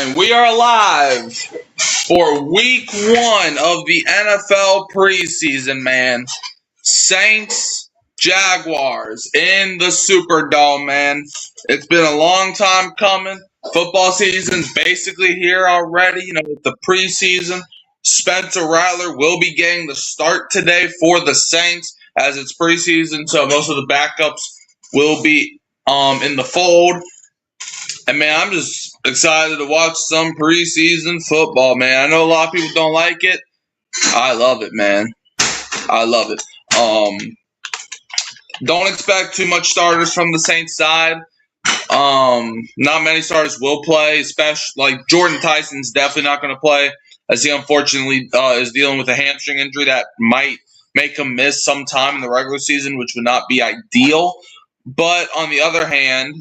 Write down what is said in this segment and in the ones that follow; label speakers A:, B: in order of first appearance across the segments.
A: And we are live for week 1 of the NFL preseason, man. Saints, Jaguars in the Superdome, man. It's been a long time coming. Football season's basically here already, with the preseason. Spencer Rattler will be getting the start today for the Saints as it's preseason, so most of the backups will be in the fold. And, man, I'm just excited to watch some preseason football, man. I know a lot of people don't like it. I love it, man. I love it. Don't expect too much starters from the Saints side. Not many starters will play, especially like Jordan Tyson's definitely not going to play, as he unfortunately is dealing with a hamstring injury that might make him miss some time in the regular season, which would not be ideal. But on the other hand,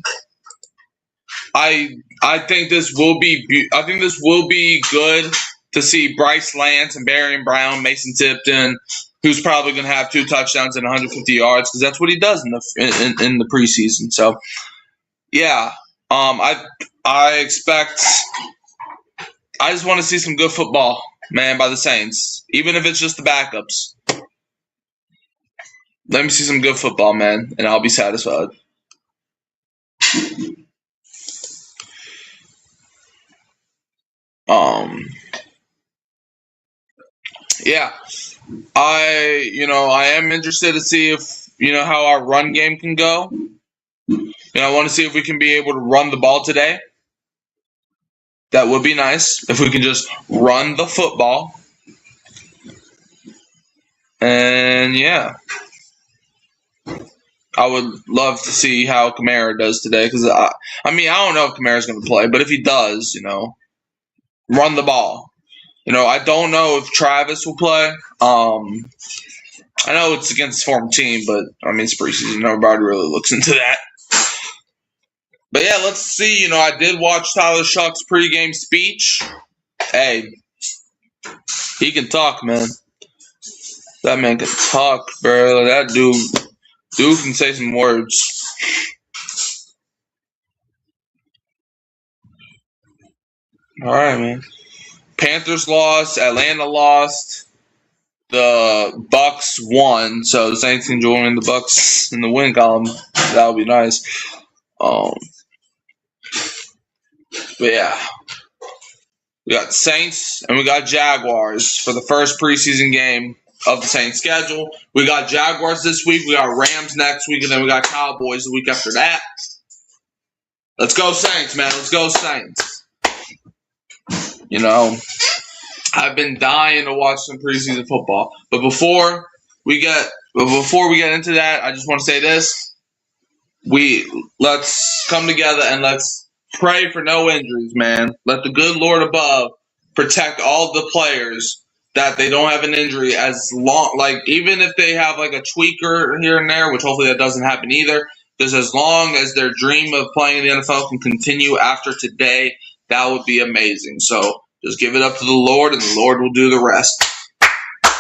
A: I think this will be good to see Bryce Lance and Barry Brown, Mason Tipton, who's probably going to have 2 touchdowns and 150 yards because that's what he does in the preseason. So, yeah, I just want to see some good football, man, by the Saints, even if it's just the backups. Let me see some good football, man, and I'll be satisfied. Yeah, I am interested to see if, how our run game can go. I want to see if we can be able to run the ball today. That would be nice if we can just run the football. And, yeah, I would love to see how Kamara does today because, I don't know if Kamara's going to play, but if he does, run the ball. I don't know if Travis will play. I know it's against his former team, but, it's preseason. Nobody really looks into that. But, yeah, let's see. I did watch Tyler Shuck's pregame speech. Hey, he can talk, man. That man can talk, bro. That dude can say some words. All right, man. Panthers lost. Atlanta lost. The Bucks won, so the Saints can join the Bucks in the win column. That would be nice. But yeah, we got Saints and we got Jaguars for the first preseason game of the Saints schedule. We got Jaguars this week. We got Rams next week, and then we got Cowboys the week after that. Let's go Saints, man. Let's go Saints. I've been dying to watch some preseason football. But before we get into that, I just want to say this. Let's come together and let's pray for no injuries, man. Let the good Lord above protect all the players that they don't have an injury even if they have like a tweaker here and there, which hopefully that doesn't happen either. Because as long as their dream of playing in the NFL can continue after today, that would be amazing. So just give it up to the Lord, and the Lord will do the rest.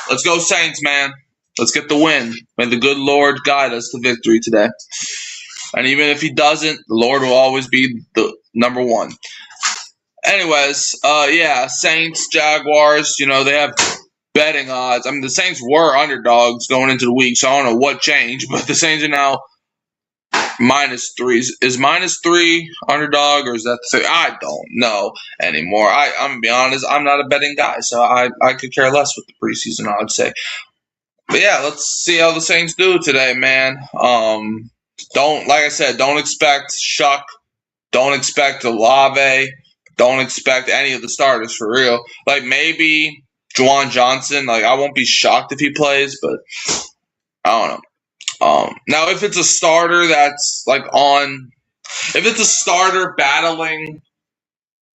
A: Let's go Saints, man. Let's get the win. May the good Lord guide us to victory today. And even if he doesn't, the Lord will always be the number one. Anyways, Saints, Jaguars, they have betting odds. The Saints were underdogs going into the week, so I don't know what changed, but the Saints are now -3. Is -3 underdog, or is that the same? I don't know anymore. I'm going to be honest, I'm not a betting guy, so I could care less with the preseason, I would say. But yeah, let's see how the Saints do today, man. Like I said, don't expect Shuck. Don't expect Olave. Don't expect any of the starters for real. Like maybe Juwan Johnson. Like I won't be shocked if he plays, but I don't know. Now, if it's a starter that's if it's a starter battling,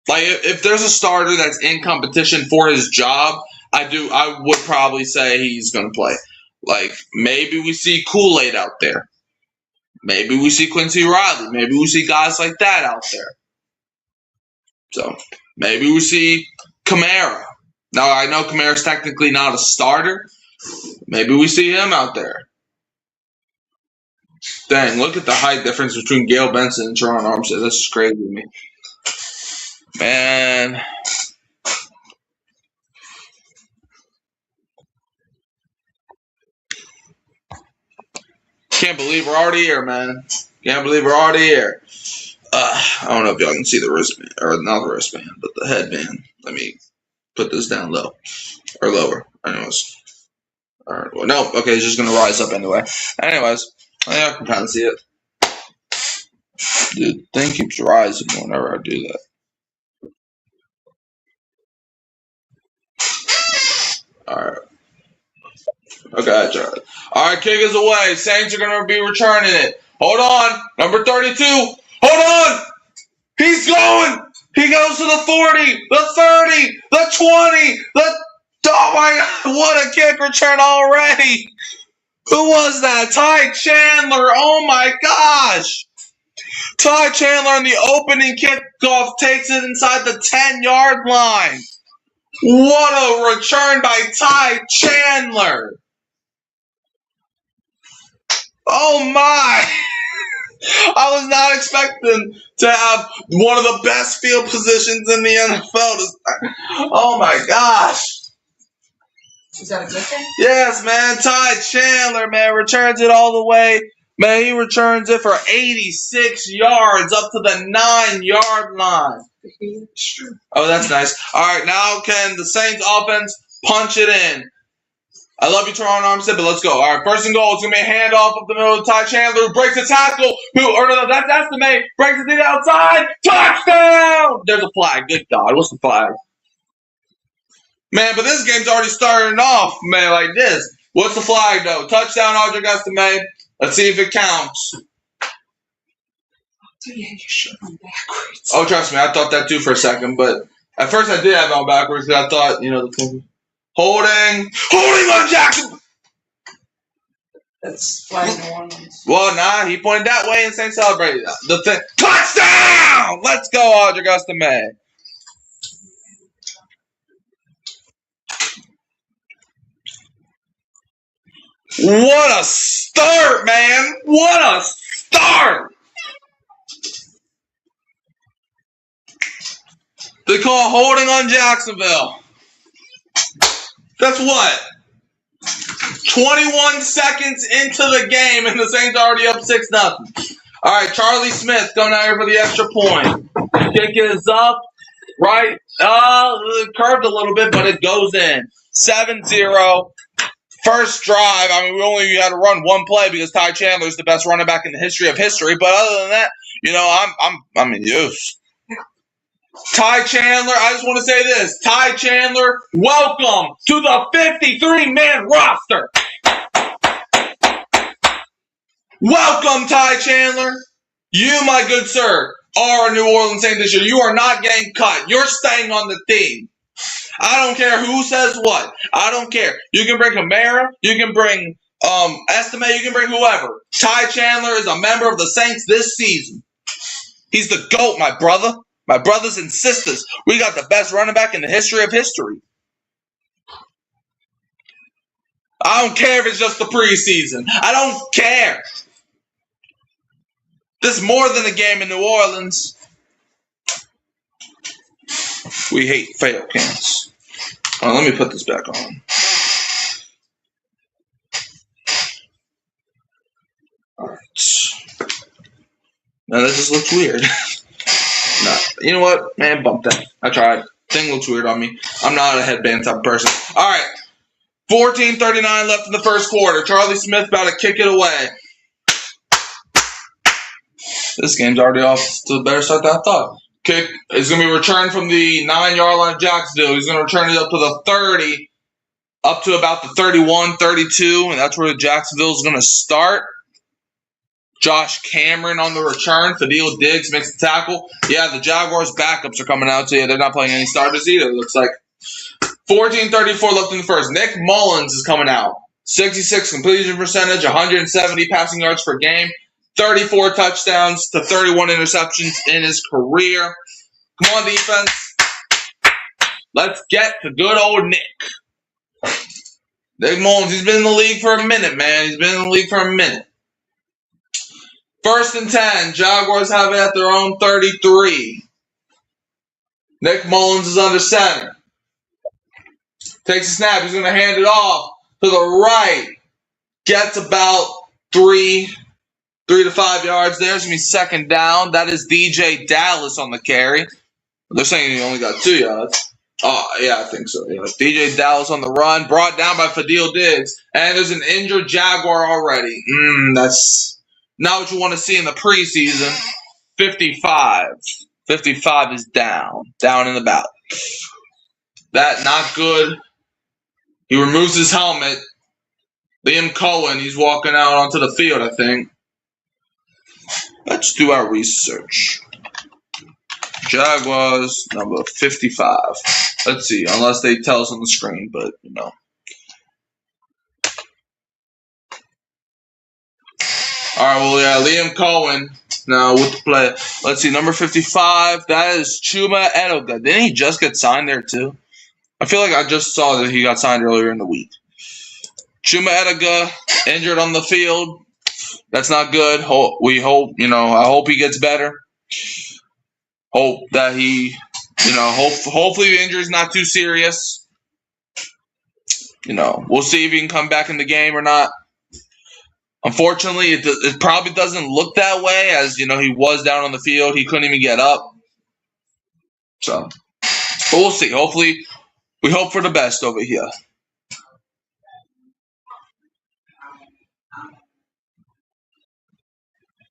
A: if there's a starter that's in competition for his job, I would probably say he's going to play. Like maybe we see Kool-Aid out there. Maybe we see Quincy Riley. Maybe we see guys like that out there. So maybe we see Kamara. Now, I know Kamara's technically not a starter. Maybe we see him out there. Dang, look at the height difference between Gail Benson and Teron Armstead. That's just crazy to me. Man. Can't believe we're already here, man. Can't believe we're already here. I don't know if y'all can see the wristband, or not the wristband, but the headband. Let me put this down low, or lower. Anyways. Alright, well, no, okay, it's just going to rise up anyway. Anyways, I can kind of see it. Dude, the thing keeps rising whenever I do that. Alright. Okay, I tried. Alright, kick is away. Saints are going to be returning it. Hold on. Number 32. Hold on. He's going. He goes to the 40, the 30, the 20, the... Oh my God, what a kick return already. Who was that? Ty Chandler. Oh my gosh. Ty Chandler on the opening kickoff takes it inside the 10-yard line. What a return by Ty Chandler. Oh my. I was not expecting to have one of the best field positions in the NFL. Oh my gosh.
B: Is that a good thing?
A: Yes, man. Ty Chandler, man, returns it all the way. Man, he returns it for 86 yards up to the 9-yard line. Oh, that's nice. All right, now can the Saints offense punch it in? I love you, Toronto Armstead, but let's go. All right, first and goal. It's going to be a handoff up the middle of Ty Chandler, who breaks a tackle. That's the mate. Breaks it to the outside. Touchdown! There's a flag. Good God. What's the flag? Man, but this game's already starting off, man, like this. What's the flag, though? Touchdown, Audrey Gustame. Let's see if it counts.
B: You had your shirt on backwards.
A: Oh, trust me, I thought that too for a second, but at first I did have it on backwards because I thought, the holding on Jackson.
B: That's flag New Orleans.
A: Well, nah, he pointed that way and Saints celebrated that. The thing, touchdown! Let's go, Audrey Gustame. What a start, man! What a start! They call holding on Jacksonville. That's what? 21 seconds into the game and the Saints are already up 6-0. All right, Charlie Smith coming out here for the extra point. The kick is up, right? It curved a little bit, but it goes in. 7-0. First drive, we only had to run one play because Ty Chandler is the best running back in the history of history. But other than that, I'm in use. Ty Chandler, I just want to say this. Ty Chandler, welcome to the 53-man roster. Welcome, Ty Chandler. You, my good sir, are a New Orleans Saint this year. You are not getting cut. You're staying on the team. I don't care who says what. I don't care. You can bring Kamara. You can bring Estime. You can bring whoever. Ty Chandler is a member of the Saints this season. He's the GOAT, my brother. My brothers and sisters. We got the best running back in the history of history. I don't care if it's just the preseason. I don't care. This is more than a game in New Orleans. We hate fail cams. Let me put this back on. Alright. Now that just looks weird. Nah, you know what? Man, bump that. I tried. Thing looks weird on me. I'm not a headband type of person. Alright. 14:39 left in the first quarter. Charlie Smith about to kick it away. This game's already off to a better start than I thought. Kick is going to be returned from the 9-yard line of Jacksonville. He's going to return it up to the 30, up to about the 31, 32, and that's where Jacksonville is going to start. Josh Cameron on the return. Fadil Diggs makes the tackle. Yeah, the Jaguars backups are coming out, so yeah, they're not playing any starters either, it looks like. 14:34 left in the first. Nick Mullins is coming out. 66 completion percentage, 170 passing yards per game. 34 touchdowns to 31 interceptions in his career. Come on, defense. Let's get to good old Nick. Nick Mullins, he's been in the league for a minute, man. He's been in the league for a minute. 1st and 10. Jaguars have it at their own 33. Nick Mullins is under center. Takes a snap. He's going to hand it off to the right. Gets about 3 to 5 yards there. It's going to be second down. That is DJ Dallas on the carry. They're saying he only got 2 yards. Oh, yeah, I think so. Yeah. DJ Dallas on the run. Brought down by Fadil Diggs. And there's an injured Jaguar already. That's not what you want to see in the preseason. 55. 55 is down. Down in the bout. That not good. He removes his helmet. Liam Cohen, he's walking out onto the field, I think. Let's do our research. Jaguars, number 55. Let's see, unless they tell us on the screen, but, you know. All right, well, yeah, Liam Cohen now with the play. Let's see, number 55, that is Chuma Edoga. Didn't he just get signed there, too? I feel like I just saw that he got signed earlier in the week. Chuma Edoga, injured on the field. That's not good. We hope, I hope he gets better. Hope that he, hopefully the injury is not too serious. We'll see if he can come back in the game or not. Unfortunately, it probably doesn't look that way, as, he was down on the field. He couldn't even get up. So, but we'll see. Hopefully, we hope for the best over here.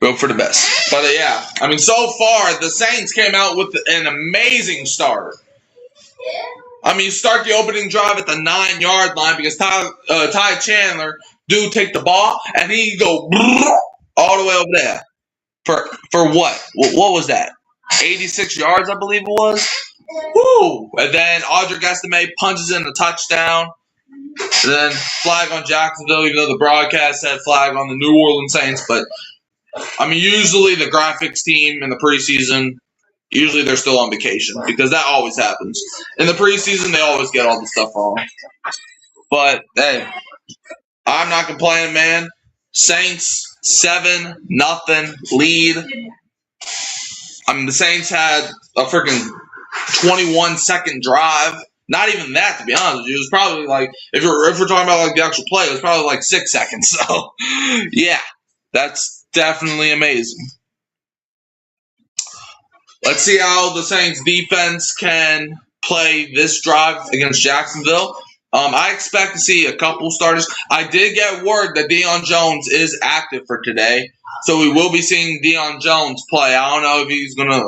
A: Hope for the best. But, yeah, so far, the Saints came out with an amazing starter. You start the opening drive at the 9-yard line because Ty Chandler do take the ball, and he go all the way over there. For what? What was that? 86 yards, I believe it was? Woo! And then Audric Estime punches in a touchdown. And then flag on Jacksonville, even though the broadcast said flag on the New Orleans Saints. But, usually the graphics team in the preseason, usually they're still on vacation because that always happens. In the preseason, they always get all the stuff wrong. But, hey, I'm not complaining, man. Saints, 7-0 lead. The Saints had a freaking 21-second drive. Not even that, to be honest with you. It was probably like, if we're talking about the actual play, it was probably like 6 seconds. So, yeah, that's definitely amazing. Let's see how the Saints defense can play this drive against Jacksonville. I expect to see a couple starters. I did get word that Deion Jones is active for today, so we will be seeing Deion Jones play. I don't know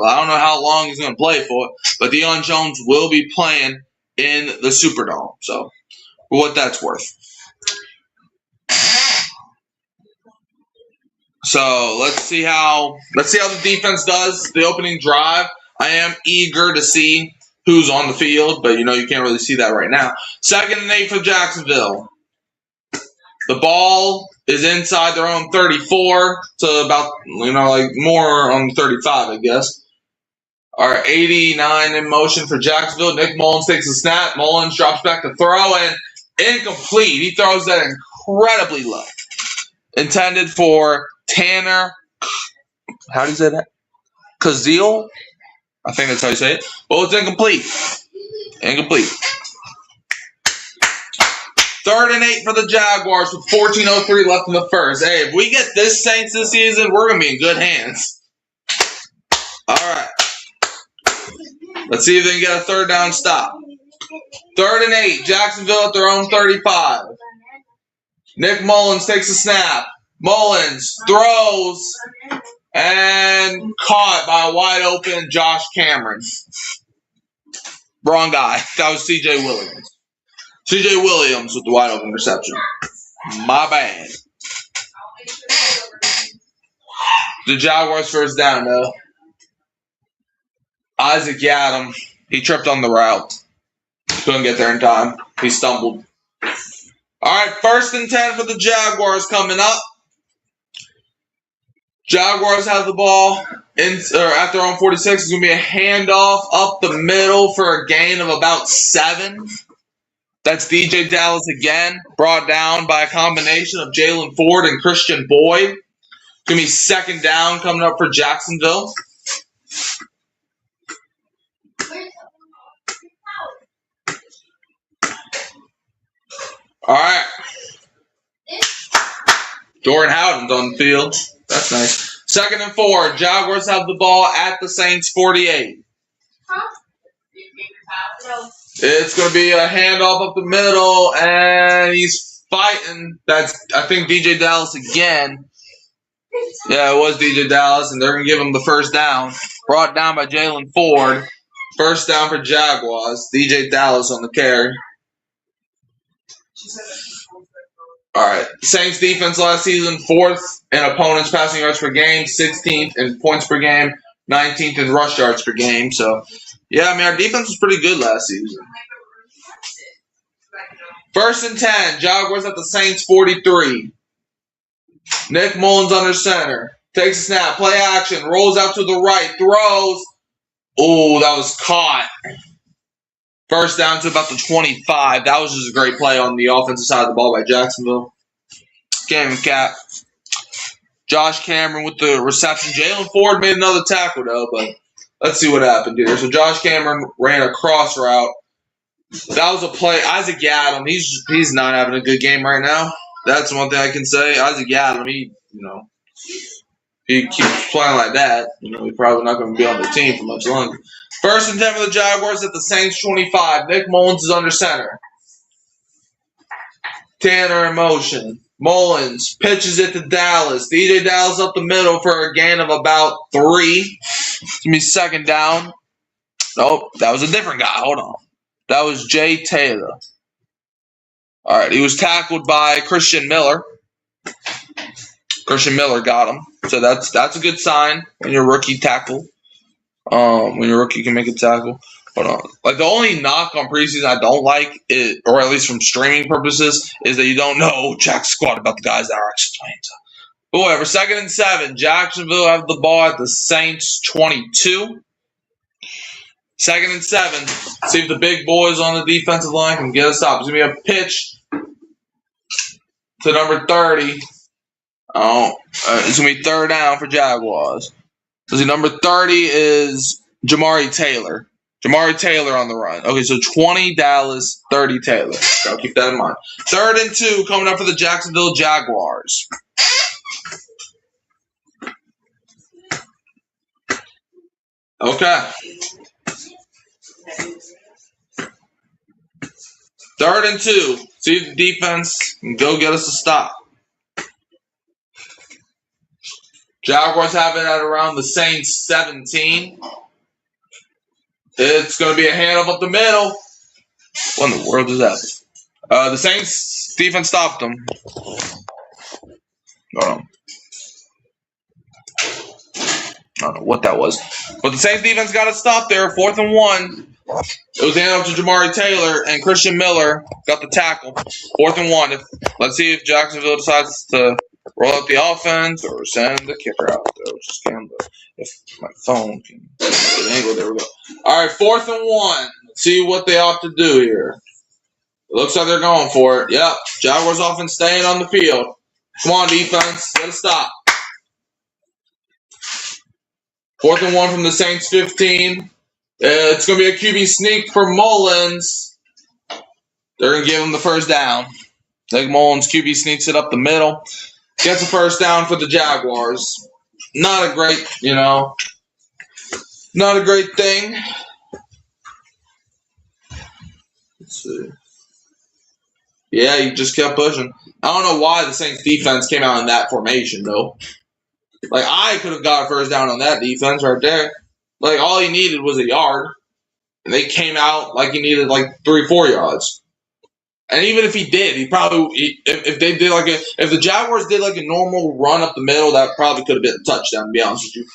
A: I don't know how long he's gonna play for, but Deion Jones will be playing in the Superdome. So, for what that's worth. So let's see how the defense does the opening drive. I am eager to see who's on the field, but you can't really see that right now. 2nd and 8 for Jacksonville. The ball is inside their own 34 to about, more on 35, I guess. All right, 89 in motion for Jacksonville. Nick Mullins takes a snap. Mullins drops back to throw, and incomplete. He throws that incredibly low. Intended for Tanner. How do you say that? Kazil? I think that's how you say it. Well, it's incomplete. Incomplete. 3rd and 8 for the Jaguars with 14:03 left in the first. Hey, if we get this Saints this season, we're going to be in good hands. All right. Let's see if they can get a 3rd down stop. 3rd and 8. Jacksonville at their own 35. Nick Mullins takes a snap. Mullins throws and caught by a wide open Josh Cameron. Wrong guy. That was C.J. Williams. C.J. Williams with the wide open reception. My bad. The Jaguars first down, though. Isaac Yadam. He tripped on the route. Couldn't get there in time. He stumbled. All right, 1st and 10 for the Jaguars coming up. Jaguars have the ball at their own 46. It's going to be a handoff up the middle for a gain of about 7. That's DJ Dallas again, brought down by a combination of Jalen Ford and Christian Boyd. It's going to be 2nd down coming up for Jacksonville. All right. Jordan Howden's on the field. That's nice. 2nd and 4. Jaguars have the ball at the Saints 48. It's going to be a handoff up the middle, and he's fighting. I think, DJ Dallas again. Yeah, it was DJ Dallas, and they're going to give him the first down. Brought down by Jalen Ford. First down for Jaguars. DJ Dallas on the carry. All right. Saints defense last season, 4th in opponents' passing yards per game, 16th in points per game, 19th in rush yards per game. So, yeah, I mean, our defense was pretty good last season. 1st and 10. Jaguars at the Saints 43. Nick Mullins under center. Takes a snap. Play action. Rolls out to the right. Throws. Oh, that was caught. First down to about the 25. That was just a great play on the offensive side of the ball by Jacksonville. Can't even cap. Josh Cameron with the reception. Jalen Ford made another tackle, though, but let's see what happened here. So Josh Cameron ran a cross route. That was a play. Isaac Yadam, he's not having a good game right now. That's one thing I can say. Isaac Yadam, he keeps playing like that, he's probably not going to be on the team for much longer. 1st and 10 for the Jaguars at the Saints 25. Nick Mullins is under center. Tanner in motion. Mullins pitches it to Dallas. DJ Dallas up the middle for a gain of about 3. It's going to be 2nd down. Nope, that was a different guy. Hold on. That was Jay Taylor. All right, he was tackled by Christian Miller. Christian Miller got him. So that's a good sign when your rookie tackle. When your rookie can make a tackle. Hold on. Like, the only knock on preseason I don't like, or at least from streaming purposes, is that you don't know jack squat about the guys that are actually playing. But whatever. 2nd and 7. Jacksonville have the ball at the Saints 22. 2nd and 7. See if the big boys on the defensive line can get us up. It's going to be a pitch to number 30. It's going to be 3rd down for Jaguars. So the number 30 is Jamari Taylor. Jamari Taylor on the run. Okay, so 20 Dallas, 30 Taylor. Gotta keep that in mind. 3rd and 2 coming up for the Jacksonville Jaguars. Okay. 3rd and 2. See if the defense can go get us a stop. Jaguars have it at around the Saints 17. It's going to be a handoff up the middle. What in the world is that? The Saints defense stopped them. I don't know what that was. But the Saints defense got it stopped there. 4th and 1. It was handoff to Jamari Taylor, and Christian Miller got the tackle. 4th and 1. Let's see if Jacksonville decides to roll out the offense or send the kicker out there. Just if my phone can get an angle, there we go. All right, 4th and 1. Let's see what they ought to do here. It looks like they're going for it. Yep, Jaguars offense staying on the field. Come on, defense, get a stop. 4th and 1 from the Saints 15. It's going to be a QB sneak for Mullins. They're going to give him the first down. Nick Mullins, QB sneaks it up the middle. Gets a first down for the Jaguars. Not a great, not a great thing. Let's see. Yeah, he just kept pushing. I don't know why the Saints defense came out in that formation, though. Like, I could have got a first down on that defense right there. Like, all he needed was a yard. And they came out like he needed, 3 or 4 yards. And even if he did, he probably, if they did if the Jaguars did a normal run up the middle, that probably could have been a touchdown, to be honest with you.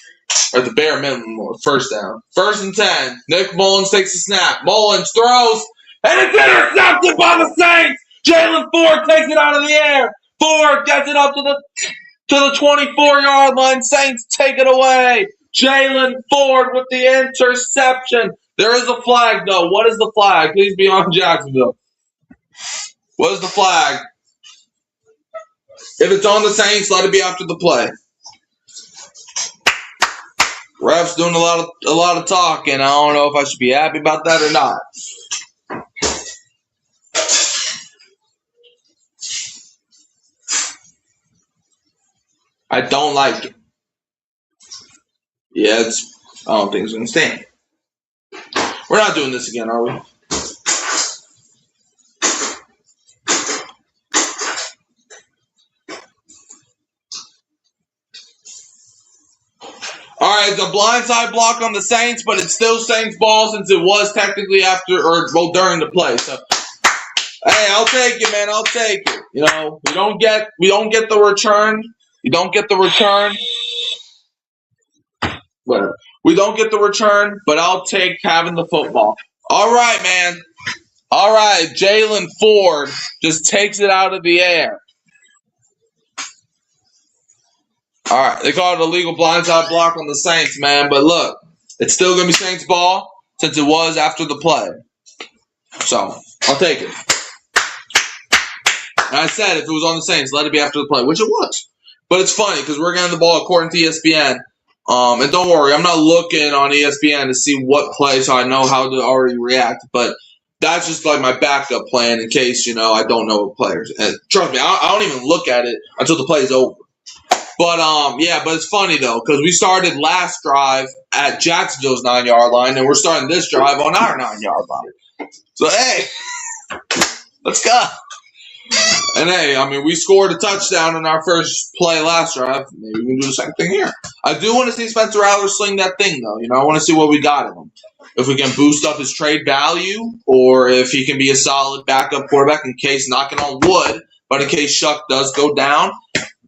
A: Or at the bare minimum, first down. 1st and 10. Nick Mullins takes a snap. Mullins throws, and it's intercepted by the Saints. Jalen Ford takes it out of the air. Ford gets it up to the 24-yard line. Saints take it away. Jalen Ford with the interception. There is a flag, though. What is the flag? Please be on Jacksonville. What is the flag? If it's on the Saints, let it be after the play. Ref's doing a lot of talking. I don't know if I should be happy about that or not. I don't like it. Yeah, I don't think it's going to stand. We're not doing this again, are we? All right, the blindside block on the Saints, but it's still Saints ball since it was technically during the play. So, hey, I'll take it, man. I'll take it. You know, we don't get the return. You don't get the return. Whatever. We don't get the return, but I'll take having the football. All right, man. All right, Jalen Ford just takes it out of the air. All right, they call it a legal blindside block on the Saints, man. But look, it's still going to be Saints ball since it was after the play. So, I'll take it. And I said if it was on the Saints, let it be after the play, which it was. But it's funny because we're getting the ball according to ESPN. And don't worry, I'm not looking on ESPN to see what play so I know how to already react. But that's just like my backup plan in case, you know, I don't know what players. And trust me, I don't even look at it until the play is over. But, yeah, but it's funny, though, because we started last drive at Jacksonville's 9-yard line, and we're starting this drive on our 9-yard line. So, hey, let's go. And, hey, I mean, we scored a touchdown in our first play last drive. Maybe we can do the same thing here. I do want to see Spencer Rattler sling that thing, though. You know, I want to see what we got in him. If we can boost up his trade value or if he can be a solid backup quarterback in case, knocking on wood, but in case Shuck does go down,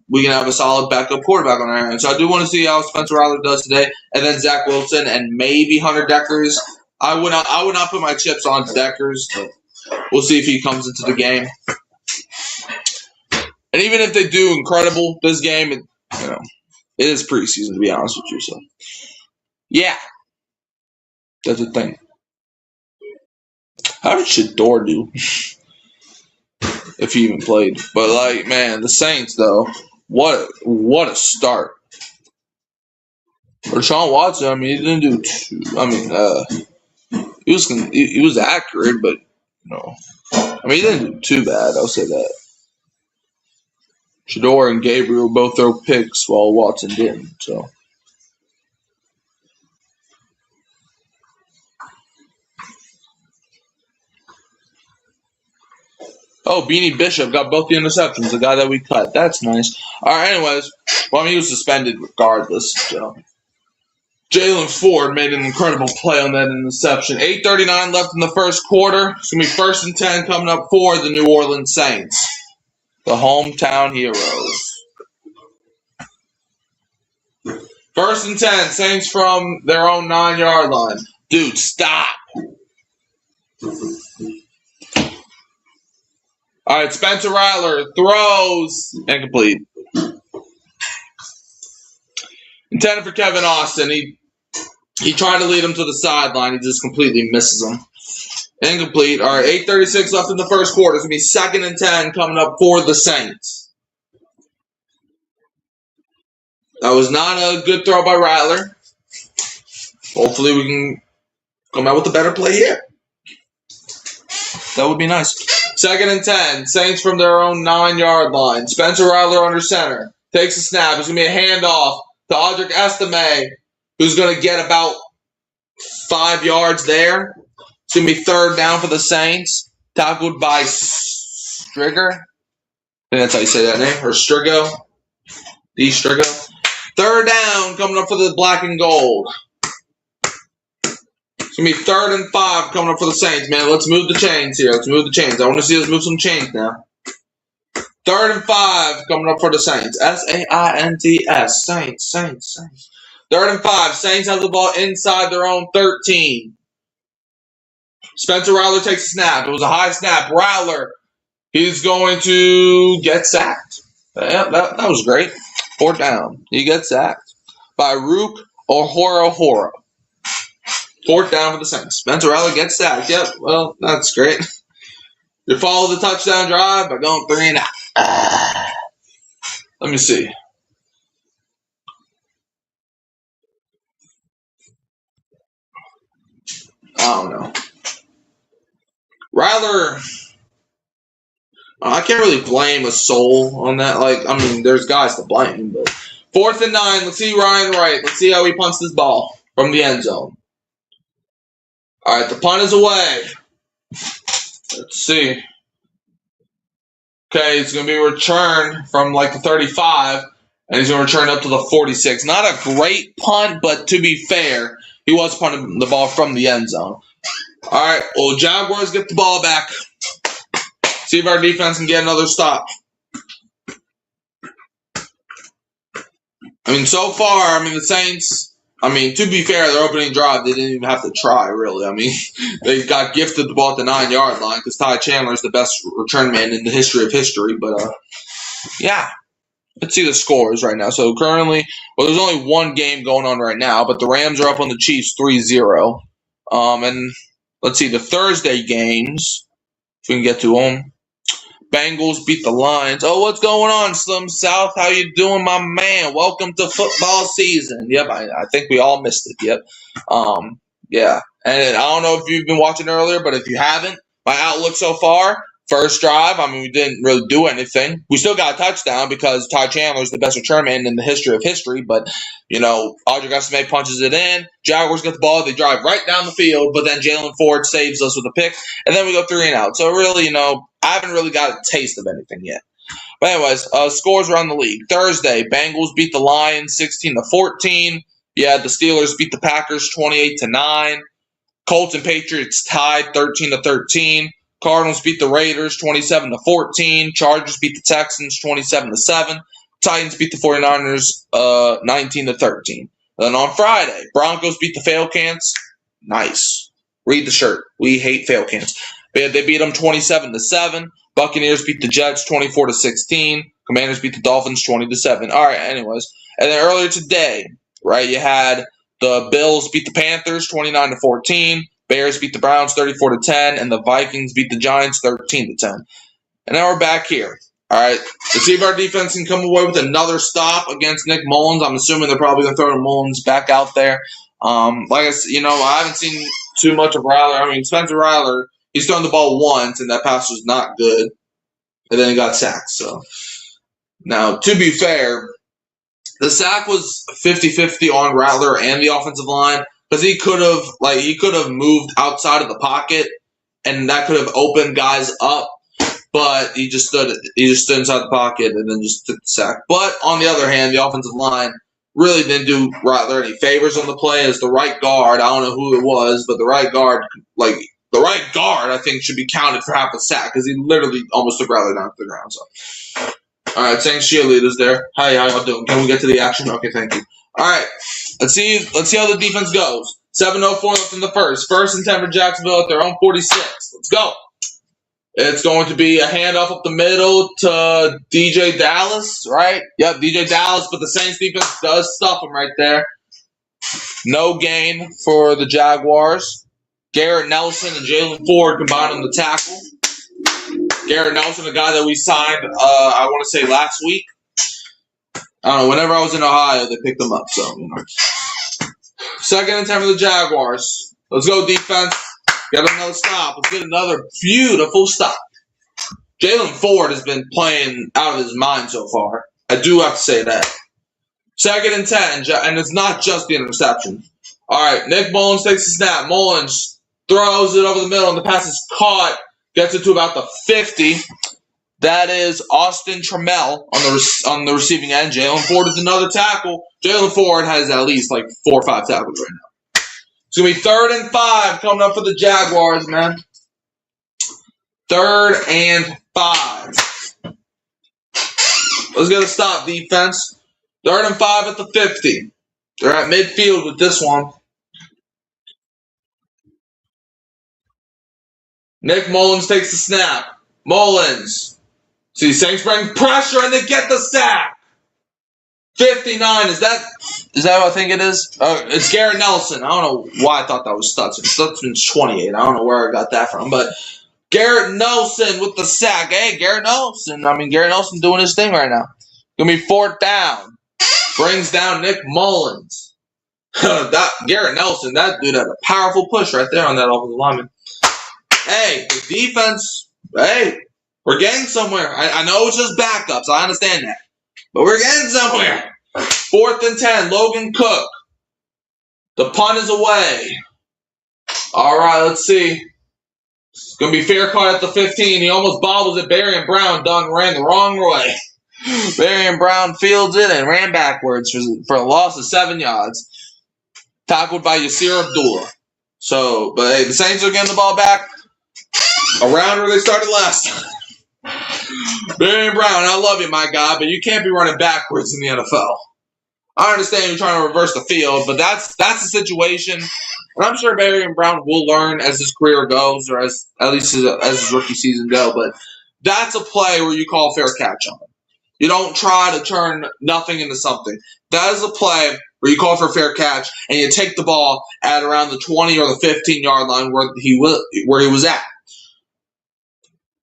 A: we can have a solid backup quarterback on our hands. So I do want to see how Spencer Rattler does today, and then Zach Wilson and maybe Hunter Deckers. I would not put my chips on Deckers, but we'll see if he comes into the game. And even if they do incredible this game, it is preseason to be honest with you. So yeah, that's the thing. How did Shador do? If he even played, but like man, the Saints though. What a start. Deshaun Watson, I mean, he didn't do too. I mean, he was accurate, but I mean, he didn't do too bad. I'll say that. Shador and Gabriel both throw picks while Watson didn't. So. Oh, Beanie Bishop got both the interceptions, the guy that we cut. That's nice. All right, anyways. Well, I mean, he was suspended regardless. So. Jalen Ford made an incredible play on that interception. 8:39 left in the first quarter. It's going to be 1st and 10 coming up for the New Orleans Saints. The hometown heroes. 1st and 10. Saints from their own 9-yard line. Dude, stop. All right, Spencer Rattler throws incomplete. Intended for Kevin Austin. He tried to lead him to the sideline. He just completely misses him. Incomplete. All right, 8:36 left in the first quarter. It's going to be 2nd and 10 coming up for the Saints. That was not a good throw by Rattler. Hopefully we can come out with a better play here. That would be nice. 2nd and 10. Saints from their own 9-yard line. Spencer Rattler under center. Takes a snap. It's going to be a handoff to Audric Estime, who's going to get about 5 yards there. It's going to be 3rd down for the Saints. Tackled by Striger. I think that's how you say that name. Or Strigo. D. Strigo. 3rd down coming up for the black and gold. It's going to be 3rd and 5 coming up for the Saints, man. Let's move the chains here. Let's move the chains. I want to see us move some chains now. 3rd and 5 coming up for the Saints. S-A-I-N-T-S. Saints. 3rd and 5. Saints have the ball inside their own 13. Spencer Rattler takes a snap. It was a high snap. Rattler, he's going to get sacked. Yeah, that was great. 4th down. He gets sacked by Rook Ohoro. 4th down for the Saints. Spencer Rattler gets sacked. Yep, well, that's great. You follow the touchdown drive by going 3 and out. Let me see. I don't know. Rattler, I can't really blame a soul on that. Like, I mean, there's guys to blame, but 4th and 9. Let's see Ryan Wright. Let's see how he punts this ball from the end zone. All right, the punt is away. Let's see. Okay, it's going to be returned from like the 35, and he's going to return up to the 46. Not a great punt, but to be fair, he was punting the ball from the end zone. All right, well, Jaguars get the ball back. See if our defense can get another stop. I mean, so far, the Saints, to be fair, their opening drive, they didn't even have to try, really. They got gifted the ball at the 9-yard line because Ty Chandler is the best return man in the history of history. But, yeah, let's see the scores right now. So, currently, there's only one game going on right now, but the Rams are up on the Chiefs 3-0. And let's see the Thursday games, if we can get to them. Bengals beat the Lions. Oh, what's going on, Slim South? How you doing, my man? Welcome to football season. Yep, I think we all missed it. Yep. Yeah. And I don't know if you've been watching earlier, but if you haven't, my outlook so far, first drive, we didn't really do anything. We still got a touchdown because Ty Chandler is the best return man in the history of history. But, Audrey Gustame punches it in. Jaguars get the ball. They drive right down the field, but then Jalen Ford saves us with a pick. And then we go 3 and out. So, really, I haven't really got a taste of anything yet. But anyways, scores around the league. Thursday, Bengals beat the Lions 16-14. Yeah, the Steelers beat the Packers 28-9. Colts and Patriots tied 13-13. Cardinals beat the Raiders 27-14. Chargers beat the Texans 27-7. Titans beat the 49ers 19-13. Then on Friday, Broncos beat the Falcons. Nice. Read the shirt. We hate Falcons. They beat them 27-7. Buccaneers beat the Jets 24-16. Commanders beat the Dolphins 20-7. All right, anyways. And then earlier today, right, you had the Bills beat the Panthers 29-14. Bears beat the Browns 34-10. And the Vikings beat the Giants 13-10. And now we're back here. All right, let's see if our defense can come away with another stop against Nick Mullins. I'm assuming they're probably going to throw Mullins back out there. Like I said, I haven't seen too much of Ryler. Spencer Ryler, he's thrown the ball once, and that pass was not good. And then he got sacked. So now, to be fair, the sack was 50-50 on Rattler and the offensive line because he could have moved outside of the pocket, and that could have opened guys up. But he just stood inside the pocket and then just took the sack. But on the other hand, the offensive line really didn't do Rattler any favors on the play as the right guard. I don't know who it was, but the right guard, I think, should be counted for half a sack because he literally almost took Rattler down to the ground. So, all right, thanks, cheerleaders there. Hi, how y'all doing? Can we get to the action? Okay, thank you. All right, let's see how the defense goes. 7:04 left in the first. 1st and 10 for Jacksonville at their own 46. Let's go. It's going to be a handoff up the middle to DJ Dallas, right? Yep, DJ Dallas, but the Saints defense does stuff him right there. No gain for the Jaguars. Garrett Nelson and Jalen Ford combined on the tackle. Garrett Nelson, a guy that we signed, I want to say last week. I don't know, whenever I was in Ohio, they picked him up. So, 2nd and 10 for the Jaguars. Let's go, defense. Got another stop. Let's get another beautiful stop. Jalen Ford has been playing out of his mind so far. I do have to say that. 2nd and 10, and it's not just the interception. All right, Nick Mullins takes the snap. Mullins throws it over the middle, and the pass is caught. Gets it to about the 50. That is Austin Trammell on the receiving end. Jalen Ford is another tackle. Jalen Ford has at least 4 or 5 tackles right now. It's going to be 3rd and 5 coming up for the Jaguars, man. 3rd and 5. Let's get a stop, defense. 3rd and 5 at the 50. They're at midfield with this one. Nick Mullins takes the snap. Mullins. See, Saints bring pressure and they get the sack. 59, is that what I think it is? It's Garrett Nelson. I don't know why I thought that was Stutson. Stutsman's 28. I don't know where I got that from. But Garrett Nelson with the sack. Hey, Garrett Nelson. Garrett Nelson doing his thing right now. Going to be 4th down. Brings down Nick Mullins. Garrett Nelson, that dude had a powerful push right there on that offensive lineman. Hey, the defense, we're getting somewhere. I know it's just backups. I understand that. But we're getting somewhere. 4th and 10, Logan Cook. The punt is away. All right, let's see. It's going to be fair caught at the 15. He almost bobbles it. Barry Brown ran the wrong way. Barry Brown fields it and ran backwards for a loss of 7 yards. Tackled by Yasir Abdullah. So, but hey, the Saints are getting the ball back around where they started last time. Barry Brown, I love you, my guy, but you can't be running backwards in the NFL. I understand you're trying to reverse the field, but that's the situation. And I'm sure Barry Brown will learn as his career goes, or as at least as his rookie season goes. But that's a play where you call fair catch on. You don't try to turn nothing into something. That is a play where you call for a fair catch and you take the ball at around the 20 or the 15-yard line where he was at.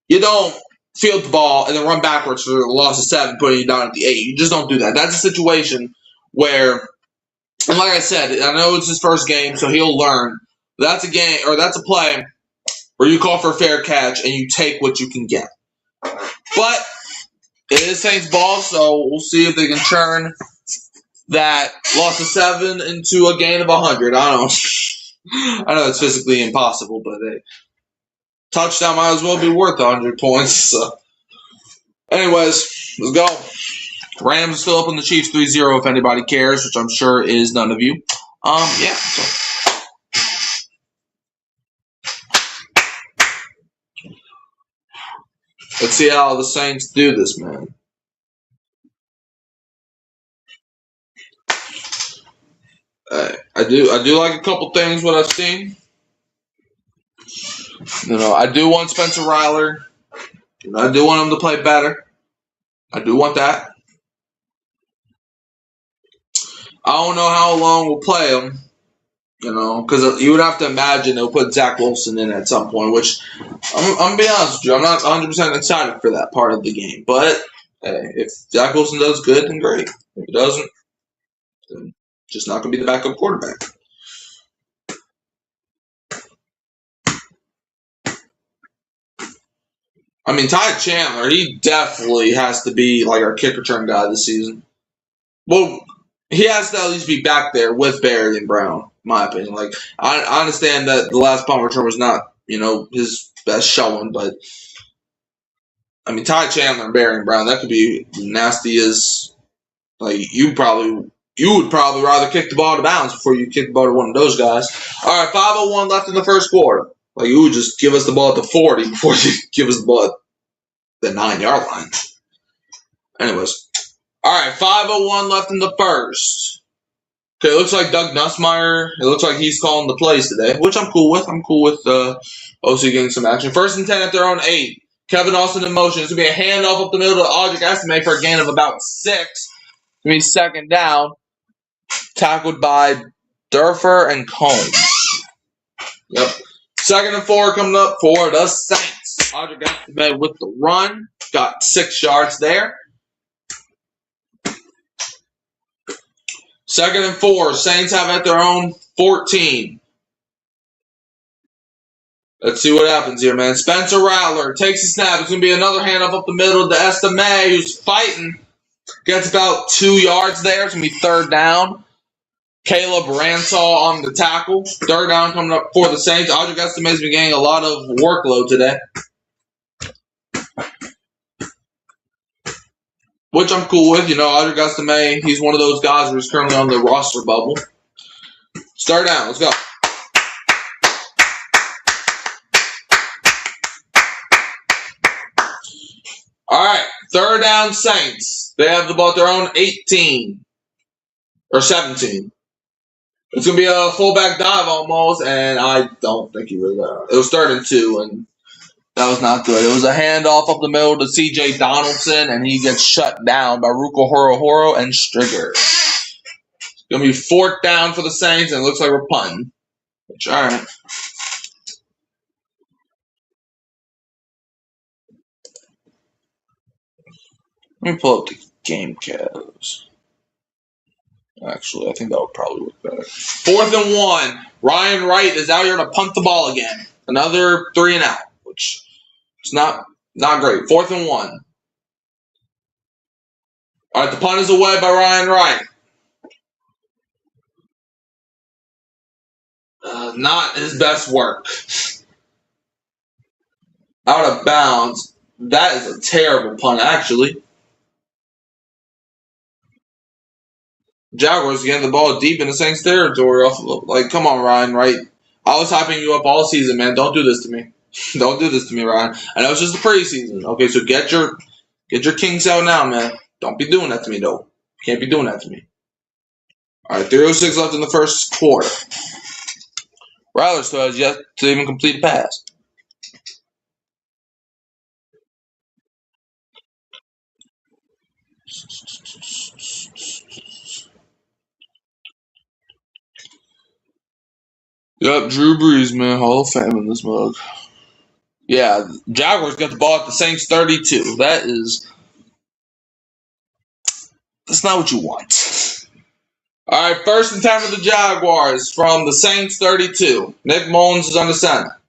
A: You don't field the ball and then run backwards for a loss of 7, putting you down at the 8. You just don't do that. That's a situation where, and like I said, I know it's his first game, so he'll learn. That's a game, or that's a play where you call for a fair catch and you take what you can get. But it is Saints ball, so we'll see if they can turn that loss of 7 into a gain of 100. I don't know. I know it's physically impossible, but a touchdown might as well be worth 100 points. So, anyways, let's go. Rams are still up on the Chiefs 3-0 if anybody cares, which I'm sure is none of you. Yeah. So. Let's see how the Saints do this, man. I do like a couple things what I've seen. I do want Spencer Rattler. I do want him to play better. I do want that. I don't know how long we'll play him. Because you would have to imagine they'll put Zach Wilson in at some point, which I'm going to be honest with you, I'm not 100% excited for that part of the game. But hey, if Zach Wilson does good, then great. If he doesn't, then just not going to be the backup quarterback. I mean, Ty Chandler, he definitely has to be like our kick return guy this season. Well, he has to at least be back there with Barry and Brown, in my opinion. Like, I understand that the last punt return was not, his best showing, but I mean, Ty Chandler and Barry and Brown, that could be nasty as, like, you would probably rather kick the ball to bounds before you kick the ball to one of those guys. All right, 5:01 left in the first quarter. Like, you would just give us the ball at the 40 before you give us the ball at the 9-yard line. Anyways. All right, 5:01 left in the first. Okay, it looks like Doug Nussmeier. It looks like he's calling the plays today, which I'm cool with. I'm cool with OC getting some action. 1st and 10 at their own 8. Kevin Austin in motion. It's going to be a handoff up the middle to Audric Estimate for a gain of about 6. It's going to be 2nd down. Tackled by Durfer and Combs. Yep. 2nd and 4 coming up for the Saints. Audric Estimate with the run. Got 6 yards there. 2nd and 4. Saints have at their own 14. Let's see what happens here, man. Spencer Rattler takes a snap. It's going to be another handoff up the middle to Estimé, who's fighting. Gets about 2 yards there. It's going to be 3rd down. Caleb Ransall on the tackle. 3rd down coming up for the Saints. Audric Estimé's been getting a lot of workload today, which I'm cool with. Audric Estimé, he's one of those guys who's currently on the roster bubble. 3rd down. Let's go. All right. 3rd down Saints. They have the ball at their own 18 or 17. It's going to be a fullback dive almost, and I don't think he really got it. It was 3rd and 2, and that was not good. It was a handoff up the middle to C.J. Donaldson, and he gets shut down by Ruka Horo and Strigger. It's going to be 4th down for the Saints, and it looks like we're punting. Which, all right. Let me pull up the game calves. Actually, I think that would probably work better. 4th and 1. Ryan Wright is out here to punt the ball again. Another 3 and out, which is not great. 4th and 1. All right, the punt is away by Ryan Wright. Not his best work. Out of bounds. That is a terrible punt, actually. Jaguars getting the ball deep in the Saints territory. Like, come on, Ryan Wright. I was hyping you up all season, man. Don't do this to me. Don't do this to me, Ryan. I know it's just the preseason. Okay, so get your kinks out now, man. Don't be doing that to me, though. Can't be doing that to me. All right, 3:06 left in the first quarter. Ryler still has yet to even complete a pass. Yep, Drew Brees, man. Hall of Fame in this mug. Yeah, Jaguars got the ball at the Saints 32. That's not what you want. All right, 1st and 10 for the Jaguars from the Saints 32. Nick Mullins is on the center.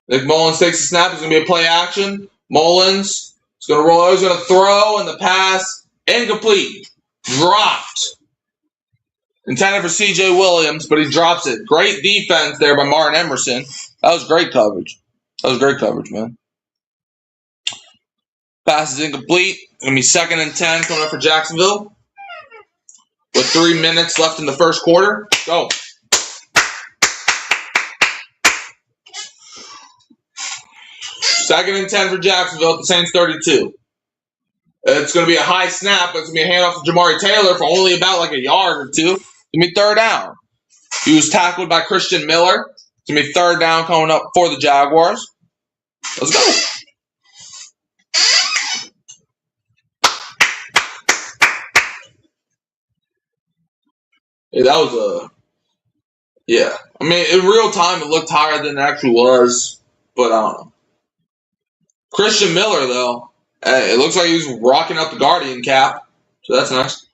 A: Nick Mullins takes the snap. It's going to be a play action. Mullins is going to roll. He's going to throw, and the pass incomplete. Dropped. Intended for C.J. Williams, but he drops it. Great defense there by Martin Emerson. That was great coverage. Man. Pass is incomplete. Going to be 2nd and 10 coming up for Jacksonville. With 3 minutes left in the first quarter. Go. Second and 10 for Jacksonville at the Saints 32. It's going to be a high snap, but it's going to be a handoff to Jamari Taylor for only about like a yard or two. It's going to be 3rd down. He was tackled by Christian Miller. It's going to be 3rd down coming up for the Jaguars. Let's go. Yeah, that was a... Yeah. I mean, in real time, it looked higher than it actually was, but I don't know. Christian Miller, though, it looks like he was rocking up the Guardian cap, so that's nice.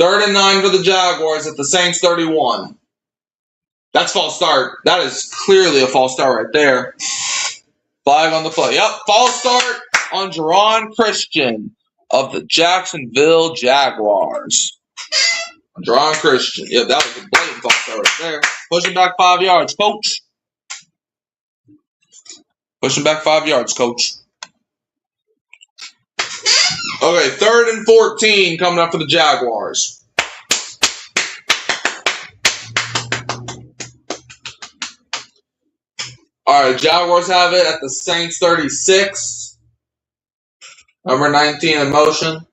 A: 3rd and 9 for the Jaguars at the Saints 31. That's false start. That is clearly a false start right there. Flag on the play. Yep, false start on Jerron Christian of the Jacksonville Jaguars. Jerron Christian. Yep, that was a blatant false start right there. Pushing back 5 yards, coach. Pushing back 5 yards, coach. Okay, 3rd and 14 coming up for the Jaguars. All right, Jaguars have it at the Saints 36. Number 19 in motion.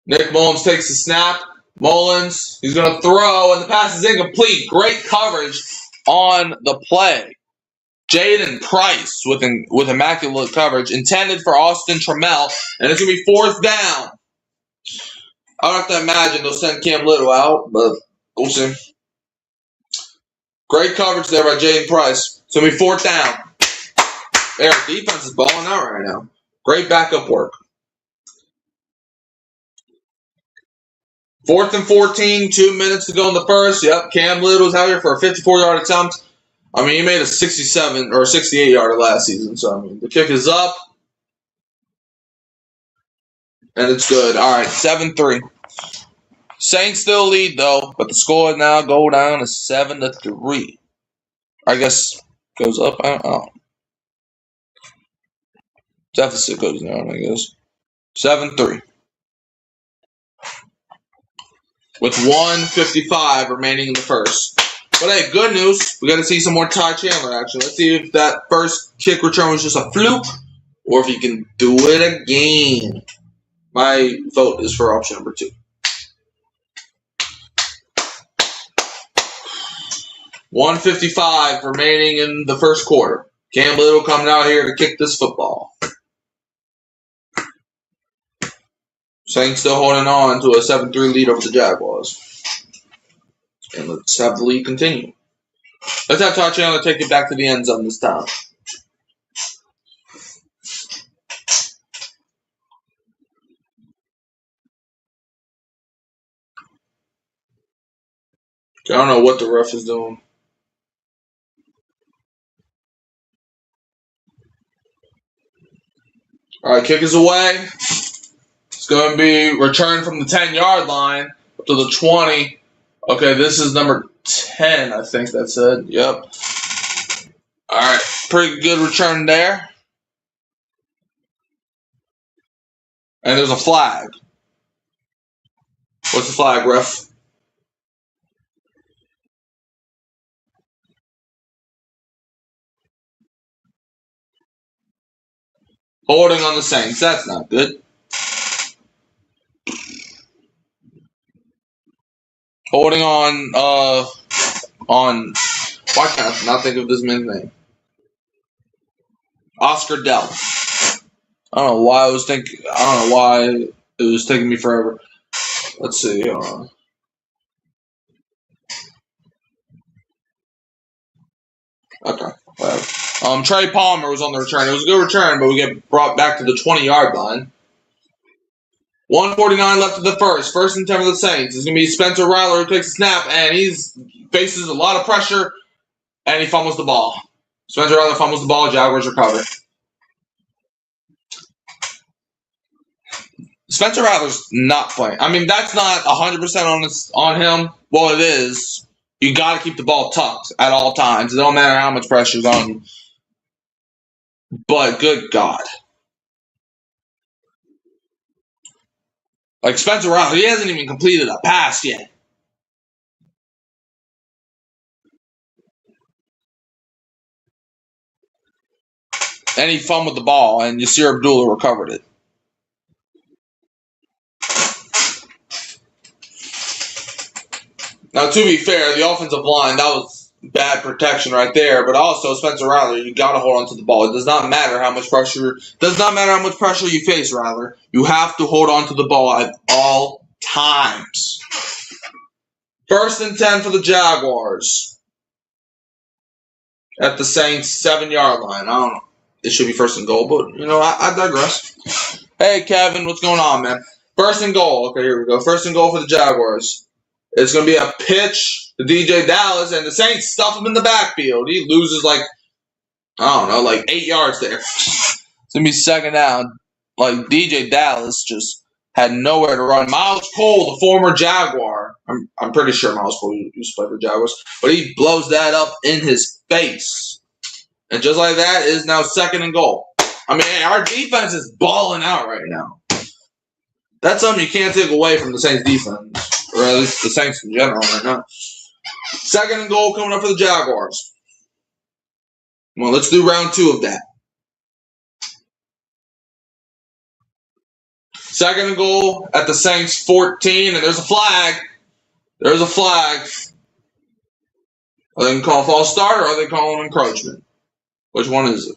A: Nick Mullins takes the snap. Mullins, he's going to throw, and the pass is incomplete. Great coverage on the play. Jaden Price with immaculate coverage, intended for Austin Trammell, and it's going to be 4th down. I don't have to imagine they'll send Cam Little out, but we'll see. Great coverage there by Jaden Price. It's going to be 4th down. Their defense is balling out right now. Great backup work. 4th and 14, 2 minutes to go in the first. Yep, Cam Little's out here for a 54-yard attempt. I mean, he made a 67 or 68-yarder last season. So, I mean, the kick is up. And it's good. All right, 7-3. Saints still lead, though. But the score now go down to 7-3. I guess goes up. I don't know. Deficit goes down, I guess. 7-3. With 1:55 remaining in the first. But hey, good news. We got to see some more Ty Chandler action. Let's see if that first kick return was just a fluke or if he can do it again. My vote is for option number 2. 1:55 remaining in the first quarter. Cam Little coming out here to kick this football. Saints still holding on to a 7-3 lead over the Jaguars. And let's have the lead continue. Let's have Ty Chandler take it back to the end zone this time. I don't know what the ref is doing. All right, kick is away. It's going to be returned from the 10-yard line up to the 20. Okay, this is number 10, I think that's it. Yep. All right, pretty good return there. And there's a flag. What's the flag, ref? Holding on the Saints. That's not good. Holding on, why can't I not think of this man's name? Oscar Dell. I don't know why it was taking me forever. Let's see. Okay, whatever. Trey Palmer was on the return. It was a good return, but we get brought back to the 20-yard line. 1:49 left of the first. First and 10 for the Saints. It's going to be Spencer Rattler who takes a snap, and he faces a lot of pressure, and he fumbles the ball. Spencer Rattler fumbles the ball. Jaguars recover. Spencer Rattler's not playing. I mean, that's not 100% on him. Well, it is. You got to keep the ball tucked at all times. It don't matter how much pressure's on you. But good God. Like Spencer Rattler, he hasn't even completed a pass yet. And he fumbled the ball, and Yasir Abdullah recovered it. Now, to be fair, the offensive line, that was bad protection right there. But also, Spencer Rattler, you got to hold on to the ball. It does not matter how much pressure. You face, Rattler. You have to hold on to the ball at all times. First and 10 for the Jaguars. At the Saints 7-yard line. I don't know. It should be first and goal, but, I digress. Hey, Kevin, what's going on, man? First and goal. Okay, here we go. First and goal for the Jaguars. It's going to be a pitch to DJ Dallas, and the Saints stuff him in the backfield. He loses, 8 yards there. It's going to be second down. DJ Dallas just had nowhere to run. Miles Cole, the former Jaguar. I'm pretty sure Miles Cole used to play for the Jaguars. But he blows that up in his face. And just like that, it is now second and goal. I mean, our defense is balling out right now. That's something you can't take away from the Saints defense. Or at least the Saints in general right now. Second and goal coming up for the Jaguars. Well, let's do round 2 of that. Second and goal at the Saints 14, and there's a flag. There's a flag. Are they going to call a false start, or are they calling encroachment? Which one is it?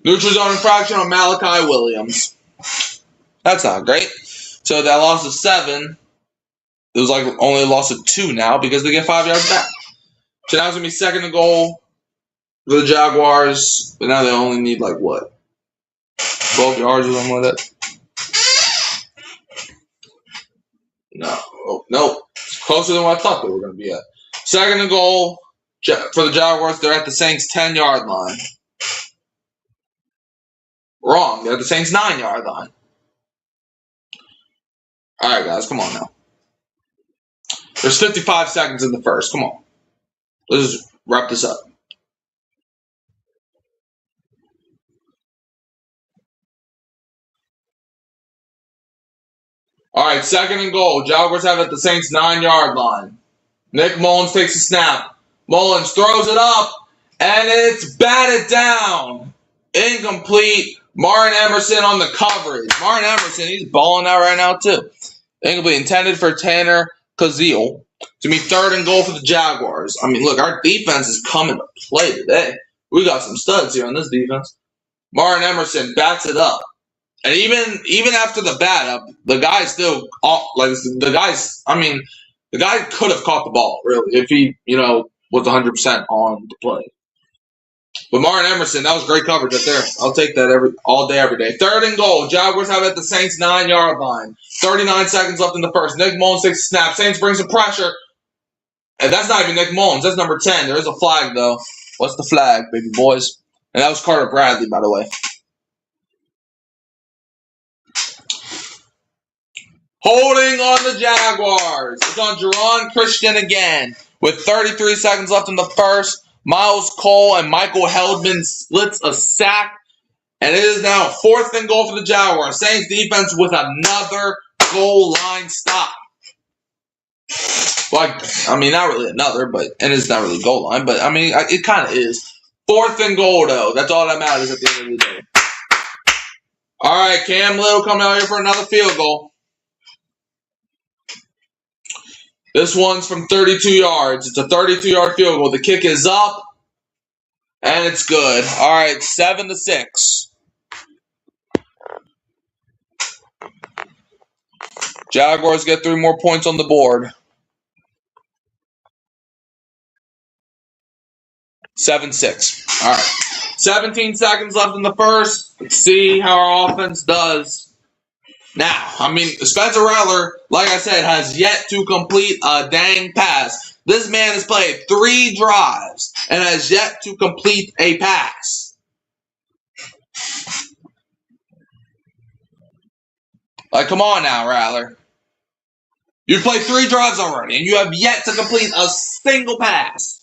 A: Neutral zone infraction on Malachi Williams. That's not great. So that loss of 7. It was only a loss of 2 now because they get 5 yards back. So now it's going to be second and goal for the Jaguars. But now they only need 12 yards or something like that. No. It's closer than what I thought they were going to be at. Second and goal for the Jaguars. They're at the Saints 10-yard line. Wrong. They're at the Saints 9-yard line. All right, guys. Come on now. There's 55 seconds in the first. Come on. Let's just wrap this up. All right, second and goal. Jaguars have it at the Saints 9-yard line. Nick Mullins takes a snap. Mullins throws it up, and it's batted down. Incomplete. Martin Emerson on the coverage. Martin Emerson, he's balling out right now, too. Incomplete. Intended for Tanner Kazeel. To be third and goal for the Jaguars. I mean, look, our defense is coming to play today. We got some studs here on this defense. Martin Emerson bats it up. And even after the bat up, the guy still, the guy could have caught the ball, really, if he, was 100% on the play. But Martin Emerson, that was great coverage right there. I'll take that all day, every day. Third and goal. Jaguars have it at the Saints 9-yard line. 39 seconds left in the first. Nick Mullins takes a snap. Saints bring some pressure. And that's not even Nick Mullins. That's number 10. There is a flag, though. What's the flag, baby boys? And that was Carter Bradley, by the way. Holding on the Jaguars. It's on Jerron Christian again. With 33 seconds left in the first, Miles Cole and Michael Heldman splits a sack. And it is now 4th and goal for the Jaguars. Saints defense with another goal line stop. Like, I mean, not really another, but and it's not really goal line, but I mean, it kind of is. 4th and goal, though. That's all that matters at the end of the day. All right, Cam Little coming out here for another field goal. This one's from 32 yards. It's a 32-yard field goal. The kick is up, and it's good. All right, 7-6. Jaguars get 3 more points on the board. 7-6. All right. 17 seconds left in the first. Let's see how our offense does. Now, I mean, Spencer Rattler, like I said, has yet to complete a dang pass. This man has played 3 drives and has yet to complete a pass. Like, come on now, Rattler. You've played 3 drives already, and you have yet to complete a single pass.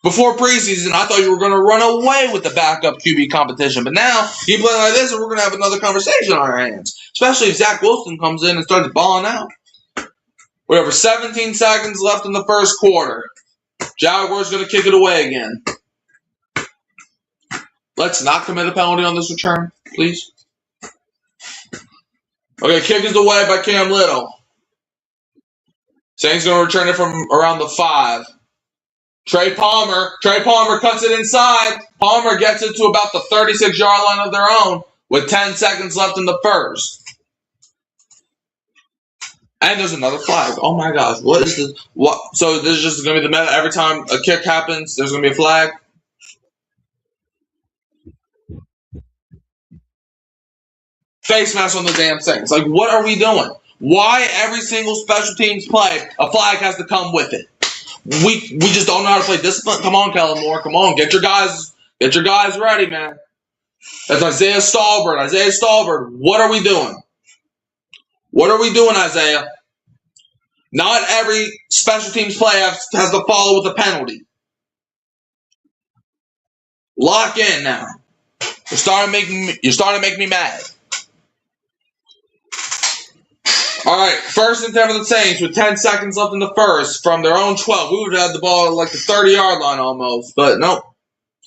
A: Before preseason, I thought you were going to run away with the backup QB competition. But now, you play like this, and we're going to have another conversation on our hands. Especially if Zach Wilson comes in and starts balling out. Whatever, 17 seconds left in the first quarter. Jaguars going to kick it away again. Let's not commit a penalty on this return, please. Okay, kick is away by Cam Little. Saints going to return it from around the 5. Trey Palmer cuts it inside. Palmer gets it to about the 36-yard line of their own with 10 seconds left in the first. And there's another flag. Oh my gosh, what is this? What? So this is just going to be the meta. Every time a kick happens, there's going to be a flag. Face mask on the damn Saints. Like, what are we doing? Why every single special teams play, a flag has to come with it? We just don't know how to play discipline. Come on, Kellen Moore. Come on, get your guys ready, man. That's Isaiah Stallbird. What are we doing? What are we doing, Isaiah? Not every special teams play has to follow with a penalty. Lock in now. You're starting to make me mad. All right, 1st and 10 for the Saints with 10 seconds left in the first from their own 12. We would have had the ball at like the 30-yard line almost, but nope,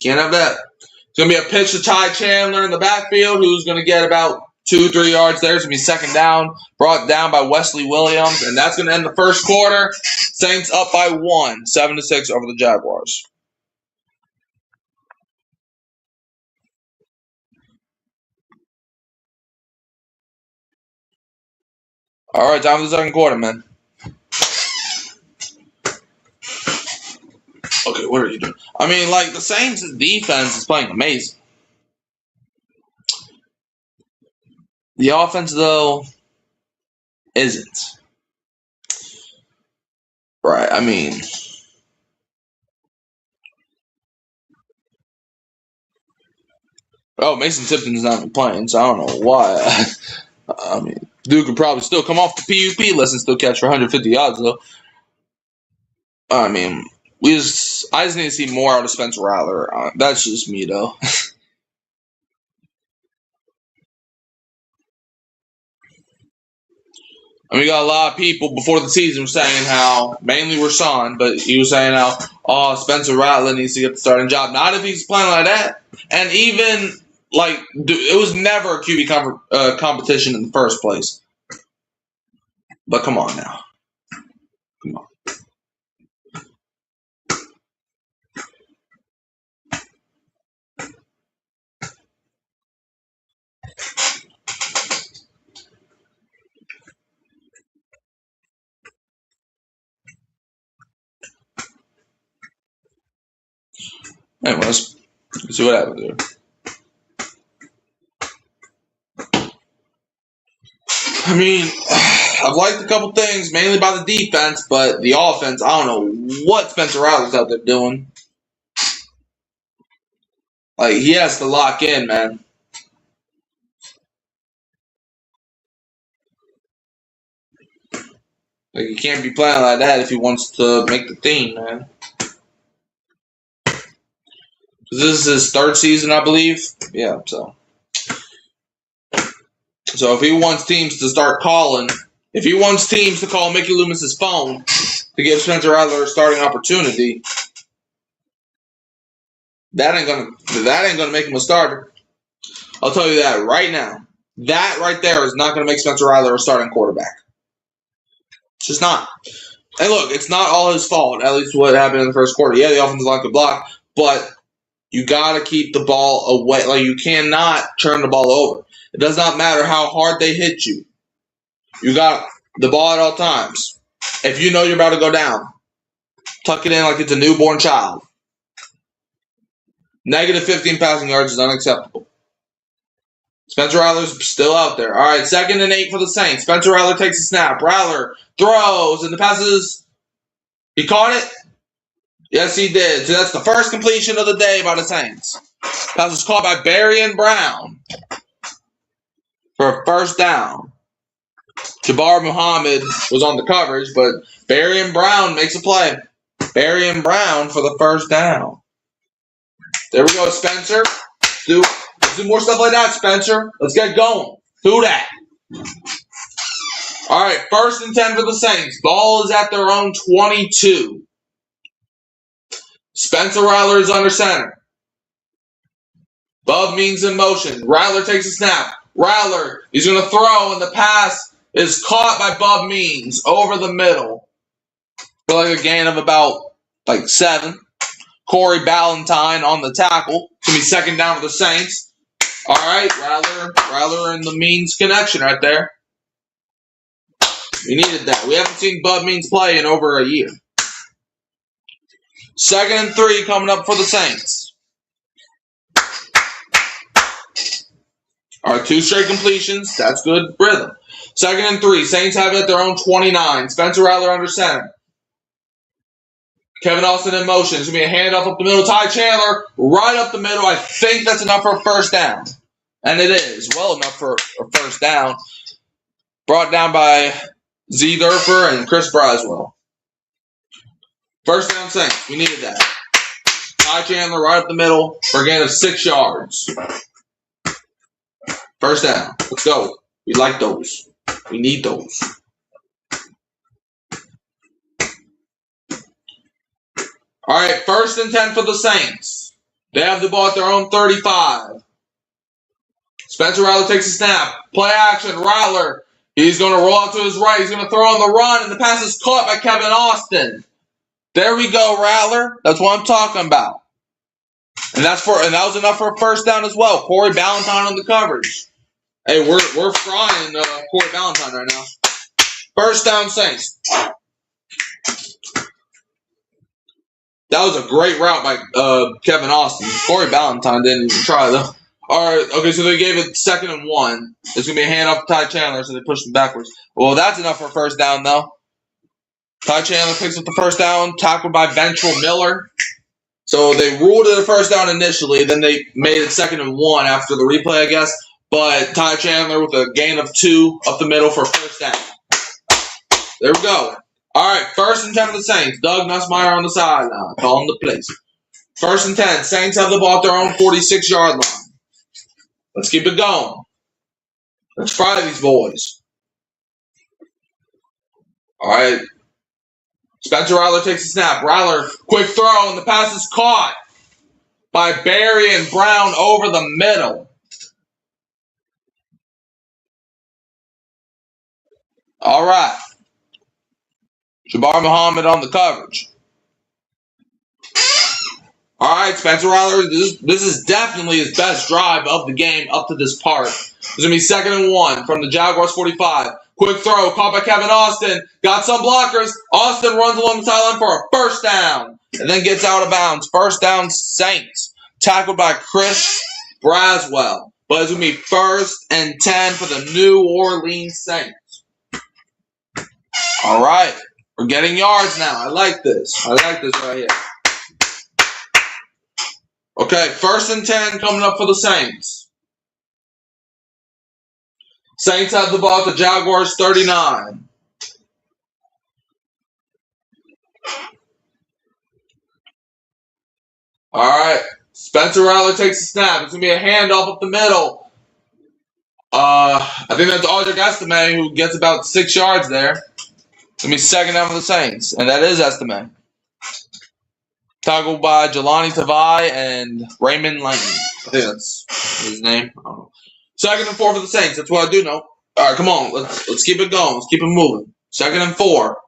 A: can't have that. It's going to be a pitch to Ty Chandler in the backfield, who's going to get about 2-3 yards there. It's going to be 2nd down, brought down by Wesley Williams, and that's going to end the first quarter. Saints up by 1, 7-6 over the Jaguars. All right, time for the second quarter, man. Okay, what are you doing? I mean, like, the Saints' defense is playing amazing. The offense, though, isn't. Right, I mean... Oh, Mason Tipton's not even playing, so I don't know why. I mean, dude could probably still come off the PUP list and still catch for 150 yards, though. I mean, I just need to see more out of Spencer Rattler. That's just me, though. I mean, we got a lot of people before the season saying how, mainly Rashawn, but he was saying how, Spencer Rattler needs to get the starting job. Not if he's playing like that. And even, like, it was never a QB competition in the first place. But come on now. Come on. Anyways, let's see what happens here. I mean, I've liked a couple things, mainly by the defense, but the offense, I don't know what Spencer Rattler's out there doing. Like, he has to lock in, man. Like, he can't be playing like that if he wants to make the team, man. This is his third season, I believe. Yeah, so if he wants teams to start calling, if he wants teams to call Mickey Loomis's phone to give Spencer Rattler a starting opportunity, that ain't gonna make him a starter. I'll tell you that right now. That right there is not gonna make Spencer Rattler a starting quarterback. It's just not. And look, it's not all his fault. At least what happened in the first quarter. Yeah, the offensive line could block, but you gotta keep the ball away. Like, you cannot turn the ball over. It does not matter how hard they hit you. You got the ball at all times. If you know you're about to go down, tuck it in like it's a newborn child. Negative 15 passing yards is unacceptable. Spencer Rattler's still out there. All right, 2nd and 8 for the Saints. Spencer Rattler takes a snap. Rattler throws, and the passes. He caught it? Yes, he did. So that's the first completion of the day by the Saints. Pass was caught by Barry and Brown for a first down. Jabbar Muhammad was on the coverage, but Barry and Brown makes a play. Barry and Brown for the first down. There we go, Spencer. Let's do more stuff like that, Spencer. Let's get going. Do that. All right, 1st and 10 for the Saints. Ball is at their own 22. Spencer Rattler is under center. Bub Means in motion. Rattler takes a snap. Rattler, he's going to throw, and the pass is caught by Bub Means over the middle. For like a gain of about 7. Corey Ballantyne on the tackle. It's going to be 2nd down for the Saints. All right, Rattler and the Means connection right there. We needed that. We haven't seen Bub Means play in over a year. 2nd and 3 coming up for the Saints. All right, 2 straight completions. That's good rhythm. 2nd and 3. Saints have it at their own 29. Spencer Rattler under center. Kevin Austin in motion. It's going to be a handoff up the middle. Ty Chandler right up the middle. I think that's enough for a first down. And it is. Well enough for a first down. Brought down by Z. Durfer and Chris Braswell. First down Saints. We needed that. Ty Chandler right up the middle for a gain of 6 yards. First down. Let's go. We like those. We need those. All right, 1st and 10 for the Saints. They have the ball at their own 35. Spencer Rattler takes a snap. Play action. Rattler. He's going to roll out to his right. He's going to throw on the run, and the pass is caught by Kevin Austin. There we go, Rattler. That's what I'm talking about. And that was enough for a first down as well. Corey Ballantyne on the coverage. Hey, we're frying Corey Ballantyne right now. First down Saints. That was a great route by Kevin Austin. Corey Ballantyne didn't even try, though. All right, okay, so they gave it 2nd and 1. It's going to be a handoff to Ty Chandler, so they pushed him backwards. Well, that's enough for a first down, though. Ty Chandler picks up the first down, tackled by Ventrell Miller. So they ruled it a first down initially, then they made it 2nd and 1 after the replay, I guess. But Ty Chandler with a gain of 2 up the middle for a first down. There we go. All right, 1st and 10 for the Saints. Doug Nussmeier on the sideline, calling the plays. 1st and 10. Saints have the ball at their own 46-yard line. Let's keep it going. Let's fry these boys. All right. Spencer Rattler takes a snap. Rattler, quick throw, and the pass is caught by Barry and Brown over the middle. All right. Jabbar Muhammad on the coverage. All right, Spencer Rattler, this is definitely his best drive of the game up to this part. It's going to be 2nd and 1 from the Jaguars 45. Quick throw, caught by Kevin Austin. Got some blockers. Austin runs along the sideline for a first down and then gets out of bounds. First down Saints. Tackled by Chris Braswell. But it's going to be 1st and 10 for the New Orleans Saints. All right. We're getting yards now. I like this. I like this right here. Okay, 1st and 10 coming up for the Saints. Saints have the ball at the Jaguars 39. All right. Spencer Rattler takes the snap. It's going to be a handoff up the middle. I think that's Audric Estime who gets about 6 yards there. It's going to be 2nd down for the Saints, and that is Estime. Tackled by Jelani Tavai and Raymond Lang. I think that's his name. I don't know. 2nd and 4 for the Saints. That's what I do know. All right, come on. Let's keep it going. Let's keep it moving. 2nd and 4.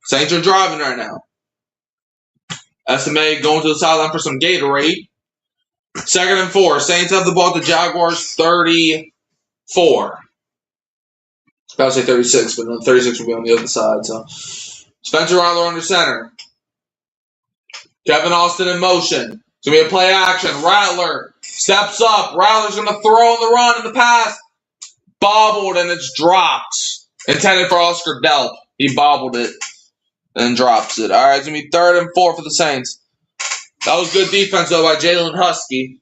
A: Saints are driving right now. Estime going to the sideline for some Gatorade. 2nd and 4. Saints have the ball at the Jaguars 34. I was about to say 36, but no, 36 will be on the other side. So Spencer Rattler under center. Kevin Austin in motion. It's going to be a play action. Rattler steps up. Rattler's going to throw in the run and the pass. Bobbled and it's dropped. Intended for Oscar Delp. He bobbled it and drops it. All right, it's going to be 3rd and 4 for the Saints. That was good defense, though, by Jalen Husky.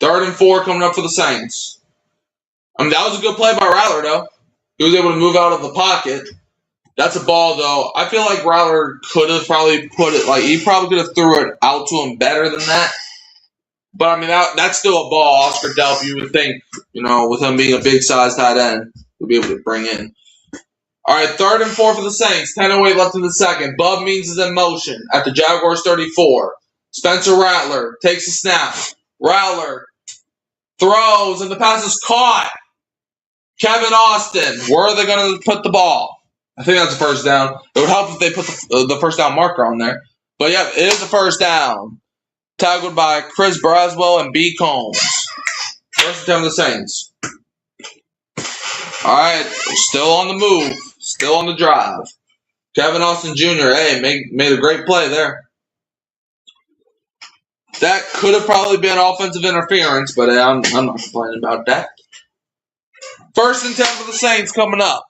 A: 3rd and 4 coming up for the Saints. I mean, that was a good play by Rattler, though. He was able to move out of the pocket. That's a ball, though. I feel like Rattler could have probably put it, like, he probably could have threw it out to him better than that. But, I mean, that's still a ball. Oscar Delp, you would think, with him being a big-sized tight end, he'll be able to bring in. All right, 3rd and 4 for the Saints. 10:08 left in the second. Bub Means is in motion at the Jaguars 34. Spencer Rattler takes a snap. Rattler throws, and the pass is caught. Kevin Austin, where are they going to put the ball? I think that's a 1st down. It would help if they put the 1st down marker on there. But, yeah, it is a 1st down. Tackled by Chris Braswell and B. Combs. 1st and 10 for the Saints. All right, still on the move. Still on the drive. Kevin Austin Jr., made a great play there. That could have probably been offensive interference, but I'm not complaining about that. 1st and 10 for the Saints coming up.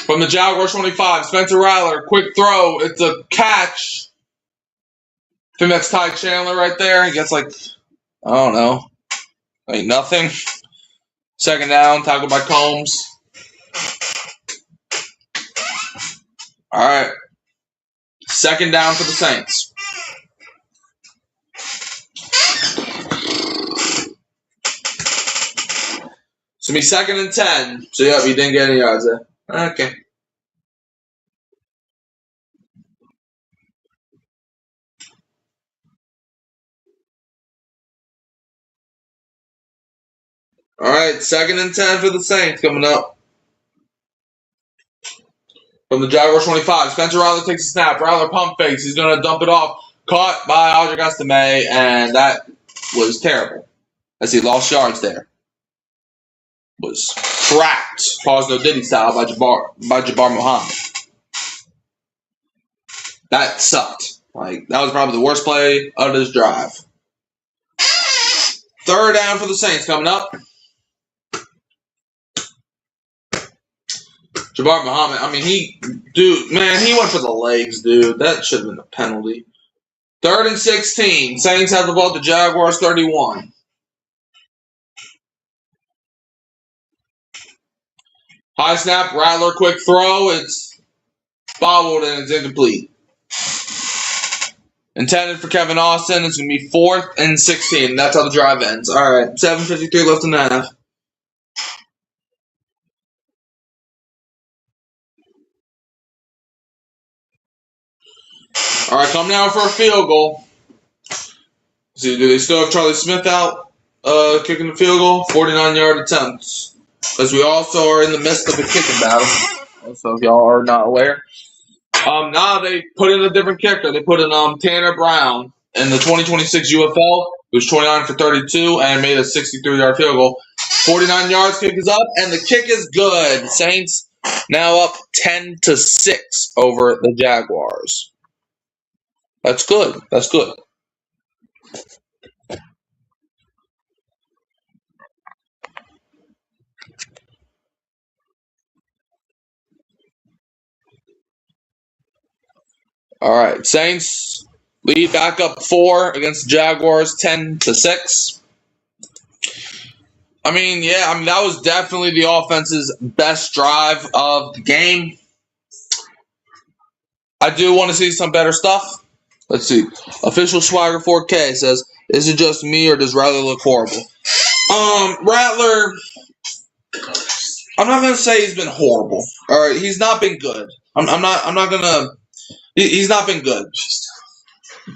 A: From the Jaguars 25, Spencer Rattler, quick throw. It's a catch. I think that's Ty Chandler right there. He gets nothing. 2nd down, tackled by Combs. All right. 2nd down for the Saints. It's going to be 2nd and 10. So, yeah, we didn't get any yards there. Okay. All right, 2nd and 10 for the Saints coming up. From the Jaguars 25, Spencer Rattler takes a snap. Rattler pump fakes. He's going to dump it off. Caught by Audric Estime, and that was terrible as he lost yards there. Was cracked, Pause No Diddy style by Jabbar Muhammad. That sucked. That was probably the worst play of this drive. 3rd down for the Saints coming up. Jabbar Muhammad, he went for the legs, dude. That should have been a penalty. 3rd and 16. Saints have the ball at the Jaguars 31. High snap, Rattler, quick throw. It's bobbled and it's incomplete. Intended for Kevin Austin. It's going to be 4th and 16. That's how the drive ends. All right, 7:53 left in the half. All right, come now for a field goal. See, do they still have Charlie Smith out kicking the field goal? 49-yard attempts. Because we also are in the midst of a kicking battle. So if y'all are not aware. Now they put in a different kicker. They put in Tanner Brown in the 2026 UFL. He was 29 for 32 and made a 63-yard field goal. 49 yards, kick is up, and the kick is good. Saints now up 10-6 over the Jaguars. That's good. That's good. All right, Saints lead back up 4 against the Jaguars, 10-6. I mean, that was definitely the offense's best drive of the game. I do want to see some better stuff. Let's see. Official Swagger 4K says, "Is it just me or does Rattler look horrible?" Rattler, I'm not gonna say he's been horrible. All right, he's not been good. I'm not gonna. He's not been good.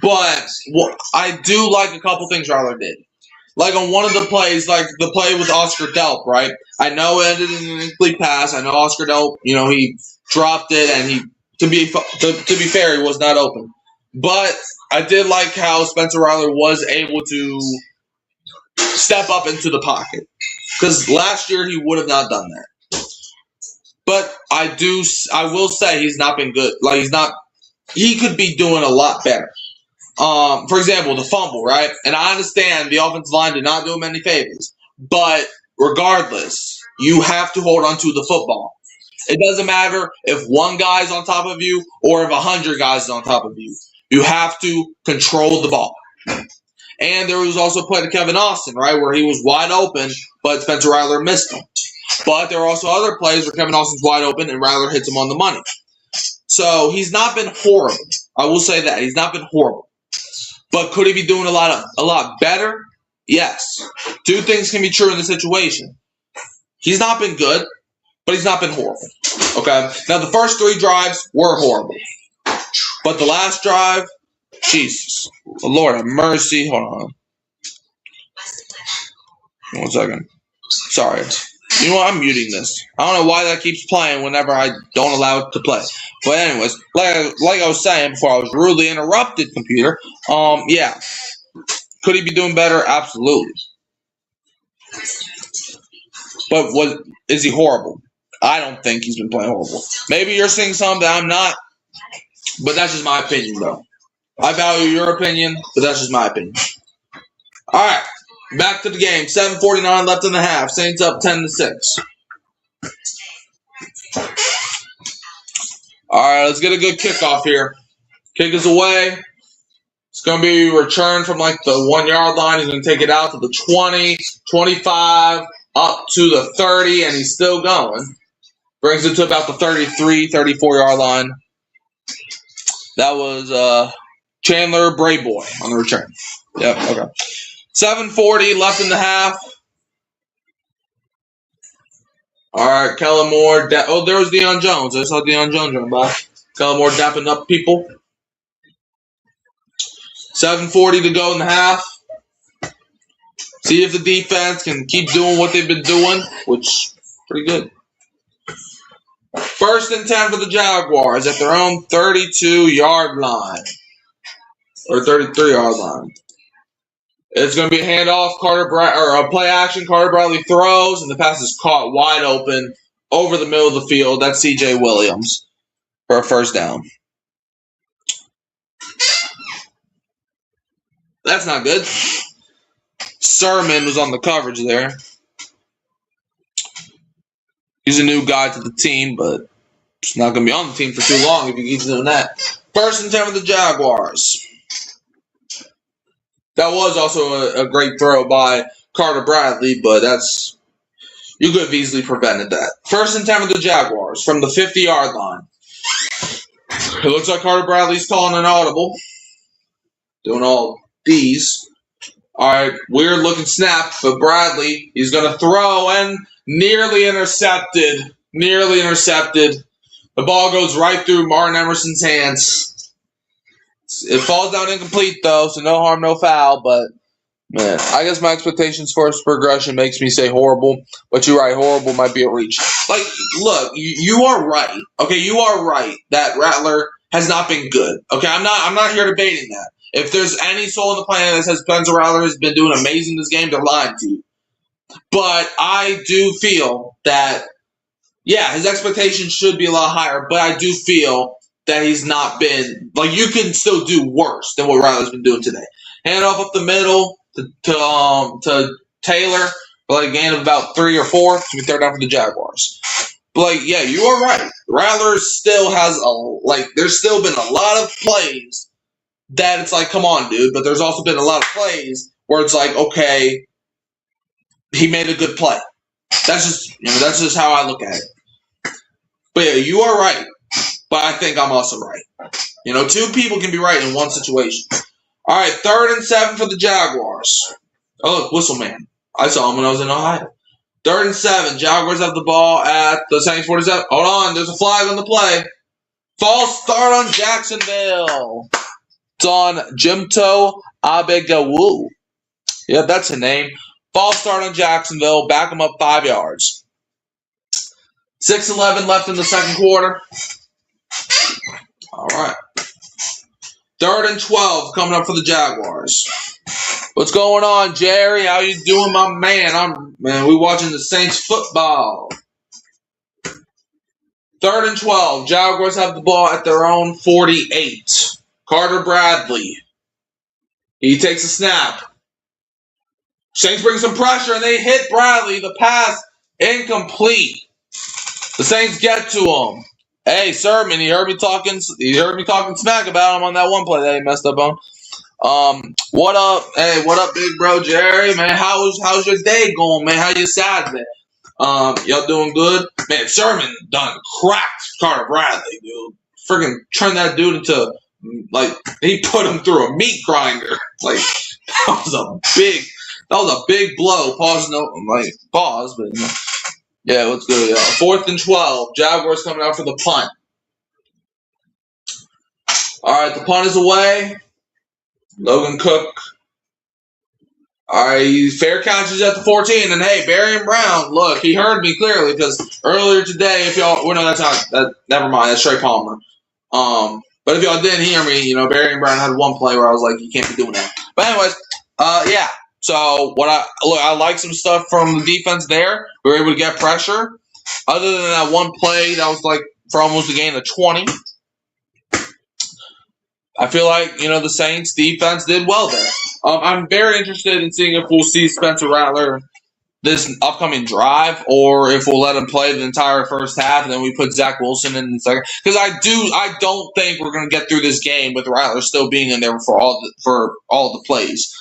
A: But I do like a couple things Rattler did. Like on one of the plays, like the play with Oscar Delp, right? I know it ended in an incomplete pass. I know Oscar Delp, he dropped it, and to be fair, he was not open. But I did like how Spencer Rattler was able to step up into the pocket, because last year he would have not done that. But I will say he's not been good. Like he could be doing a lot better. For example, the fumble, right? And I understand the offensive line did not do him any favors. But regardless, you have to hold on to the football. It doesn't matter if one guy's on top of you or if 100 guys is on top of you. You have to control the ball. And there was also a play to Kevin Austin, right, where he was wide open, but Spencer Rattler missed him. But there are also other plays where Kevin Austin's wide open and Rattler hits him on the money. So he's not been horrible. I will say that. He's not been horrible. But could he be doing a lot better? Yes. Two things can be true in the situation. He's not been good, but he's not been horrible. Okay? Now, the first 3 drives were horrible. But the last drive, Jesus. Lord have mercy. Hold on. 1 second. Sorry. You know what? I'm muting this. I don't know why that keeps playing whenever I don't allow it to play. But anyways, like I was saying before I was rudely interrupted, computer. Yeah. Could he be doing better? Absolutely. But is he horrible? I don't think he's been playing horrible. Maybe you're seeing something that I'm not, but that's just my opinion, though. I value your opinion, but that's just my opinion. All right. Back to the game. 7:49 left in the half. Saints up 10-6. All right, let's get a good kickoff here. Kick is away. It's going to be returned from like the 1 yard line. He's going to take it out to the 20, 25, up to the 30, and he's still going. Brings it to about the 33, 34 yard line. That was Chandler Brayboy on the return. Yep, okay. 7:40 left in the half. All right, Kellen Moore. There was Deion Jones. I saw Deion Jones run by. Kellen Moore dapping up people. 7:40 to go in the half. See if the defense can keep doing what they've been doing, which is pretty good. 1st and 10 for the Jaguars at their own 32-yard line. Or 33-yard line. It's going to be a handoff, or a play action. Carter Bradley throws, and the pass is caught wide open over the middle of the field. That's C.J. Williams for a first down. That's not good. Sermon was on the coverage there. He's a new guy to the team, but he's not going to be on the team for too long if he keeps doing that. 1st and 10 for the Jaguars. That was also a great throw by Carter Bradley, but you could have easily prevented that. 1st and 10 for the Jaguars from the 50-yard line. It looks like Carter Bradley's calling an audible. Doing all these. All right, weird looking snap, but Bradley, he's going to throw and nearly intercepted. Nearly intercepted. The ball goes right through Martin Emerson's hands. It falls down incomplete, though, so no harm, no foul. But, man, I guess my expectations for his progression makes me say horrible. But you're right, horrible might be a reach. Like, look, you are right. Okay, you are right that Rattler has not been good. Okay, I'm not here debating that. If there's any soul on the planet that says Spencer Rattler has been doing amazing this game, they're lying to you. But I do feel that, yeah, his expectations should be a lot higher. But I do feel that he's not been, like, you can still do worse than what Rattler's been doing today. Hand off up the middle to Taylor for like a gain of about 3 or 4. It's going to be 3rd down for the Jaguars. But yeah, you are right. Rattlers still has there's still been a lot of plays that it's like, come on, dude. But there's also been a lot of plays where it's like, okay, he made a good play. That's just how I look at it. But yeah, you are right. But I think I'm also right. Two people can be right in one situation. All right, 3rd and 7 for the Jaguars. Oh, look, Whistle Man. I saw him when I was in Ohio. 3rd and 7. Jaguars have the ball at the Saints 47. Hold on, there's a flag on the play. False start on Jacksonville. It's on Jimto Abegawu. Yeah, that's a name. False start on Jacksonville. Back them up 5 yards. 6:11 left in the second quarter. All right. 3rd and 12 coming up for the Jaguars. What's going on, Jerry? How you doing, my man? We watching the Saints football. 3rd and 12. Jaguars have the ball at their own 48. Carter Bradley. He takes a snap. Saints bring some pressure, and they hit Bradley. The pass incomplete. The Saints get to him. Hey, Sermon, he heard me talking smack about him on that one play that he messed up on. What up? Hey, what up, big bro Jerry? Man, how's your day going, man? How you Saturday? Y'all doing good? Man, Sermon done cracked Carter Bradley, dude. Freaking turned that dude into he put him through a meat grinder. That was a big blow. Pause, but yeah, let's go. Yeah. 4th and 12. Jaguars coming out for the punt. All right, the punt is away. Logan Cook. All right, fair catches at the 14. And hey, Barry and Brown, look, he heard me clearly because earlier today, if y'all, well, no, that's not, never mind, that's Trey Palmer. But if y'all didn't hear me, Barry and Brown had one play where I was like, you can't be doing that. But anyways, yeah. So I like some stuff from the defense there. We were able to get pressure. Other than that one play that was for almost a gain of 20. I feel like, the Saints defense did well there. I'm very interested in seeing if we'll see Spencer Rattler this upcoming drive or if we'll let him play the entire first half and then we put Zach Wilson in the second. Because I don't think we're going to get through this game with Rattler still being in there for all the plays.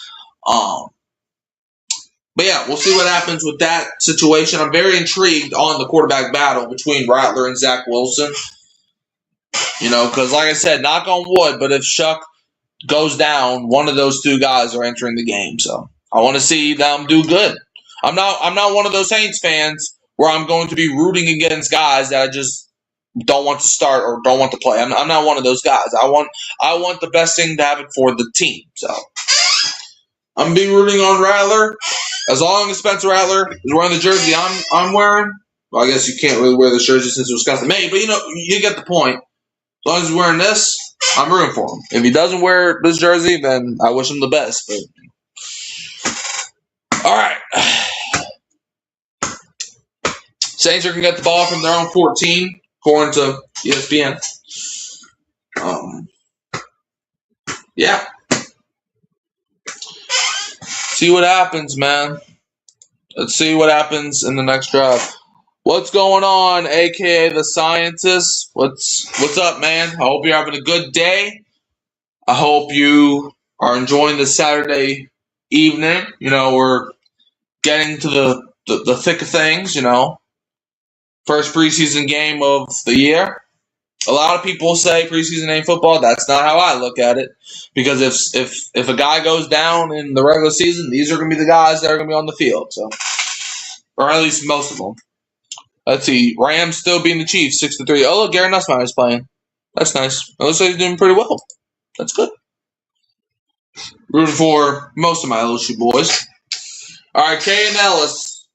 A: But yeah, we'll see what happens with that situation. I'm very intrigued on the quarterback battle between Rattler and Zach Wilson. Because like I said, knock on wood, but if Shuck goes down, one of those two guys are entering the game. So I want to see them do good. I'm not one of those Saints fans where I'm going to be rooting against guys that I just don't want to start or don't want to play. I'm not one of those guys. I want the best thing to happen for the team. So I'm going to be rooting on Rattler. As long as Spencer Rattler is wearing the jersey I'm wearing, well, I guess you can't really wear this jersey since it was custom made, but you get the point. As long as he's wearing this, I'm rooting for him. If he doesn't wear this jersey, then I wish him the best. But all right. Saints are going to get the ball from their own 14, according to ESPN. Yeah. See what happens, man. Let's see what happens in the next drive. What's going on, a.k.a. the scientist? What's up, man? I hope you're having a good day. I hope you are enjoying this Saturday evening. We're getting to the thick of things, First preseason game of the year. A lot of people say preseason ain't football. That's not how I look at it. Because if a guy goes down in the regular season, these are going to be the guys that are going to be on the field. So, or at least most of them. Let's see. Rams still beating the Chiefs 6-3. Oh, look, Gary Nussmeier is playing. That's nice. It looks like he's doing pretty well. That's good. Rooting for most of my LSU boys. All right, K and Ellis.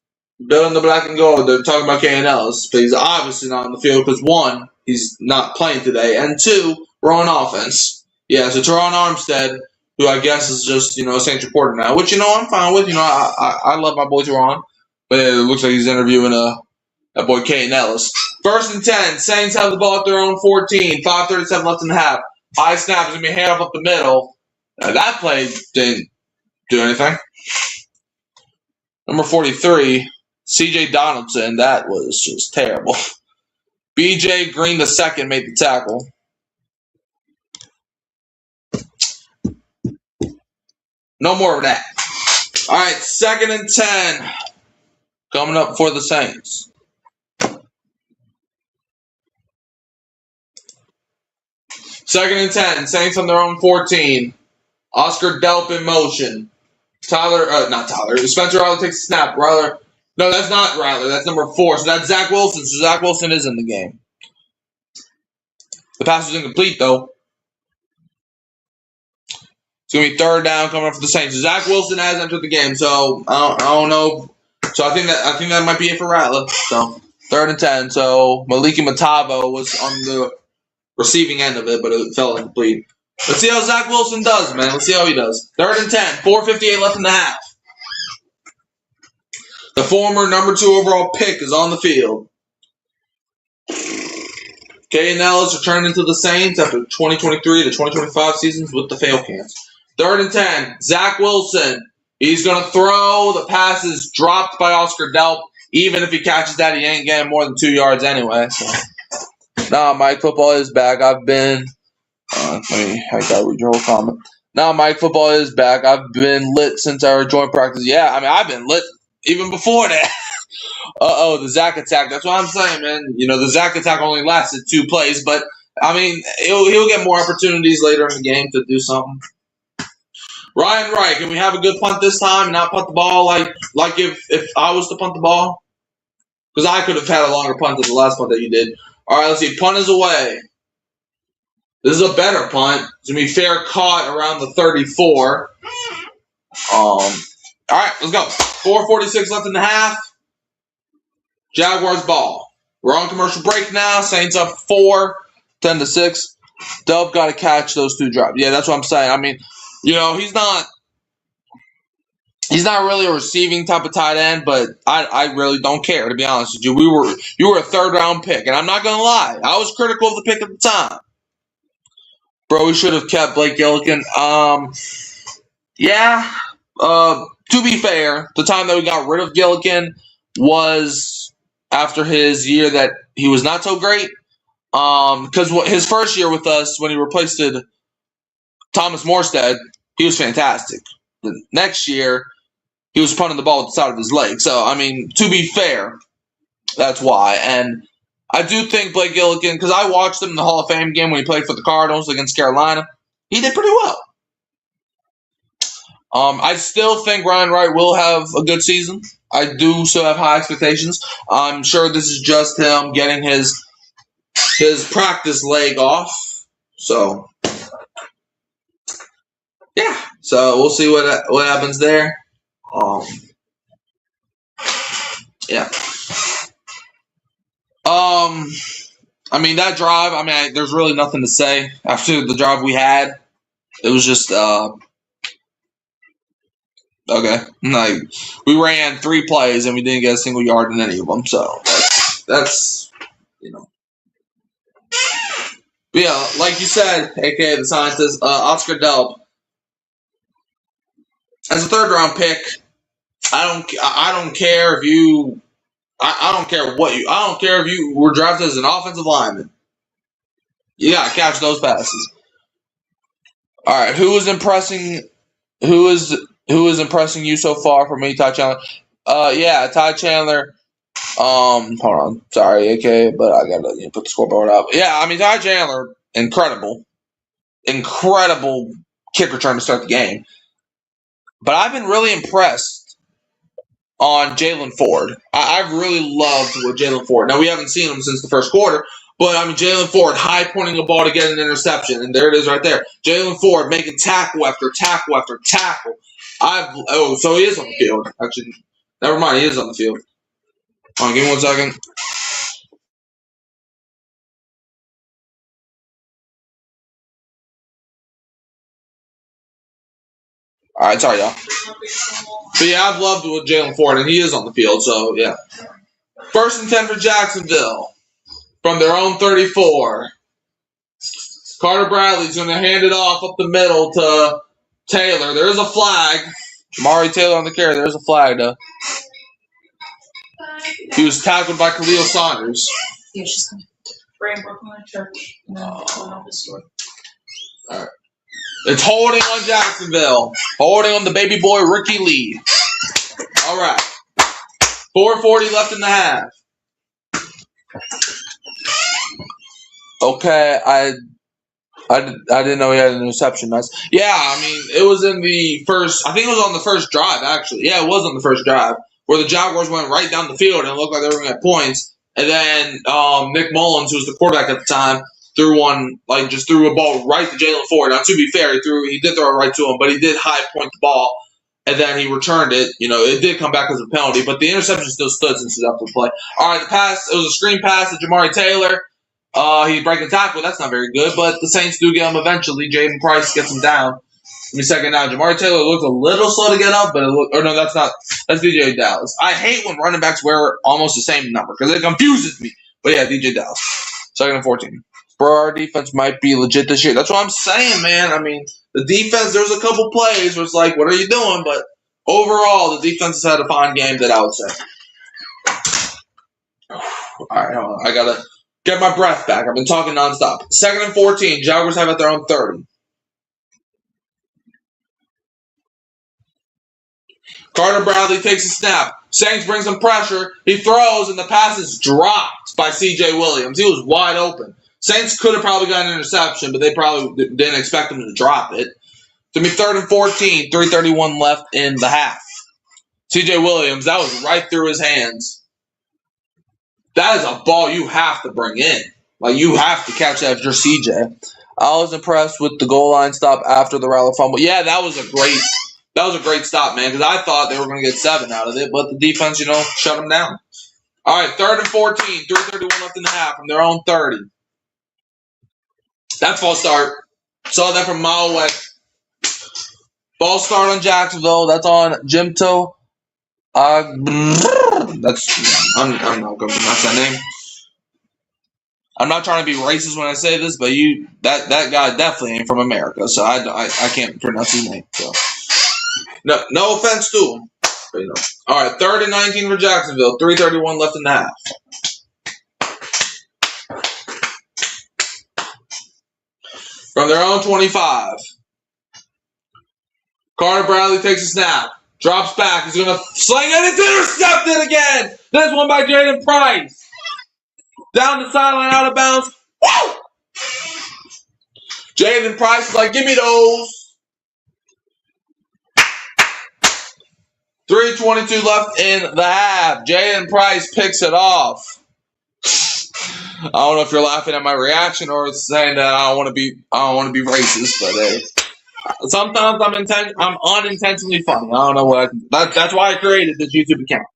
A: Bill in the black and gold. They're talking about K and Ellis, but he's obviously not on the field because, one, he's not playing today, and two, we're on offense. Yeah, so Teron Armstead, who I guess is just, a Saints reporter now, which, I'm fine with. I love my boy Teron, but it looks like he's interviewing that boy K and Ellis. 1st and 10. Saints have the ball at their own 14. 5:37 left in the half. High snap is going to be handoff up the middle. That play didn't do anything. Number 43, C.J. Donaldson. That was just terrible. BJ Green II made the tackle. No more of that. All right, 2nd and 10 coming up for the Saints. Second and 10, Saints on their own 14. Oscar Delp in motion. Spencer Rattler takes a snap. No, that's not Rattler. That's number 4. So that's Zach Wilson. So Zach Wilson is in the game. The pass was incomplete, though. It's going to be 3rd down coming up for the Saints. Zach Wilson has entered the game, so I don't know. So I think that might be it for Rattler. So 3rd and 10. So Maliki Matavo was on the receiving end of it, but it fell incomplete. Let's see how Zach Wilson does, man. Let's see how he does. 3rd and 10. 4:58 left in the half. The former number 2 overall pick is on the field. K and Ellis returning to the Saints after 2023 to 2025 seasons with the fail cans. 3rd and 10. Zach Wilson. He's going to throw. The pass is dropped by Oscar Delp. Even if he catches that, he ain't getting more than 2 yards anyway. So. Nah, Mike, football is back. I gotta read your whole comment. Nah, Mike, football is back. I've been lit since our joint practice. Yeah, I mean, I've been lit even before that. The Zach attack. That's what I'm saying, man. You know, the Zach attack only lasted 2 plays, but, I mean, he'll get more opportunities later in the game to do something. Ryan Wright, can we have a good punt this time and not punt the ball like if I was to punt the ball? Because I could have had a longer punt than the last punt that you did. All right, let's see. Punt is away. This is a better punt. It's going to be fair caught around the 34. All right, let's go. 4:46 left in the half. Jaguars ball. We're on commercial break now. Saints up 4, 10-6. Delp got to catch those 2 drops. Yeah, that's what I'm saying. I mean, you know, he's not really a receiving type of tight end, but I really don't care, to be honest with you. You were a 3rd round pick, and I'm not going to lie. I was critical of the pick at the time. Bro, we should have kept Blake Gillikin. Yeah. To be fair, the time that we got rid of Gillikin was after his year that he was not so great. Because his first year with us, when he replaced Thomas Morstead, he was fantastic. The next year, he was punting the ball with the side of his leg. So, I mean, to be fair, that's why. And I do think Blake Gillikin, because I watched him in the Hall of Fame game when he played for the Cardinals against Carolina, he did pretty well. I still think Ryan Wright will have a good season. I do still have high expectations. I'm sure this is just him getting his practice leg off. So, yeah. So we'll see what happens there. Yeah. I mean, that drive, there's really nothing to say. After the drive we had, it was just, okay. Like, we ran 3 plays and we didn't get a single yard in any of them. So, that's you know. But yeah, like you said, a.k.a. the scientist, Oscar Delp, as a 3rd round pick, I don't care if you... I don't care if you were drafted as an offensive lineman. You gotta catch those passes. All right, who is impressing you so far for me, Ty Chandler? Yeah, Ty Chandler. Hold on, sorry, AK, but I gotta put the scoreboard up. Yeah, Ty Chandler, incredible kick return to start the game. But I've been really impressed on Jalen Ford. I've really loved what Jalen Ford. Now, we haven't seen him since the first quarter, but Jalen Ford high pointing a ball to get an interception, and there it is right there. Jalen Ford making tackle after tackle after tackle. So he is on the field. Actually, never mind, he is on the field. Hold on, give me 1 second. All right, sorry, y'all. But yeah, I've loved with Jalen Ford, and he is on the field, so yeah. 1st and 10 for Jacksonville from their own 34. Carter Bradley's going to hand it off up the middle to Taylor. There's a flag. Jamari Taylor on the carry. There's a flag, though. He was tackled by Khalil Saunders.
B: Yeah, she's coming. Brand Brooklyn Church. And then going off the store.
A: All right. It's holding on Jacksonville. Holding on the baby boy Ricky Lee. All right. 4:40 left in the half. Okay, I didn't know he had an interception. Nice. Yeah, I mean, it was in the first. I think it was on the first drive, actually. Yeah, it was on the first drive where the Jaguars went right down the field and it looked like they were going to get points. And then Nick Mullins, who was the quarterback at the time, threw a ball right to Jalen Ford. Now, to be fair, he did throw it right to him, but he did high point the ball, and then he returned it. You know, it did come back as a penalty, but the interception still stood since it was after the play. All right, the pass. It was a screen pass to Jamari Taylor. He break the tackle. That's not very good, but the Saints do get him eventually. Jaden Price gets him down. Give me a second now. Jamari Taylor looks a little slow to get up, but that's not. That's DJ Dallas. I hate when running backs wear almost the same number because it confuses me. But yeah, DJ Dallas. 2nd and 14. Bro, our defense might be legit this year. That's what I'm saying, man. I mean, the defense, there's a couple plays where it's like, what are you doing? But overall, the defense has had a fine game that I would say. All right, hold on. I got to get my breath back. I've been talking nonstop. 2nd and 14. Jaguars have at their own 30. Carter Bradley takes a snap. Saints brings some pressure. He throws, and the pass is dropped by C.J. Williams. He was wide open. Saints could have probably got an interception, but they probably didn't expect him to drop it. To be 3rd and 14, 3:31 left in the half. C.J. Williams, that was right through his hands. That is a ball you have to bring in. Like, you have to catch that if you're C.J. I was impressed with the goal line stop after the Rattler fumble. Yeah, that was a great stop, man, because I thought they were going to get 7 out of it, but the defense, shut them down. All right, 3rd and 14, 3:31 left in the half from their own 30. That's false start. Saw that from a mile away. False start on Jacksonville. That's on Jimto. I'm not going to pronounce that name. I'm not trying to be racist when I say this, but that guy definitely ain't from America, so I can't pronounce his name. So no offense to him. But, All right, 3rd and 19 for Jacksonville. 3:31 left in the half. From their own 25. Carter Bradley takes a snap. Drops back. He's going to sling it. It's intercepted again. This one by Jaden Price. Down the sideline, out of bounds. Woo! Jaden Price is like, give me those. 3:22 left in the half. Jaden Price picks it off. I don't know if you're laughing at my reaction or saying that I don't want to be racist, but hey, sometimes I'm unintentionally funny. I don't know what. That's why I created this YouTube account.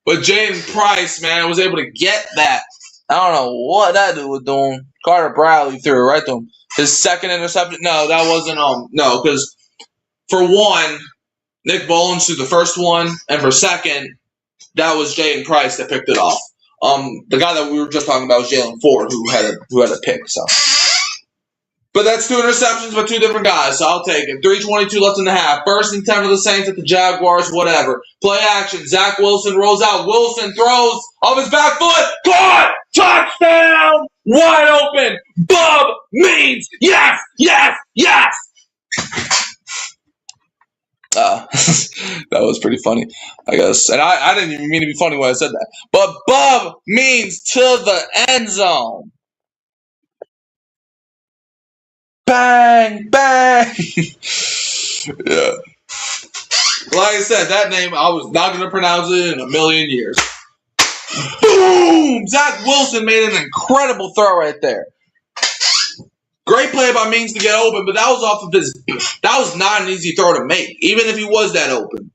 A: But Jaden Price, man, was able to get that. I don't know what that dude was doing. Carter Bradley threw it right to him. His second interception. No, that wasn't no, because for one, Nick Mullins threw the first one, and for second, that was Jaden Price that picked it off. The guy that we were just talking about was Jalen Ford, who had a pick. So, but that's 2 interceptions by 2 different guys. So I'll take it. 3:22 left in the half. 1st and 10 for the Saints at the Jaguars. Whatever. Play action. Zach Wilson rolls out. Wilson throws off his back foot. Caught. Touchdown. Wide open. Bub means yes, yes, yes. That was pretty funny, I guess. And I didn't even mean to be funny when I said that. But Bub means to the end zone. Bang, bang. Yeah. Like I said, that name, I was not going to pronounce it in a million years. Boom! Zach Wilson made an incredible throw right there. Great play by Means to get open, but that was not an easy throw to make, even if he was that open.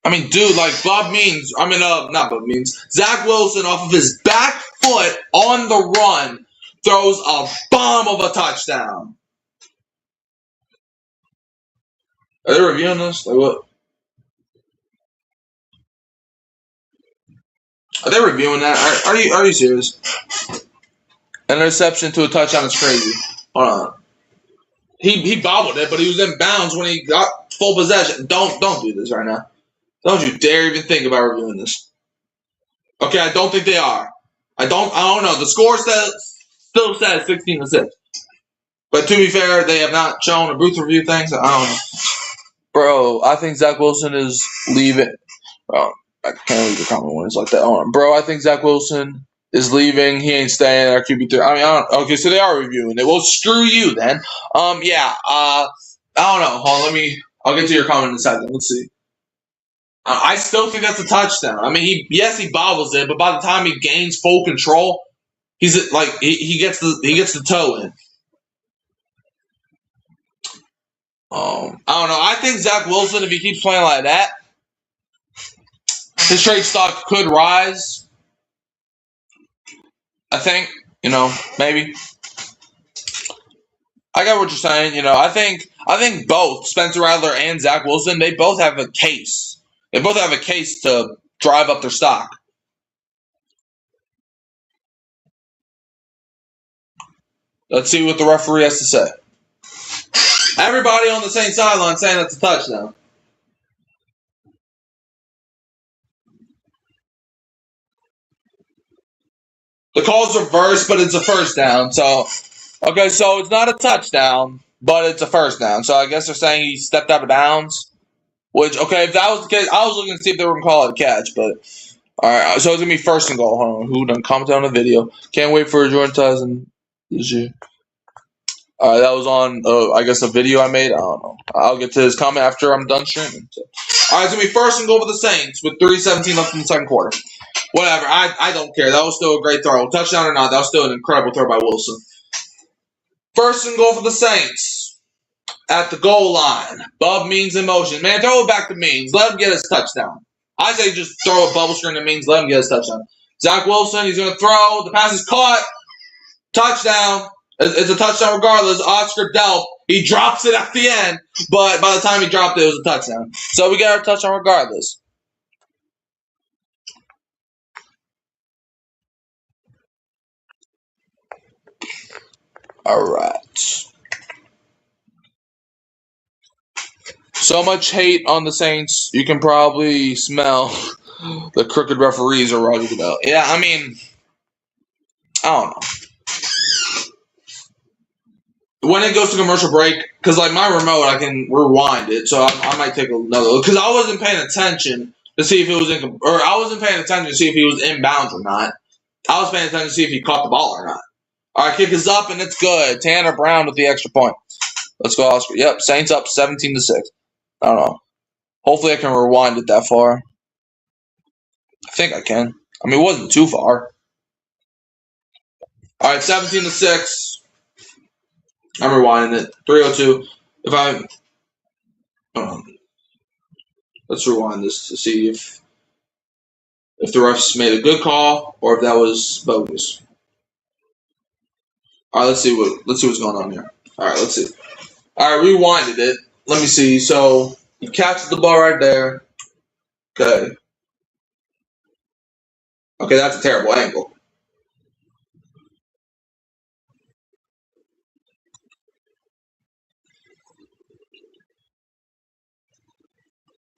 A: I mean, dude, like not Bob Means. Zach Wilson off of his back foot on the run throws a bomb of a touchdown. Are they reviewing this? Like what? Are they reviewing that? Are you serious? An interception to a touchdown is crazy. Hold on. He bobbled it, but he was in bounds when he got full possession. Don't do this right now. Don't you dare even think about reviewing this. Okay, I don't think they are. I don't know. The score still says 16-6. But to be fair, they have not shown a booth review thing, so I don't know. Bro, I think Zach Wilson is leaving. Well, I can't leave a comment when it's like that. Bro, I think Zach Wilson is leaving. He ain't staying at our QB3. I don't. Okay, so they are reviewing it. Well, screw you then. Yeah. I don't know. Hold on, I'll get to your comment in a second. Let's see. I still think that's a touchdown. I mean, he bobbles it, but by the time he gains full control, he's like he gets the toe in. I don't know. I think Zach Wilson, if he keeps playing like that, his trade stock could rise. I think, maybe. I get what you're saying. I think both Spencer Rattler and Zach Wilson, they both have a case. They both have a case to drive up their stock. Let's see what the referee has to say. Everybody on the same sideline saying that's a touchdown. The call's reversed, but it's a first down. So, okay, so it's not a touchdown, but it's a first down. So I guess they're saying he stepped out of bounds. Which, okay, if that was the case, I was looking to see if they were going to call it a catch, but all right. So it's going to be first and goal. Hold on. Who done commented on the video? Can't wait for Jordan Tyson this year. All right, that was on, I guess, a video I made. I don't know. I'll get to his comment after I'm done streaming. So. All right, it's going to be first and goal for the Saints with 3:17 left in the second quarter. Whatever. I don't care. That was still a great throw. Touchdown or not, that was still an incredible throw by Wilson. First and goal for the Saints at the goal line. Bub Means in motion. Man, throw it back to Means. Let him get his touchdown. I say just throw a bubble screen to Means. Let him get his touchdown. Zach Wilson, he's going to throw. The pass is caught. Touchdown. It's a touchdown regardless. Oscar Delp, he drops it at the end, but by the time he dropped it, it was a touchdown. So we got our touchdown regardless. All right. So much hate on the Saints, you can probably smell the crooked referees are Roger Goodell. Yeah, I mean, I don't know. When it goes to commercial break, because like my remote, I can rewind it, so I might take another look. Because I wasn't paying attention to see if it was I wasn't paying attention to see if he was inbounds or not. I was paying attention to see if he caught the ball or not. All right, kick is up and it's good. Tanner Brown with the extra point. Let's go, Oscar. Yep, Saints up 17-6. I don't know. Hopefully, I can rewind it that far. I think I can. I mean, it wasn't too far. All right, 17-6. I'm rewinding it. 3:02. Let's rewind this to see if the refs made a good call or if that was bogus. All right, let's see what's going on here. All right, let's see. All right, rewinded it. Let me see. So he catches the ball right there. Okay. Okay, that's a terrible angle.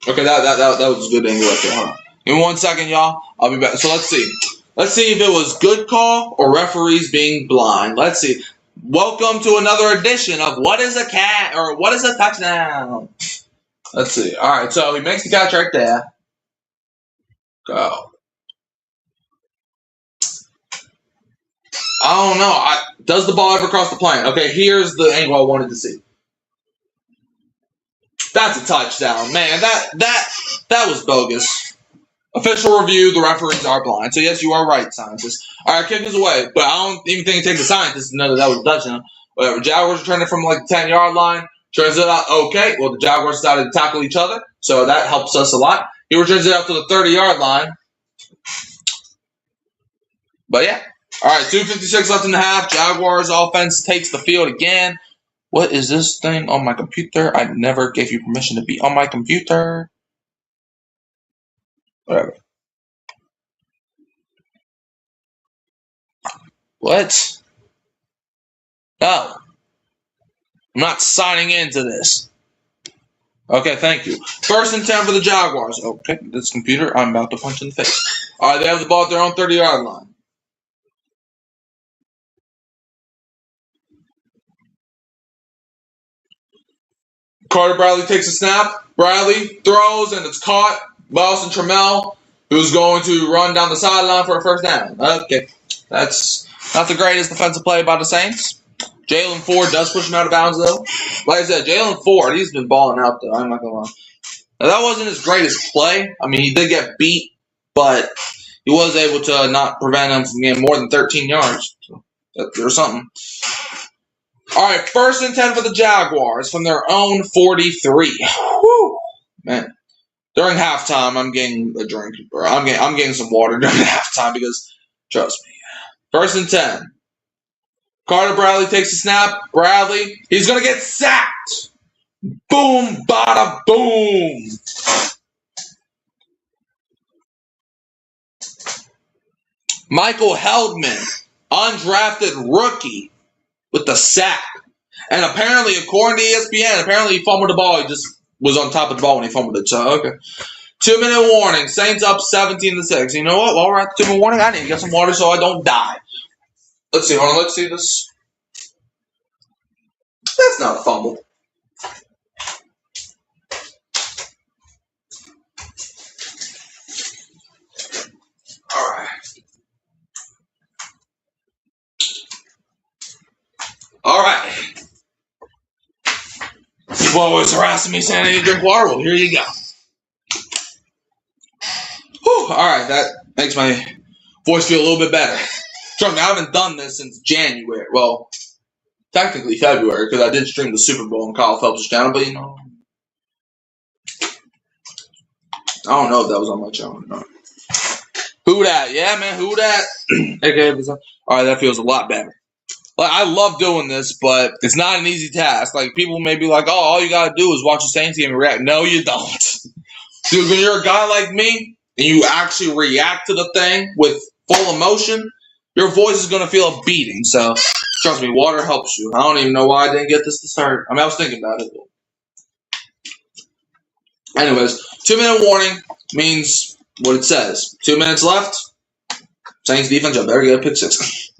A: Okay, that was a good angle right there. Hold on. In 1 second, y'all. I'll be back. So let's see. Let's see if it was good call or referees being blind. Let's see. Welcome to another edition of What is a Cat or What is a Touchdown? Let's see. All right, so he makes the catch right there. Go. I don't know. Does the ball ever cross the plane? Okay, here's the angle I wanted to see. That's a touchdown, man. That was bogus. Official review: the referees are blind. So yes, you are right, scientists. All right, kick is away, but I don't even think it takes a scientist to know that was a touchdown. Whatever. Jaguars return it from like the 10-yard line. Turns it out okay. Well, the Jaguars decided to tackle each other, so that helps us a lot. He returns it out to the 30-yard line. But yeah. All right, 2:56 left in the half. Jaguars offense takes the field again. What is this thing on my computer? I never gave you permission to be on my computer. Whatever. What? No. I'm not signing into this. Okay, thank you. 1st and 10 for the Jaguars. Okay, this computer, I'm about to punch in the face. All right, they have the ball at their own 30-yard line. Carter Bradley takes a snap. Bradley throws, and it's caught. Boston Trammell, who's going to run down the sideline for a 1st down. Okay, that's not the greatest defensive play by the Saints. Jalen Ford does push him out of bounds, though. Like I said, Jalen Ford, he's been balling out, though. I'm not going to lie. Now, that wasn't his greatest play. I mean, he did get beat, but he was able to not prevent him from getting more than 13 yards. So there's something. All right, 1st and 10 for the Jaguars from their own 43. Whew, man. During halftime, I'm getting a drink, or I'm getting some water during halftime because, trust me. 1st and 10. Carter Bradley takes a snap. Bradley, he's going to get sacked. Boom, bada, boom. Michael Heldman, undrafted rookie, with the sack. And apparently, according to ESPN, apparently he fumbled the ball. He just was on top of the ball when he fumbled it. So, okay. 2-minute warning. Saints up 17-6. You know what? While we're at the 2-minute warning, I need to get some water so I don't die. Let's see. Hold on. Let's see this. That's not a fumble. All right. All right. People always harassing me saying I need to drink water. Well, here you go. Whew. All right. That makes my voice feel a little bit better. Trust me, I haven't done this since January. Well, technically February, because I did stream the Super Bowl on Kyle Phelps' channel, but you know, I don't know if that was on my channel or not. Who dat? Yeah, man, who dat? Okay, all right, that feels a lot better. Like, I love doing this, but it's not an easy task. Like, people may be like, oh, all you gotta do is watch the Saints game and react. No, you don't. Dude, when you're a guy like me, and you actually react to the thing with full emotion, your voice is going to feel a beating. So, trust me, water helps you. I don't even know why I didn't get this to start. I mean, I was thinking about it. Anyways, 2-minute warning means what it says. 2 minutes left. Saints defense, I better get a pick six.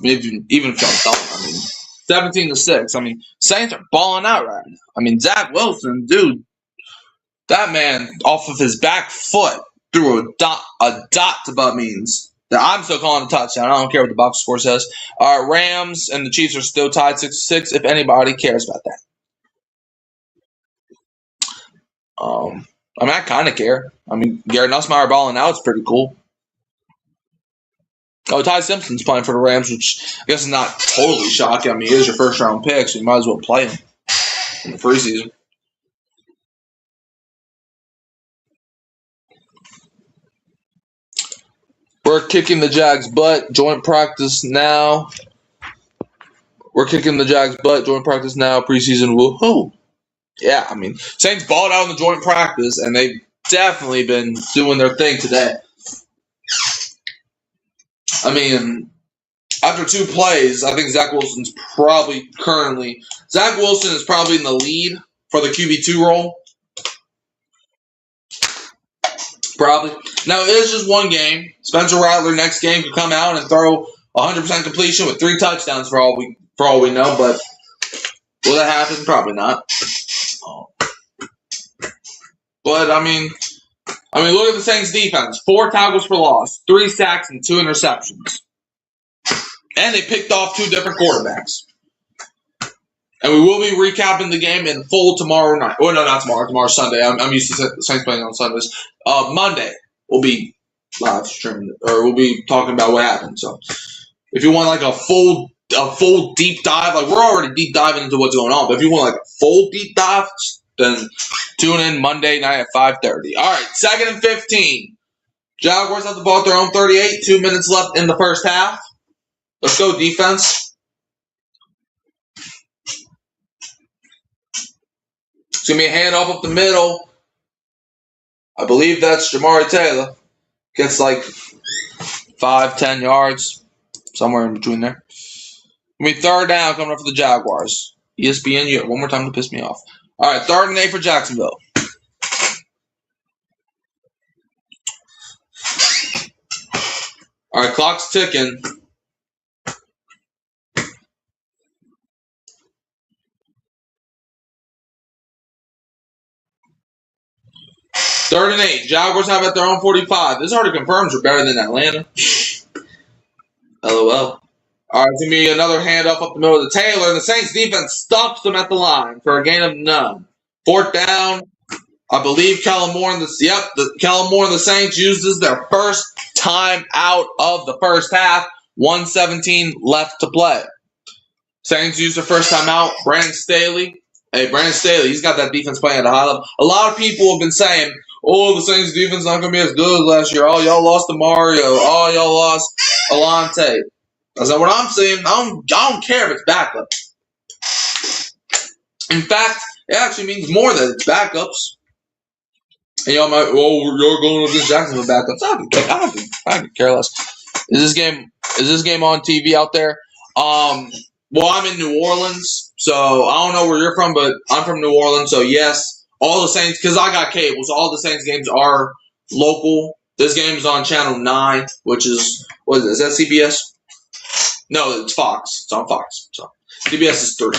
A: even if y'all don't, I mean, 17-6. I mean, Saints are balling out right now. I mean, Zach Wilson, dude, that man off of his back foot threw a dot to butt means. I'm still calling a touchdown. I don't care what the box score says. Rams and the Chiefs are still tied 6-6. If anybody cares about that, I mean, I kind of care. I mean, Garrett Nussmeier balling out is pretty cool. Oh, Ty Simpson's playing for the Rams, which I guess is not totally shocking. I mean, he is your 1st-round pick, so you might as well play him in the preseason. We're kicking the Jags' butt. Joint practice now. We're kicking the Jags' butt. Joint practice now. Preseason. Woohoo! Yeah, I mean, Saints balled out in the joint practice, and they've definitely been doing their thing today. I mean, after 2 plays, I think Zach Wilson is probably in the lead for the QB2 role. Probably. Now, it is just one game. Spencer Rattler next game could come out and throw 100% completion with 3 touchdowns for all we know, but will that happen? Probably not. But, I mean, look at the Saints defense. 4 tackles for loss, 3 sacks, and 2 interceptions. And they picked off 2 different quarterbacks. And we will be recapping the game in full tomorrow night. Oh, no, not tomorrow. Tomorrow's Sunday. I'm used to the Saints playing on Sundays. Monday, we'll be live streaming, or we'll be talking about what happened. So, if you want like a full deep dive, like we're already deep diving into what's going on, but if you want like a full deep dive, then tune in Monday night at 5:30. All right, 2nd and 15. Jaguars have the ball at their own 38. 2 minutes left in the first half. Let's go, defense. It's going to be a handoff up the middle. I believe that's Jamari Taylor. Gets like 5-10 yards, somewhere in between there. I mean, 3rd down coming up for the Jaguars. ESPN, you have one more time to piss me off. All right, 3rd and 8 for Jacksonville. All right, clock's ticking. Third and 8. Jaguars have at their own 45. This already confirms we're better than Atlanta. LOL. All right, it's going to be another handoff up the middle of the Taylor. And the Saints defense stops them at the line for a gain of none. 4th down. I believe Kellen Moore and the Saints uses their first time out of the first half. 1:17 left to play. Saints used their first time out. Brandon Staley. Hey, Brandon Staley, he's got that defense playing at a high level. A lot of people have been saying, oh, the Saints defense not going to be as good as last year. Oh, y'all lost to Mario. Oh, y'all lost Alante. I said, what I'm saying, I don't care if it's backup. In fact, it actually means more that it's backups. And y'all might, you're going against Jacksonville backups. I could care less. Is this game on TV out there? Well, I'm in New Orleans, so I don't know where you're from, but I'm from New Orleans, so yes, all the Saints, because I got cable, so all the Saints games are local. This game is on Channel 9, which is, what is that CBS? No, it's Fox. It's on Fox. So CBS is 3.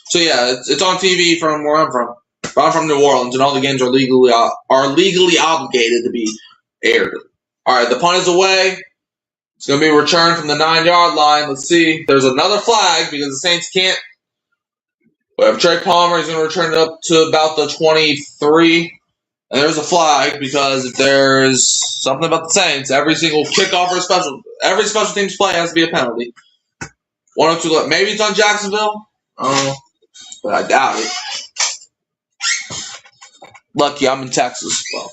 A: So yeah, it's on TV from where I'm from. I'm from New Orleans, and all the games are legally obligated to be aired. All right, the punt is away. It's going to be returned from the 9-yard line. Let's see. There's another flag because the Saints can't. We have Trey Palmer. He's going to return it up to about the 23. And there's a flag because if there's something about the Saints, every single kickoff or every special teams play has to be a penalty. 1 or 2 left. Maybe it's on Jacksonville. But I doubt it. Lucky I'm in Texas. Well.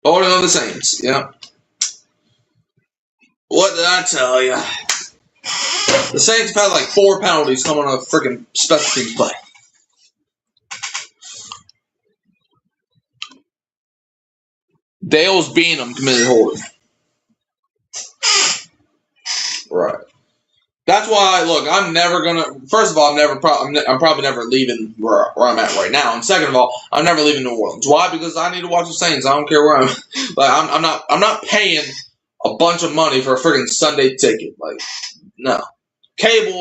A: Voting on the Saints, yeah. What did I tell you? The Saints have had like 4 penalties come on a freaking special teams play. Dale's Beanham committed holding. Right. That's why, look, I'm never gonna. First of all, I'm probably never leaving where I'm at right now. And second of all, I'm never leaving New Orleans. Why? Because I need to watch the Saints. I don't care where I'm. Like, I'm not paying a bunch of money for a freaking Sunday ticket. Like, no, cable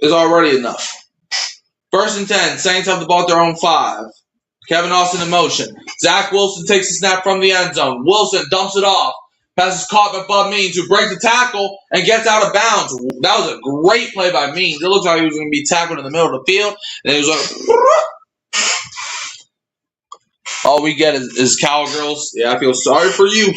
A: is already enough. 1st and 10. Saints have the ball at their own 5. Kevin Austin in motion. Zach Wilson takes a snap from the end zone. Wilson dumps it off. Pass is caught by Bub Means, who breaks the tackle and gets out of bounds. That was a great play by Means. It looked like he was going to be tackled in the middle of the field. And he was like, all we get is cowgirls. Yeah, I feel sorry for you.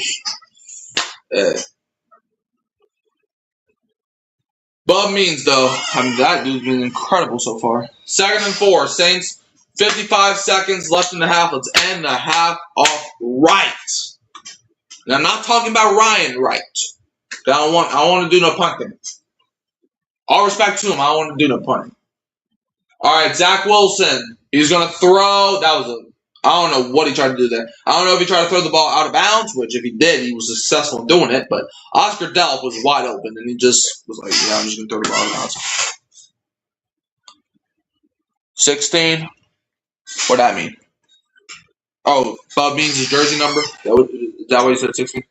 A: Bub Means, though, I mean, that dude's been incredible so far. 2nd and 4. Saints, 55 seconds left in the half. Let's end the half off right. And I'm not talking about Ryan Wright. I don't want to do no punting. All respect to him, I don't want to do no punting. All right, Zach Wilson. He's going to throw. I don't know what he tried to do there. I don't know if he tried to throw the ball out of bounds, which if he did, he was successful in doing it. But Oscar Delp was wide open, and he just was like, yeah, I'm just going to throw the ball out of bounds. 16. What'd that mean? Oh, Bub Means' jersey number? Is that what he said, 16?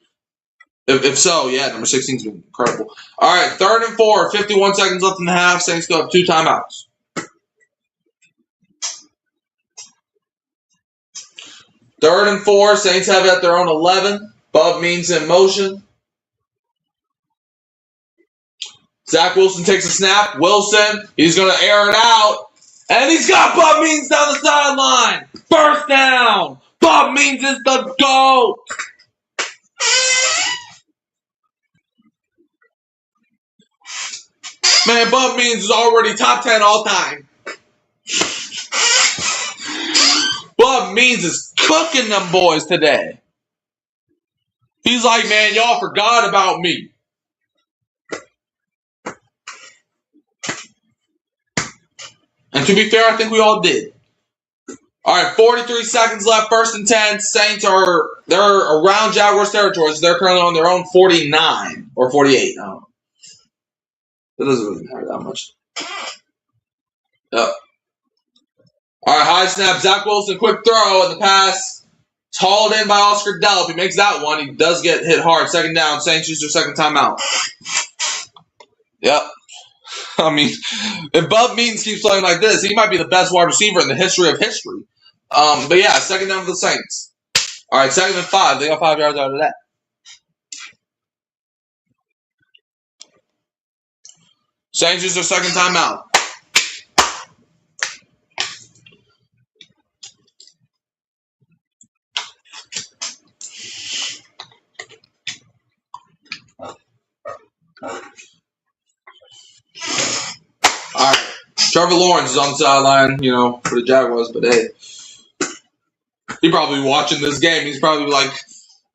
A: If so, yeah, number 16's been incredible. All right, 3rd and 4, 51 seconds left in the half. Saints go up 2 timeouts. Third and 4, Saints have it at their own 11. Bub Means in motion. Zach Wilson takes a snap. Wilson, he's going to air it out. And he's got Bub Means down the sideline. 1st down. Bub Means is the GOAT. Man, Bub Means is already top 10 all time. Bub Means is cooking them boys today. He's like, man, y'all forgot about me. And to be fair, I think we all did. All right, 43 seconds left, 1st and 10. Saints they're around Jaguars territory, so they're currently on their own 49 or 48. I don't know. It doesn't really matter that much. Yep. All right, high snap. Zach Wilson, quick throw, and the pass. It's hauled in by Oscar Delp. He makes that one. He does get hit hard. Second down. Saints use their second timeout. Yep. I mean, if Bub Means keeps playing like this, he might be the best wide receiver in the history of history. But yeah, second down for the Saints. All right, 2nd and 5. They got 5 yards out of that. Saints use their second timeout. All right, Trevor Lawrence is on the sideline, for the Jaguars, but hey, he's probably watching this game. He's probably like,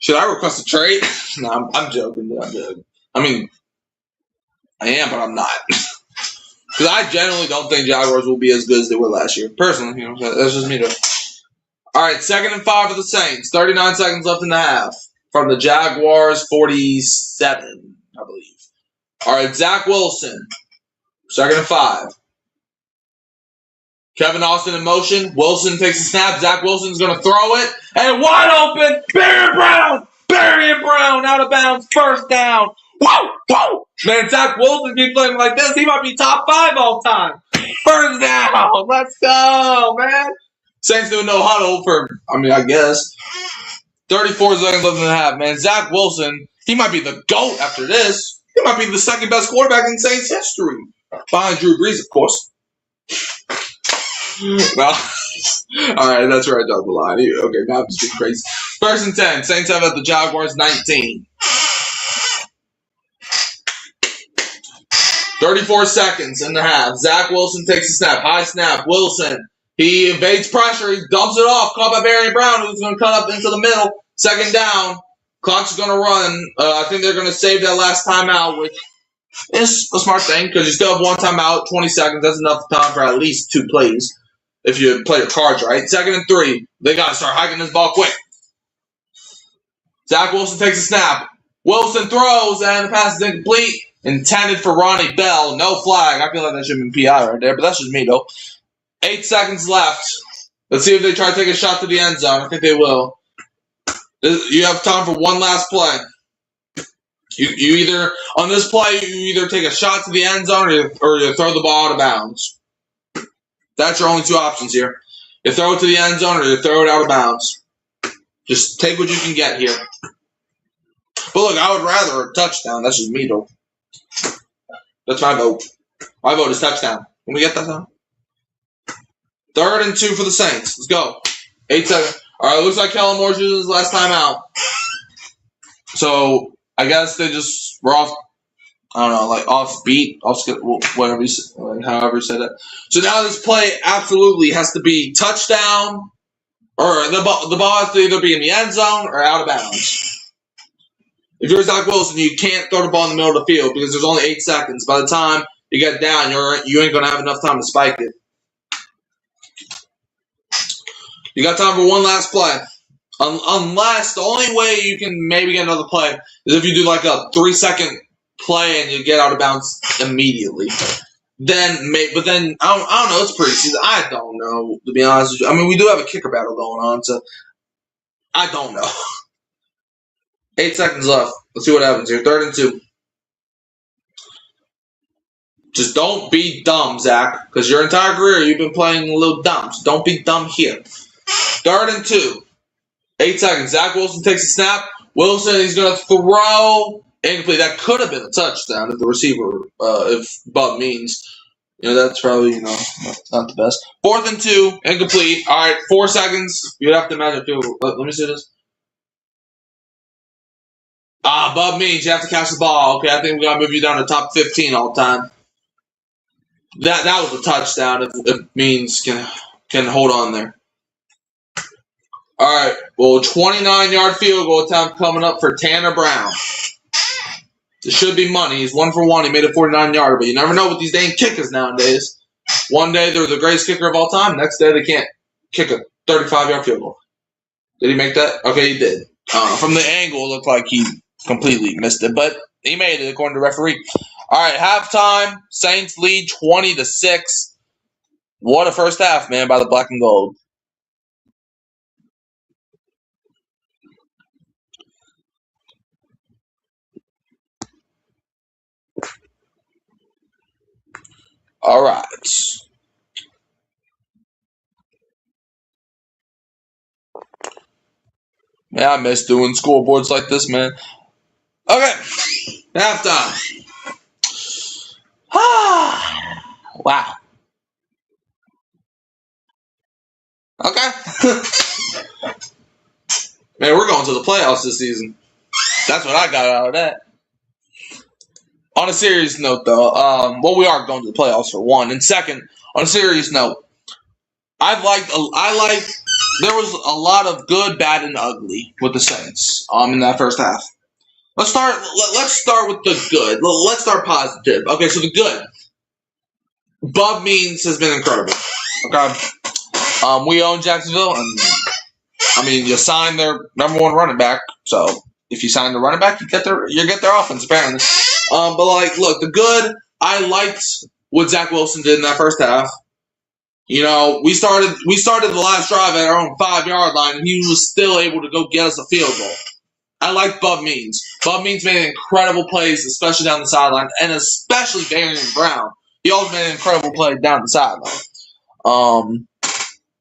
A: should I request a trade? No, I'm joking. I mean, I am, but I'm not. Because I generally don't think Jaguars will be as good as they were last year. Personally, that's just me though. All right, 2nd and 5 for the Saints. 39 seconds left in the half. From the Jaguars, 47, I believe. All right, Zach Wilson. 2nd and 5. Kevin Austin in motion. Wilson takes a snap. Zach Wilson's going to throw it. And wide open. Barry Brown out of bounds. First down. Whoa. Man, Zach Wilson keeps playing like this. He might be top 5 all time. First down. Let's go, man. Saints doing no huddle for, I guess. 34 seconds left in the half, man. Zach Wilson, he might be the GOAT after this. He might be the second best quarterback in Saints history. Behind Drew Brees, of course. Well, all right, that's where I dropped the line. Okay, now I'm just being crazy. 1st and 10. Saints have at the Jaguars 19. 34 seconds in the half. Zach Wilson takes a snap. High snap. Wilson. He evades pressure. He dumps it off. Caught by Barry Brown, who's going to cut up into the middle. Second down. Clock's going to run. I think they're going to save that last timeout, which is a smart thing because you still have one timeout, 20 seconds. That's enough time for at least 2 plays if you play your cards right. 2nd and 3. They got to start hiking this ball quick. Zach Wilson takes a snap. Wilson throws, and the pass is incomplete. Intended for Ronnie Bell. No flag. I feel like that should have been PI right there, but that's just me, though. 8 seconds left. Let's see if they try to take a shot to the end zone. I think they will. You have time for one last play. You either, on this play, you either take a shot to the end zone or you throw the ball out of bounds. That's your only 2 options here. You throw it to the end zone or you throw it out of bounds. Just take what you can get here. But look, I would rather a touchdown. That's just me, though. That's my vote. My vote is touchdown. Can we get that down? 3rd and 2 for the Saints. Let's go. 8 seconds. All right, looks like Kellen Moore's using his last time out. So I guess they just were off. I don't know, like off beat, whatever however you said it. So now this play absolutely has to be touchdown, or the ball has to either be in the end zone or out of bounds. If you're Zach Wilson, you can't throw the ball in the middle of the field because there's only 8 seconds. By the time you get down, you ain't gonna have enough time to spike it. You got time for one last play. Unless the only way you can maybe get another play is if you do like a 3-second play and you get out of bounds immediately. But then I don't know. It's preseason. I don't know, to be honest with you. I mean, we do have a kicker battle going on, so I don't know. 8 seconds left. Let's see what happens here. 3rd and 2. Just don't be dumb, Zach, because your entire career you've been playing a little dumb. So don't be dumb here. 3rd and 2. 8 seconds. Zach Wilson takes a snap. Wilson, he's going to throw. Incomplete. That could have been a touchdown if the receiver, if Bub Means. That's probably, not the best. 4th and 2. Incomplete. All right, 4 seconds. You'd have to imagine, too. Let me see this. Bub Means, you have to catch the ball. Okay, I think we got to move you down to top 15 all the time. That was a touchdown if Means can hold on there. All right, well, 29-yard field goal attempt coming up for Tanner Brown. This should be money. He's 1 for 1. He made a 49-yarder, but you never know with these dang kickers nowadays. One day they're the greatest kicker of all time. Next day they can't kick a 35-yard field goal. Did he make that? Okay, he did. From the angle, it looked like he completely missed it, but he made it according to the referee. All right, halftime. Saints lead 20-6. What a first half, man, by the black and gold. All right. Man, I miss doing scoreboards like this, man. Okay, halftime. Wow. Okay. Man, we're going to the playoffs this season. That's what I got out of that. On a serious note, though, we are going to the playoffs for one, and second, on a serious note, I like. There was a lot of good, bad, and ugly with the Saints. In that first half. Let's start with the good. Let's start positive. Okay, so the good. Bob Means has been incredible. Okay, we own Jacksonville, and I mean you signed their number one running back. So if you sign the running back, you get their offense apparently. But like, look, the good. I liked what Zach Wilson did in that first half. You know, we started the last drive at our own 5-yard line, and he was still able to go get us a field goal. I like Bub Means. Bub Means made incredible plays, especially down the sideline, and especially Darian Brown. He also made an incredible play down the sideline.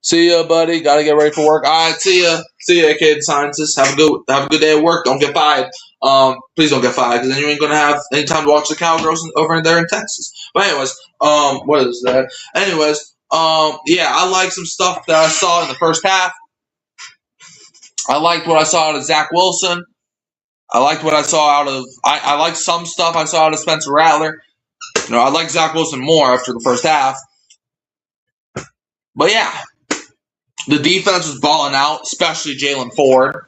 A: See ya, buddy. Got to get ready for work. All right, see ya. See ya, kid scientists. Have a good day at work. Don't get fired. Please don't get fired, because then you ain't gonna have any time to watch the Cowgirls over there in Texas. But anyways, what is that? Anyways, yeah, I like some stuff that I saw in the first half. I liked what I saw out of Zach Wilson. I liked what I saw out of. I liked some stuff I saw out of Spencer Rattler. You know, I like Zach Wilson more after the first half. But yeah, the defense was balling out, especially Jalen Ford.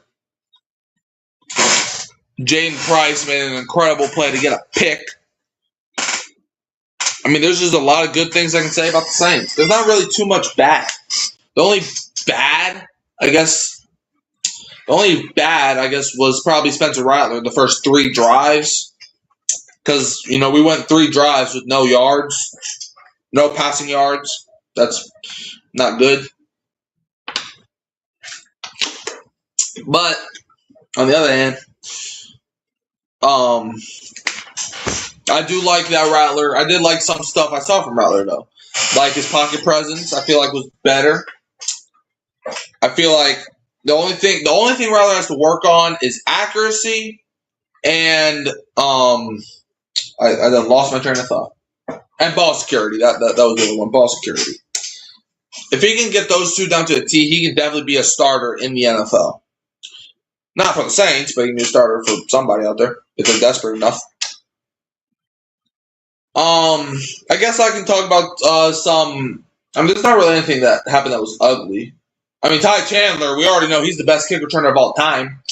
A: Jaden Price made an incredible play to get a pick. I mean, there's just a lot of good things I can say about the Saints. There's not really too much bad. The only bad, I guess, was probably Spencer Rattler the first 3 drives. Because, you know, we went 3 drives with no yards, no passing yards. That's not good. But, on the other hand, I do like that Rattler. I did like some stuff I saw from Rattler, though. Like his pocket presence, I feel like was better. I feel like the only thing Rattler has to work on is accuracy and I done lost my train of thought. And ball security. That was the other one. Ball security. If he can get those 2 down to a T, he can definitely be a starter in the NFL. Not for the Saints, but he can be a starter for somebody out there if they're desperate enough. I guess I can talk about some. I mean, there's not really anything that happened that was ugly. I mean, Ty Chandler, we already know he's the best kick returner of all time.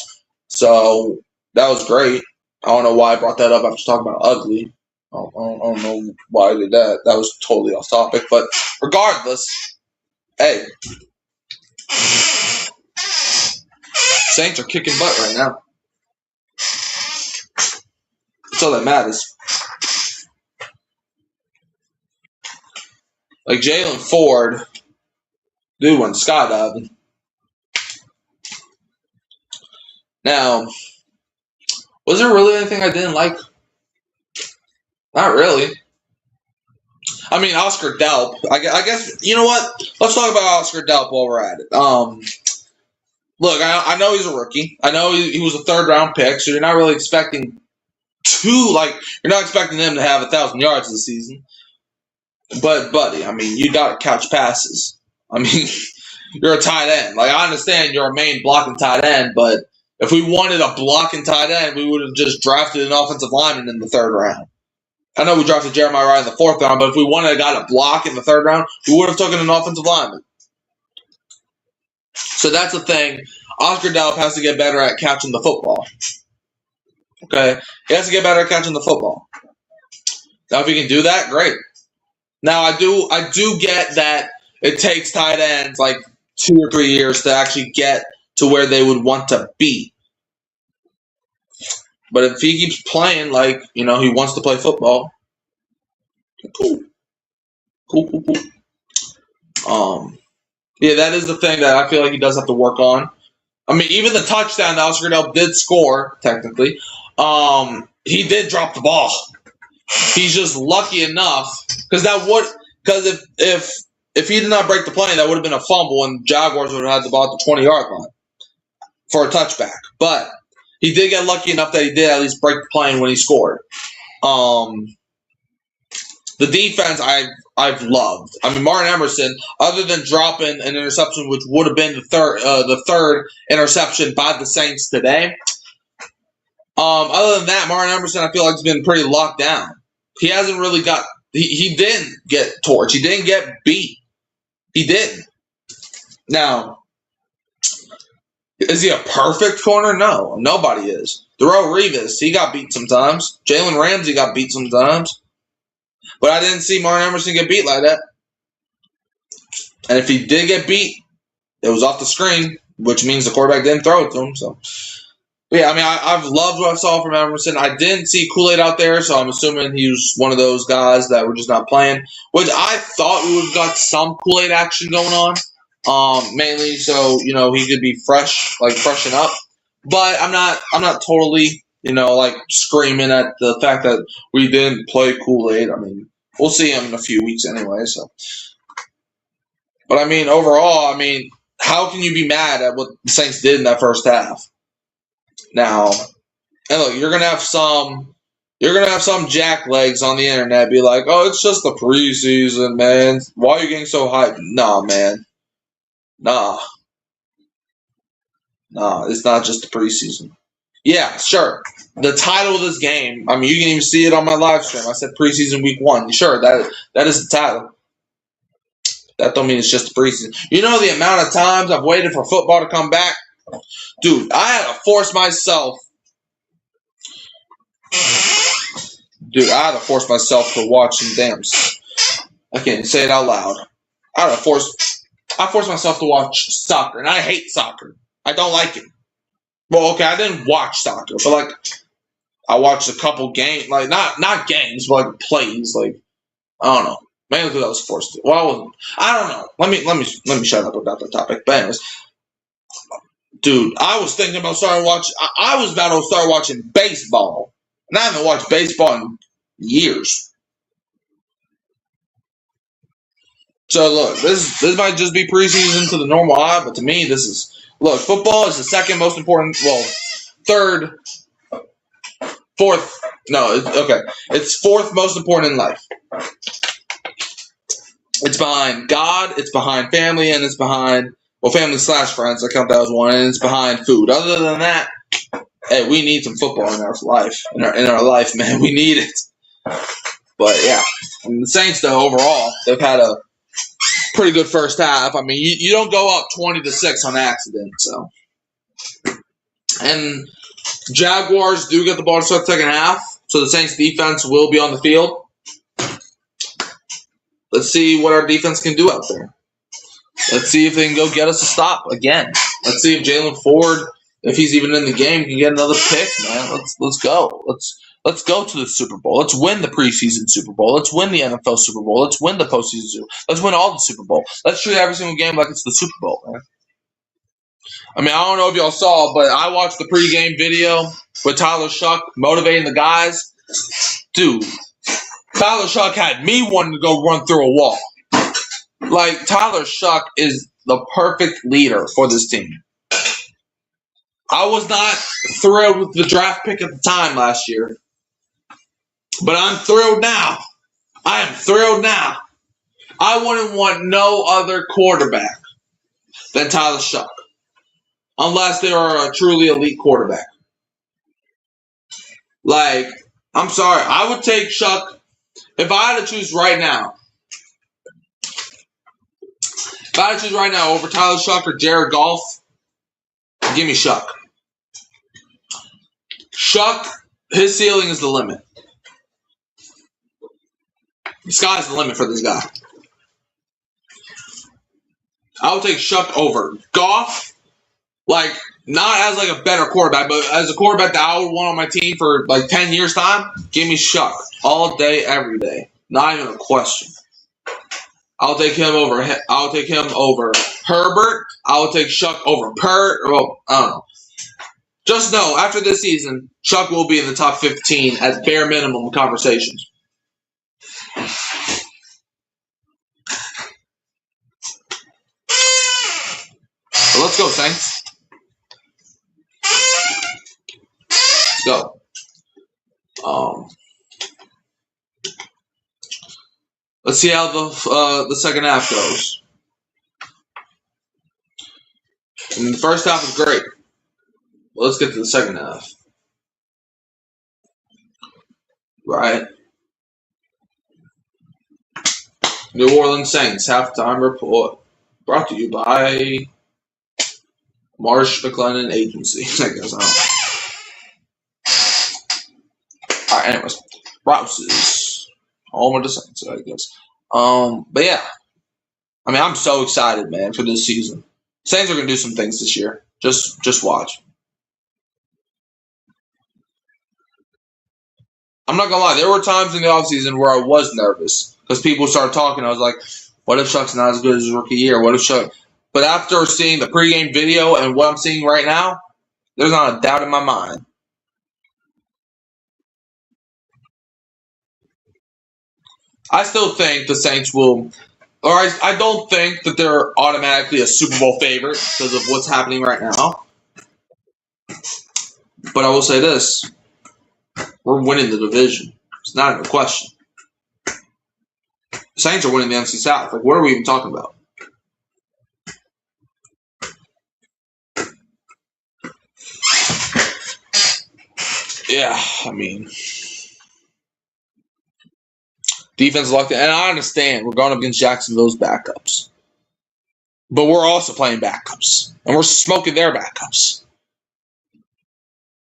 A: So that was great. I don't know why I brought that up after talking about ugly. I don't know why I did that. That was totally off topic. But regardless, hey, Saints are kicking butt right now. That's all that matters. Like Jalen Ford, dude went skydiving. Now, was there really anything I didn't like? Not really. I mean, Oscar Delp. I guess, you know what? Let's talk about Oscar Delp while we're at it. Look, I know he's a rookie. I know he was a 3rd-round pick, so you're not really expecting you're not expecting him to have 1,000 yards this season. But, buddy, I mean, you got to catch passes. I mean, you're a tight end. Like, I understand you're a main blocking tight end, but if we wanted a blocking tight end, we would have just drafted an offensive lineman in the 3rd round. I know we drafted Jeremiah Wright in the 4th round, but if we wanted a guy to block in the 3rd round, we would have taken an offensive lineman. So that's the thing. Oscar Delp has to get better at catching the football. Okay? He has to get better at catching the football. Now, if he can do that, great. Now, I do get that it takes tight ends like 2 or 3 years to actually get to where they would want to be. But if he keeps playing like, he wants to play football, cool. Cool. Yeah, that is the thing that I feel like he does have to work on. I mean, even the touchdown that Oscar Goodell did score, technically, he did drop the ball. He's just lucky enough because if he did not break the plane, that would have been a fumble, and Jaguars would have had the ball at the 20-yard line for a touchback. But he did get lucky enough that he did at least break the plane when he scored. The defense I've loved. I mean, Martin Emerson, other than dropping an interception, which would have been the third interception by the Saints today. Other than that, Martin Emerson, I feel like, has been pretty locked down. He hasn't really got. He didn't get torched. He didn't get beat. He didn't. Now, is he a perfect corner? No, nobody is. Darrelle Revis, he got beat sometimes. Jalen Ramsey got beat sometimes. But I didn't see Martin Emerson get beat like that. And if he did get beat, it was off the screen, which means the quarterback didn't throw it to him. So, yeah, I mean, I've loved what I saw from Emerson. I didn't see Kool-Aid out there, so I'm assuming he was one of those guys that were just not playing, which I thought we would have got some Kool-Aid action going on, mainly so, he could be fresh, like freshen up. But I'm not totally, like screaming at the fact that we didn't play Kool-Aid. I mean, we'll see him in a few weeks anyway. So, but I mean, overall, how can you be mad at what the Saints did in that first half? Now, and look, you're gonna have some jacklegs on the internet be like, "Oh, it's just the preseason, man. Why are you getting so hyped?" Nah, man. Nah, it's not just the preseason. Yeah, sure. The title of this game, you can even see it on my live stream. I said preseason week 1. Sure, that is the title. That don't mean it's just the preseason. You know the amount of times I've waited for football to come back? Dude, I had to force myself. To watch some damn. I can't say it out loud. I forced myself to watch soccer, and I hate soccer. I don't like it. Well, okay, I didn't watch soccer, but I watched a couple games, not games, but plays. I don't know. Mainly because I was forced to. Well, I wasn't. I don't know. Let me shut up about the topic. But anyways, dude, I was thinking about starting watching. I was about to start watching baseball, and I haven't watched baseball in years. So look, this might just be preseason to the normal eye, but to me, this is football is the second most important. Well, third, fourth. No, it's fourth most important in life. It's behind God, it's behind family, and it's behind family / friends. I count that as one, and it's behind food. Other than that, hey, we need some football in our life. In our life, man, we need it. But yeah, the Saints though overall, they've had a pretty good first half. You don't go up 20-6 on accident. So, and Jaguars do get the ball to start the second half, so the Saints defense will be on the field. Let's see what our defense can do out there. Let's see if they can go get us a stop again. Let's see if Jalen Ford, if he's even in the game, can get another pick, man. Let's go. Let's go to the Super Bowl. Let's win the preseason Super Bowl. Let's win the NFL Super Bowl. Let's win the postseason Super Bowl. Let's win all the Super Bowl. Let's treat every single game like it's the Super Bowl, man. I don't know if y'all saw, but I watched the pregame video with Tyler Shuck motivating the guys. Dude, Tyler Shuck had me wanting to go run through a wall. Tyler Shuck is the perfect leader for this team. I was not thrilled with the draft pick at the time last year, but I'm thrilled now. I am thrilled now. I wouldn't want no other quarterback than Tyler Shuck, unless they are a truly elite quarterback. I'm sorry, I would take Shuck if I had to choose right now. If I had to choose right now over Tyler Shuck or Jared Goff, give me Shuck. Shuck, his ceiling is the limit. The sky's the limit for this guy. I would take Shuck over Goff. Not as like a better quarterback, but as a quarterback that I would want on my team for like 10 years time, give me Shuck all day, every day. Not even a question. I'll take him over. I'll take him over Herbert. I'll take Shuck over Pert. Well, I don't know. Just know after this season, Shuck will be in the top 15 at bare minimum conversations. So let's go, Saints. Let's go. Let's see how the second half goes. And the first half was great. Well, let's get to the second half. Right. New Orleans Saints halftime report brought to you by Marsh McLennan Agency. I guess I don't know. All right, anyways, Rouse's home of the Saints, I guess. But yeah, I mean, I'm so excited, man, for this season. Saints are gonna do some things this year. Just watch. I'm not gonna lie. There were times in the offseason where I was nervous because people started talking. I was like, "What if Shuck's not as good as his rookie year? What if Shuck?" But after seeing the pregame video and what I'm seeing right now, there's not a doubt in my mind. I still think the Saints will, or I don't think that they're automatically a Super Bowl favorite because of what's happening right now. But I will say this: we're winning the division. It's not even a question. The Saints are winning the NFC South. Like, what are we even talking about? Yeah, I mean, defense locked in. And I understand we're going up against Jacksonville's backups. But we're also playing backups. And we're smoking their backups.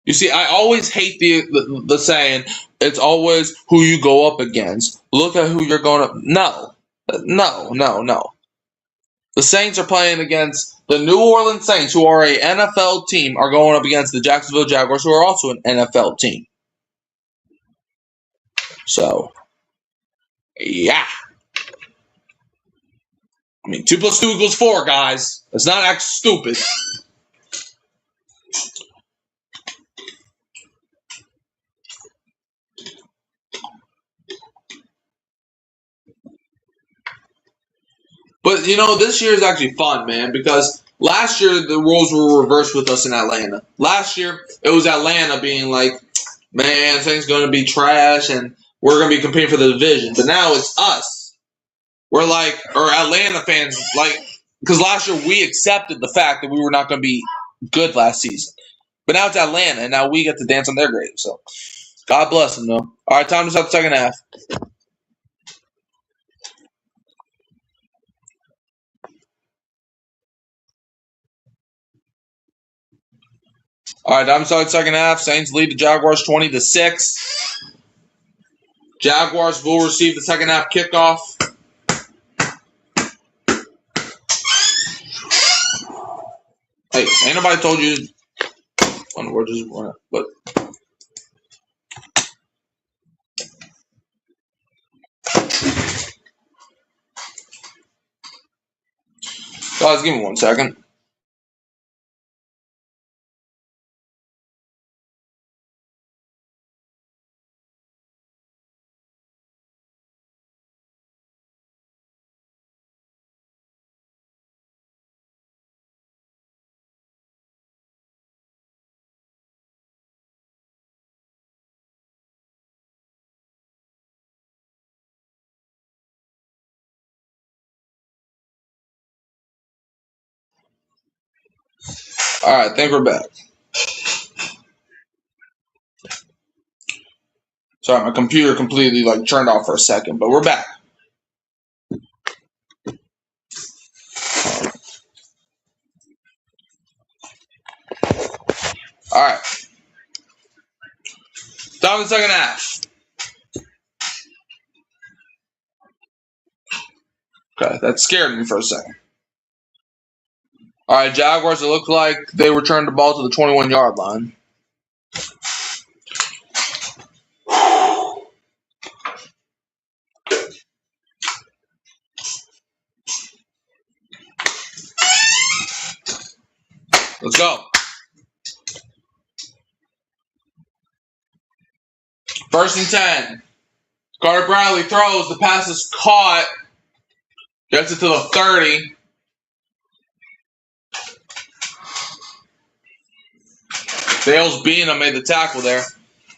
A: You see, I always hate the saying, it's always who you go up against. Look at who you're going up. No. The Saints are playing against the New Orleans Saints, who are a NFL team, are going up against the Jacksonville Jaguars, who are also an NFL team. So, yeah. I mean, 2 + 2 = 4, guys. Let's not act stupid. But, this year is actually fun, man, because last year the roles were reversed with us in Atlanta. Last year, it was Atlanta being like, man, things going to be trash, and we're going to be competing for the division. But now it's us. We're like, or Atlanta fans, like, because last year we accepted the fact that we were not going to be good last season. But now it's Atlanta, and now we get to dance on their grave. So, God bless them, though. All right, time to start the second half. All right, time to start the second half. Saints lead the Jaguars 20-6. Jaguars will receive the second half kickoff. Hey, ain't nobody told you. We're just running, but. Guys, give me 1 second. All right, I think we're back. Sorry, my computer completely turned off for a second, but we're back. All right. Down to the second half. Okay, that scared me for a second. All right, Jaguars, it looked like they returned the ball to the 21-yard line. Let's go. First and 10. Carter Bradley throws. The pass is caught. Gets it to the 30. Dales Beanham made the tackle there.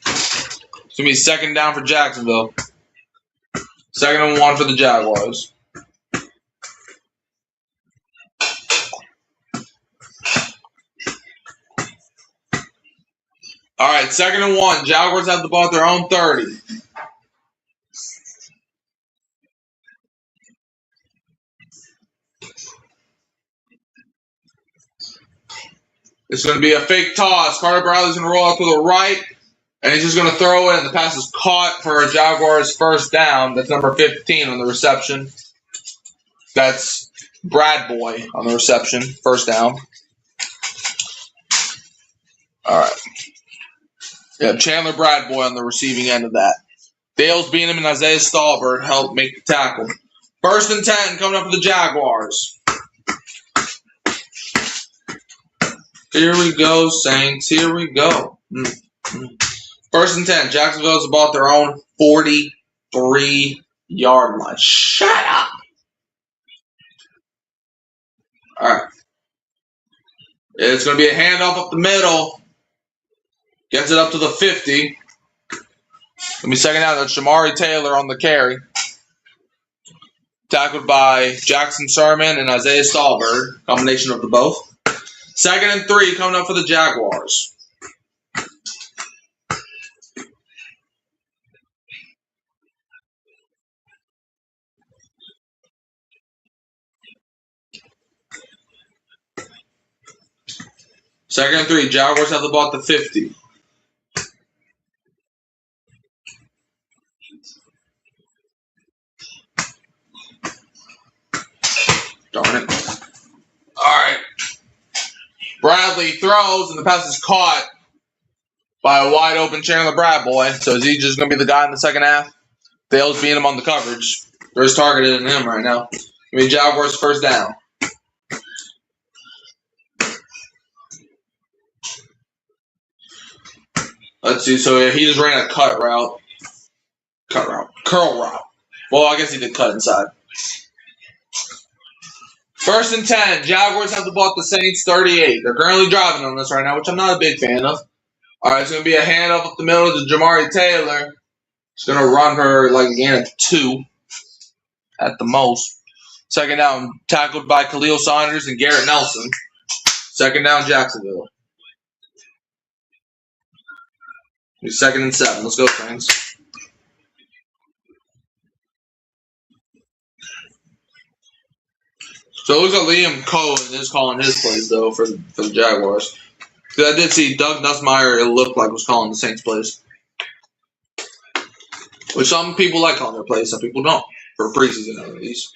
A: It's going to be second down for Jacksonville. 2nd and 1 for the Jaguars. All right, 2nd and 1. Jaguars have the ball at their own 30. It's going to be a fake toss. Carter Bradley's going to roll out to the right, and he's just going to throw it, and the pass is caught for a Jaguars first down. That's number 15 on the reception. That's Brad Boy on the reception, first down. All right. Yeah, Chandler Bradboy on the receiving end of that. Dales Beanham and Isaiah Stallbird helped make the tackle. 1st and 10 coming up for the Jaguars. Here we go, Saints. Here we go. 1st and 10. Jacksonville has the ball at their own 43-yard line. Shut up. All right. It's going to be a handoff up the middle. Gets it up to the 50. Let me second out. That's Shamari Taylor on the carry. Tackled by Jackson Sermon and Isaiah Stallbird. Combination of the both. 2nd and 3 coming up for the Jaguars. Second and 3. Jaguars have the ball at the 50. Darn it. All right. Bradley throws, and the pass is caught by a wide-open Chandler Bradboy. So is he just going to be the guy in the second half? Dale's being him on the coverage. They're just targeted in him right now. I mean, Jaguars first down. Let's see. So he just ran a curl route. Well, I guess he did cut inside. 1st and 10. Jaguars have the ball at the Saints 38. They're currently driving on this right now, which I'm not a big fan of. All right, it's going to be a handoff up the middle to Jamari Taylor. He's going to run for like a gain of 2 at the most. 2nd down, tackled by Khalil Saunders and Garrett Nelson. 2nd down, Jacksonville. 2nd and 7. Let's go, friends. So it looks like Liam Cohen is calling his plays, though, for the Jaguars. Because I did see Doug Nussmeier, it looked like, was calling the Saints' plays. Which some people like calling their plays, some people don't, for preseason at least.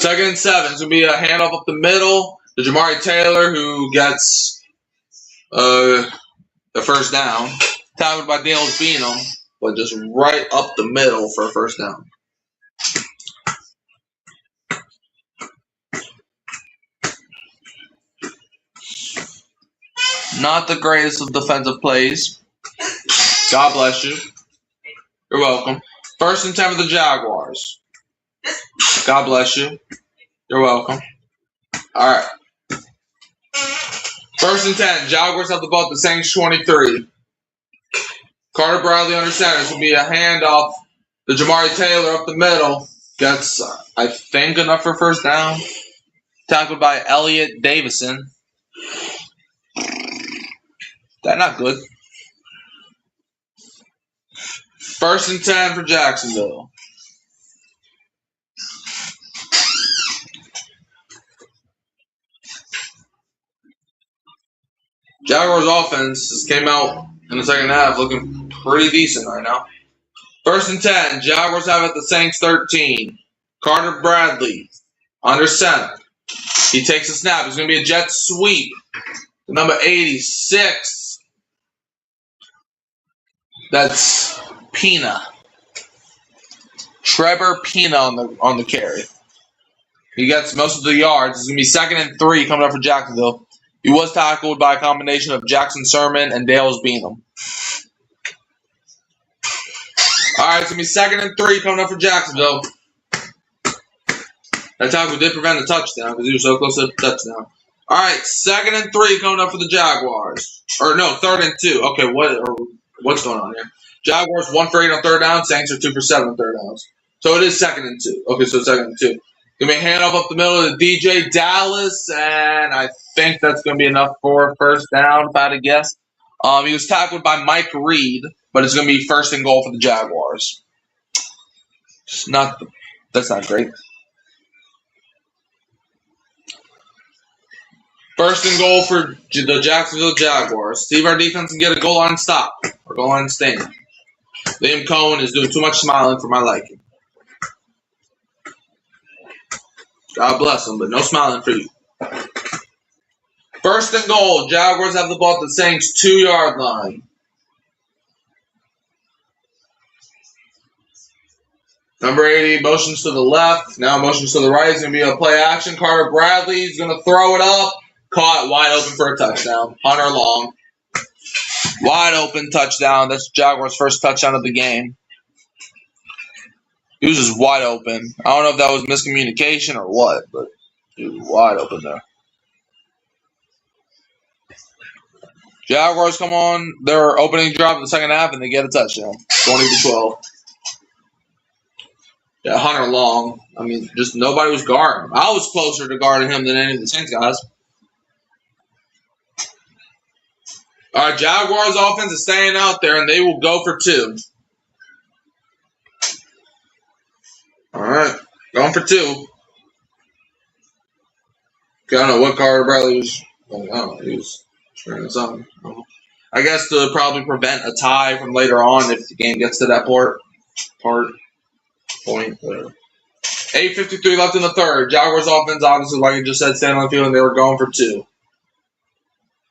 A: 2nd and 7. It's going to be a handoff up the middle to Jamari Taylor, who gets the first down. Tackled by Dales Beanham, but just right up the middle for a first down. Not the greatest of defensive plays. God bless you. You're welcome. 1st and 10 for the Jaguars. God bless you. You're welcome. All right. 1st and 10. Jaguars have the ball at the Saints 23. Carter Bradley under center. This will be a handoff to Jamari Taylor up the middle. Gets, I think, enough for first down. Tackled by Elliott Davison. That's not good. 1st and 10 for Jacksonville. Jaguars offense just came out in the second half looking pretty decent right now. 1st and 10. Jaguars have it at the Saints 13. Carter Bradley under center. He takes a snap. It's going to be a jet sweep. Number 86. That's Pina. Trevor Pina on the carry. He gets most of the yards. It's going to be 2nd and 3 coming up for Jacksonville. He was tackled by a combination of Jackson Sermon and Dales Beanham. All right, it's going to be 2nd and 3 coming up for Jacksonville. That tackle did prevent a touchdown because he was so close to the touchdown. All right, 2nd and 3 coming up for the Jaguars. Or no, 3rd and 2. Okay, what's going on here? Jaguars 1 for 8 on 3rd down. Saints are 2 for 7 on 3rd downs. So it is 2nd and 2. Okay, so 2nd and 2. Gonna be a handoff up the middle to DJ Dallas, and I think that's gonna be enough for a 1st down, if I had to guess. He was tackled by Mike Reed, but it's gonna be 1st and goal for the Jaguars. That's not great. 1st and goal for the Jacksonville Jaguars. See if our defense can get a goal line stop or goal line stand. Liam Cohen is doing too much smiling for my liking. God bless him, but no smiling for you. 1st and goal. Jaguars have the ball at the Saints' 2-yard line. Number 80 motions to the left. Now motions to the right. It's going to be a play action. Carter Bradley is going to throw it up. Caught wide open for a touchdown. Hunter Long. Wide open touchdown. That's Jaguars' first touchdown of the game. He was just wide open. I don't know if that was miscommunication or what, but he was wide open there. Jaguars come on their opening drive in the 2nd half, and they get a touchdown. 20-12. Yeah, Hunter Long. I mean, just nobody was guarding him. I was closer to guarding him than any of the Saints guys. All right, Jaguars offense is staying out there, and they will go for 2. All right, going for 2. Okay, I don't know what Carter Bradley was. I don't know. He was trying something. I guess to probably prevent a tie from later on if the game gets to that point. 8:53 left in the 3rd. Jaguars offense, obviously, like I just said, standing on the field, and they were going for 2.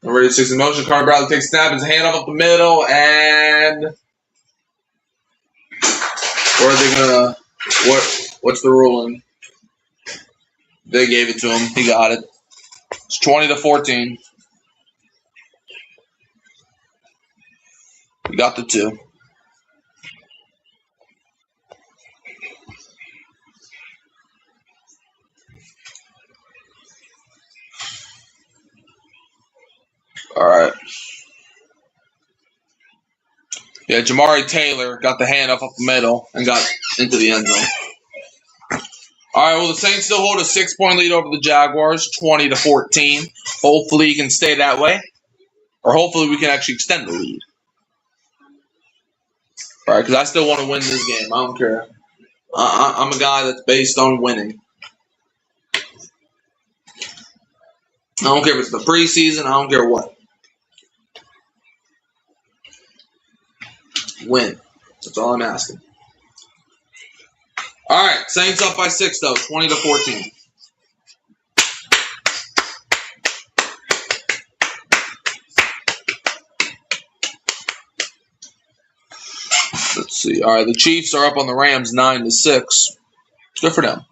A: Number 86 in motion. Carter Bradley takes a snap. His hand up the middle, and where are they gonna? What's the ruling? They gave it to him. He got it. It's 20-14. He got the 2. All right. Yeah, Jamari Taylor got the hand up the middle and got into the end zone. All right, well, the Saints still hold a 6-point lead over the Jaguars, 20-14. Hopefully you can stay that way, or hopefully we can actually extend the lead. All right, because I still want to win this game. I don't care. I'm a guy that's based on winning. I don't care if it's the preseason. I don't care what. Win. That's all I'm asking. All right, Saints up by 6, though, 20-14. Let's see. All right, the Chiefs are up on the Rams 9-6. Good for them.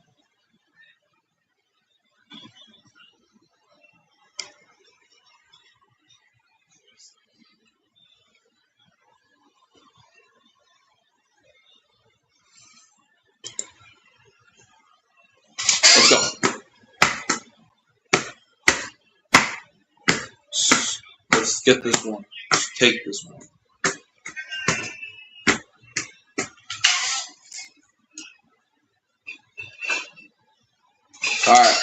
A: Let's go. Let's get this one. Let's take this one. All right.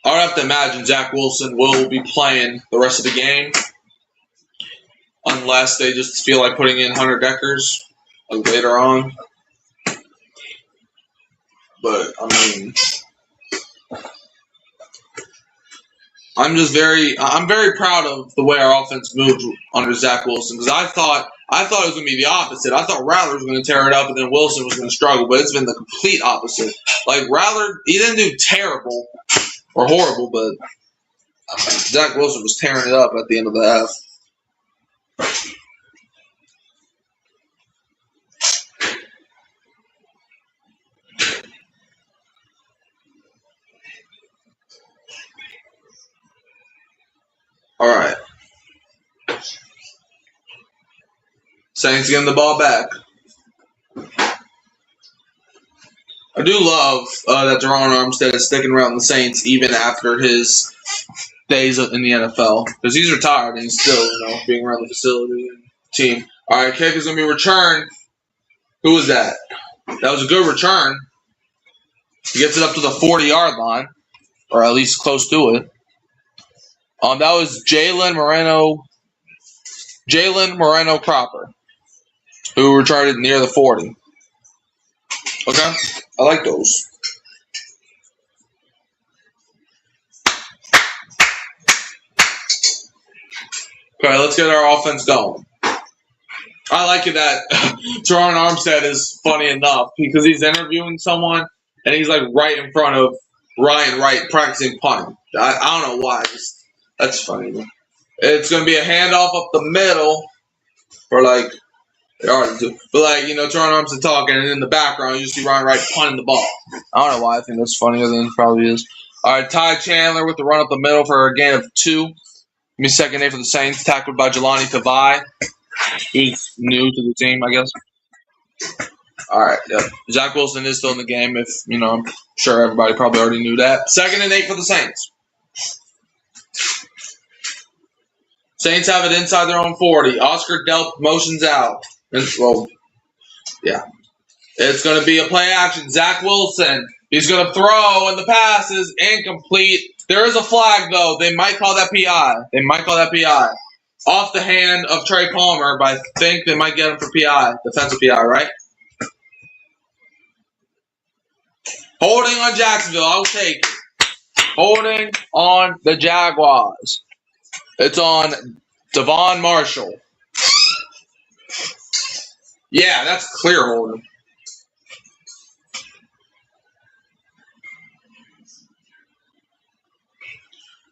A: I would have to imagine Zach Wilson will be playing the rest of the game unless they just feel like putting in Hunter Deckers later on. But, I mean, I'm very proud of the way our offense moved under Zach Wilson because I thought it was going to be the opposite. I thought Rattler was going to tear it up and then Wilson was going to struggle, but it's been the complete opposite. Like Rattler, he didn't do terrible or horrible, but Zach Wilson was tearing it up at the end of the half. All right. Saints getting the ball back. I do love that Teron Armstead is sticking around the Saints even after his days in the NFL because he's retired and he's still, being around the facility and team. All right, kick is going to be returned. Who was that? That was a good return. He gets it up to the 40-yard line, or at least close to it. That was Jalen Moreno Cropper, who returned it near the 40. Okay, I like those. Okay, let's get our offense going. I like it that Teron Armstead is funny enough because he's interviewing someone and he's like right in front of Ryan Wright practicing punting. I don't know why. That's funny. It's going to be a handoff up the middle for like, they already do. But like, Teron Armstead talking and in the background you see Ryan Wright punting the ball. I don't know why I think that's funnier than it probably is. All right, Ty Chandler with the run up the middle for a gain of 2. Give me second day for the Saints, tackled by Jelani Tavai. Who's new to the team, I guess. All right, yep. Zach Wilson is still in the game. If I'm sure everybody probably already knew that. 2nd and 8 for the Saints. Saints have it inside their own 40. Oscar Delp motions out. It's going to be a play action. Zach Wilson. He's going to throw, and the pass is incomplete. There is a flag, though. They might call that PI. Off the hand of Trey Palmer, but I think they might get him for PI. Defensive PI, right? Holding on Jacksonville. I'll take it. Holding on the Jaguars. It's on Devon Marshall. Yeah, that's clear holding.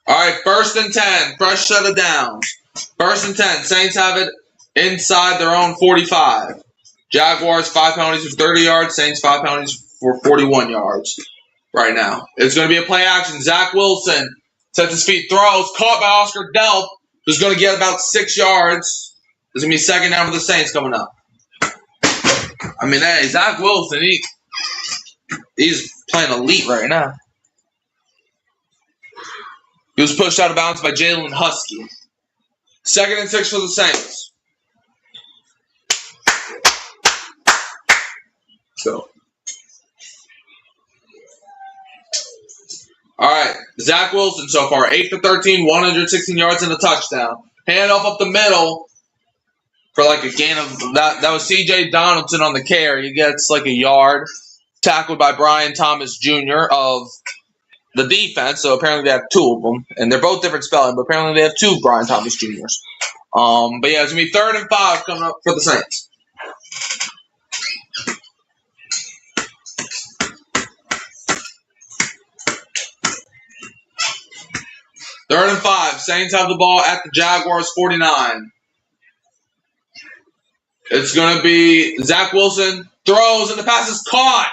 A: All right, 1st and 10. Fresh set of downs. 1st and 10. Saints have it inside their own 45. Jaguars, 5 penalties for 30 yards. Saints, 5 penalties for 41 yards right now. It's going to be a play action. Zach Wilson sets his feet, throws, caught by Oscar Delp, who's going to get about 6 yards. There's going to be 2nd down for the Saints coming up. I mean, hey, Zach Wilson, he's playing elite right now. He was pushed out of bounds by Jalen Husky. 2nd and 6 for the Saints. All right, Zach Wilson so far, 8 for 13, 116 yards and a touchdown. Handoff up the middle for like a gain of that. That was C.J. Donaldson on the carry. He gets like a yard. Tackled by Brian Thomas Jr. of the defense. So apparently they have 2 of them, and they're both different spelling. But apparently they have 2 Brian Thomas Jr.'s. But yeah, it's gonna be 3rd and 5 coming up for the Saints. Third and 5. Saints have the ball at the Jaguars 49. It's going to be Zach Wilson throws, and the pass is caught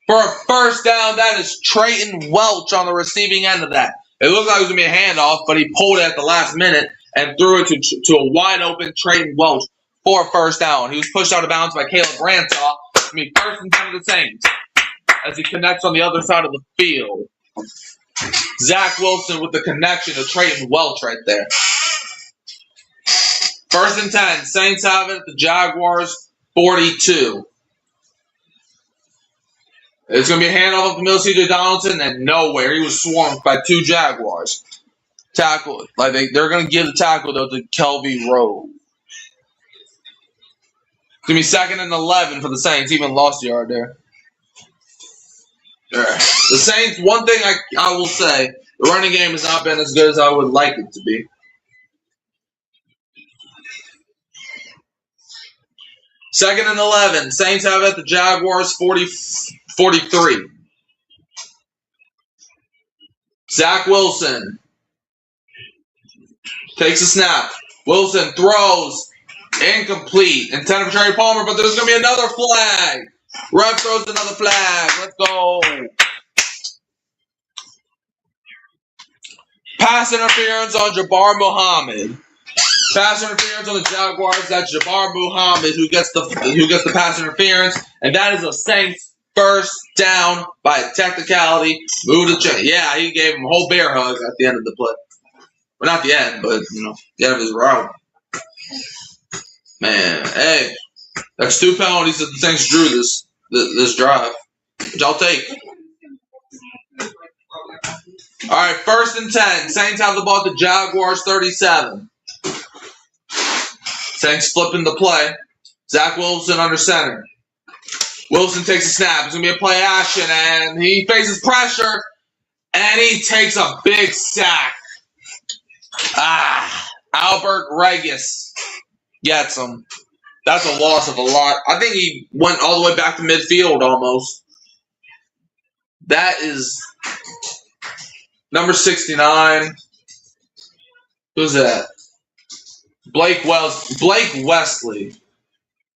A: for a 1st down. That is Trayton Welch on the receiving end of that. It looked like it was going to be a handoff, but he pulled it at the last minute and threw it to a wide-open Trayton Welch for a 1st down. He was pushed out of bounds by Caleb Ransaw. It's going to be 1st and 10 of the Saints as he connects on the other side of the field. Zach Wilson with the connection to Trayton Welch right there. 1st and 10. Saints have it at the Jaguars 42. It's going to be a handoff up the middle, C.J. Donaldson, and nowhere. He was swarmed by 2 Jaguars. Tackle. They're going to give the tackle, though, to Kelvin Rowe. It's going to be 2nd and 11 for the Saints. Even lost a yard there. The Saints, one thing I will say The running game has not been as good as I would like it to be. Second and 11. Saints have it. The Jaguars 43. Zach Wilson takes a snap. Wilson throws. Incomplete. Intended for Trey Palmer, but there's going to be another flag. Ref throws another flag. Let's go. Pass interference on Jabbar Muhammad. Pass interference on the Jaguars. That's Jabbar Muhammad who gets the pass interference, and that is a Saints first down by a technicality. Move to check. Yeah, he gave him a whole bear hug at the end of the play. Well, not the end, but the end of his route. Man, hey, that's 2 penalties that the Saints drew this drive, which I'll take. All right, 1st and 10. Saints have the ball at the Jaguars 37. Saints flipping the play. Zach Wilson under center. Wilson takes a snap. It's going to be a play action, and he faces pressure, and he takes a big sack. Albert Regis gets him. That's a loss of a lot. I think he went all the way back to midfield almost. That is number 69. Who's that? Blake Wesley.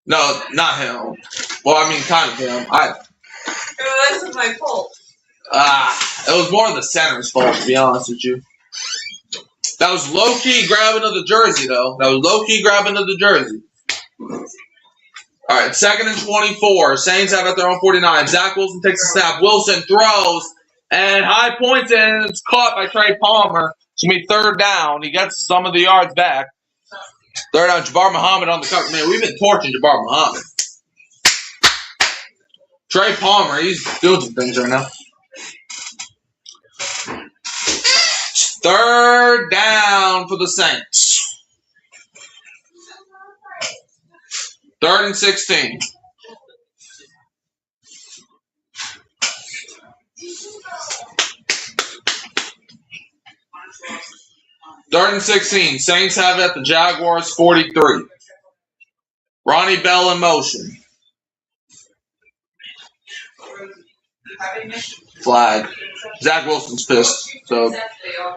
A: No, not him. Well, I mean, kind of him.
B: This is my fault.
A: It was more of the center's fault, to be honest with you. That was low-key grabbing of the jersey, though. All right, 2nd and 24. Saints have at their own 49. Zach Wilson takes a snap. Wilson throws, and high points, and it's caught by Trey Palmer. It's going to be 3rd down. He gets some of the yards back. 3rd down, Jabbar Muhammad on the cover. Man, we've been torching Jabbar Muhammad. Trey Palmer, he's doing some things right now. 3rd down for the Saints. 3rd and 16. Third and 16. Saints have it at the Jaguars 43. Ronnie Bell in motion. Flag. Zach Wilson's pissed. So,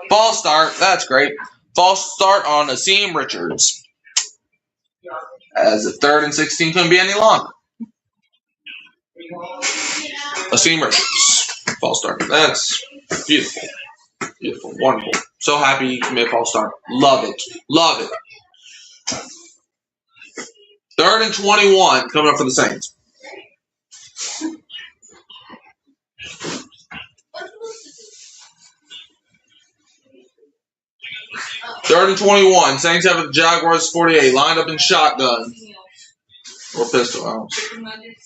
A: false start. That's great. False start on Asim Richards. As if 3rd and 16 couldn't be any longer. Asim Richards. False start. That's beautiful. Beautiful. Wonderful. So happy you made a false start. Love it. Love it. 3rd and 21 coming up for the Saints. Third and 21. Saints have the Jaguars 48. Lined up in shotgun. Or pistol.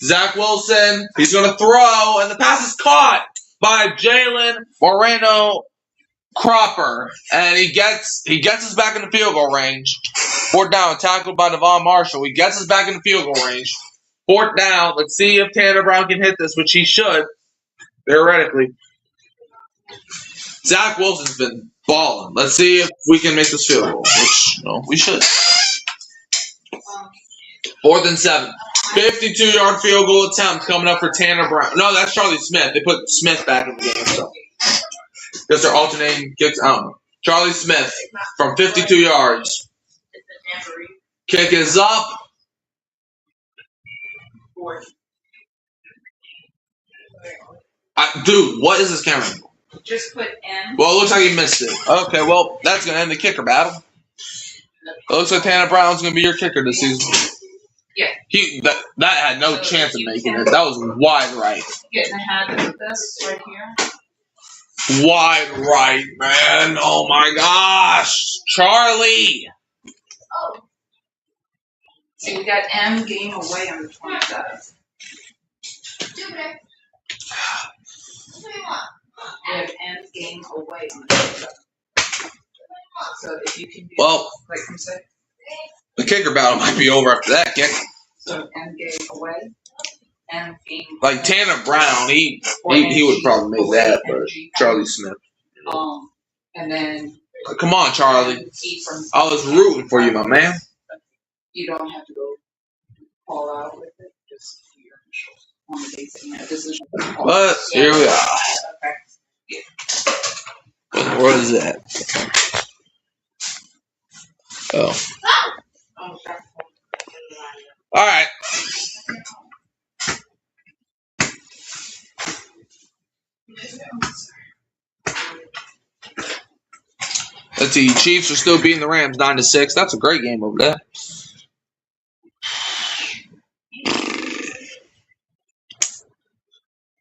A: Zach Wilson. He's going to throw. And the pass is caught by Jalen Moreno Cropper. And he gets us back in the field goal range. 4th down. Tackled by Devon Marshall. He gets us back in the field goal range. 4th down. Let's see if Tanner Brown can hit this, which he should. Theoretically. Zach Wilson's been balling. Let's see if we can make this field goal, which, we should. 4th and 7. 52-yard field goal attempt coming up for Tanner Brown. No, that's Charlie Smith. They put Smith back in the game, so. Because they're alternating kicks. I don't know. Charlie Smith from 52 yards. Kick is up. Dude, what is this camera?
B: Just put M.
A: Well, it looks like he missed it. Okay, well, that's going to end the kicker battle. It looks like Tanner Brown's going to be your kicker this season.
B: Yeah.
A: That had no chance of making it. That was wide right.
B: Getting ahead of this right here.
A: Wide right, man. Oh, my gosh. Charlie.
B: Oh. So we got M game away on the 27th. We have M game away on the 27th. So if you can do like you said.
A: The kicker battle might be over after that kick.
B: So M game away. M game
A: like Tanner Brown, he would probably make that, but Charlie Smith.
B: And then
A: come on, Charlie.
B: eat from.
A: I was rooting for you, my man.
B: You don't have to go all out with it. Just do your initials on the days that you know. This is.
A: But here we are.
B: Okay.
A: What is that? Oh. All right. Let's see. Chiefs are still beating the Rams 9-6. That's a great game over there.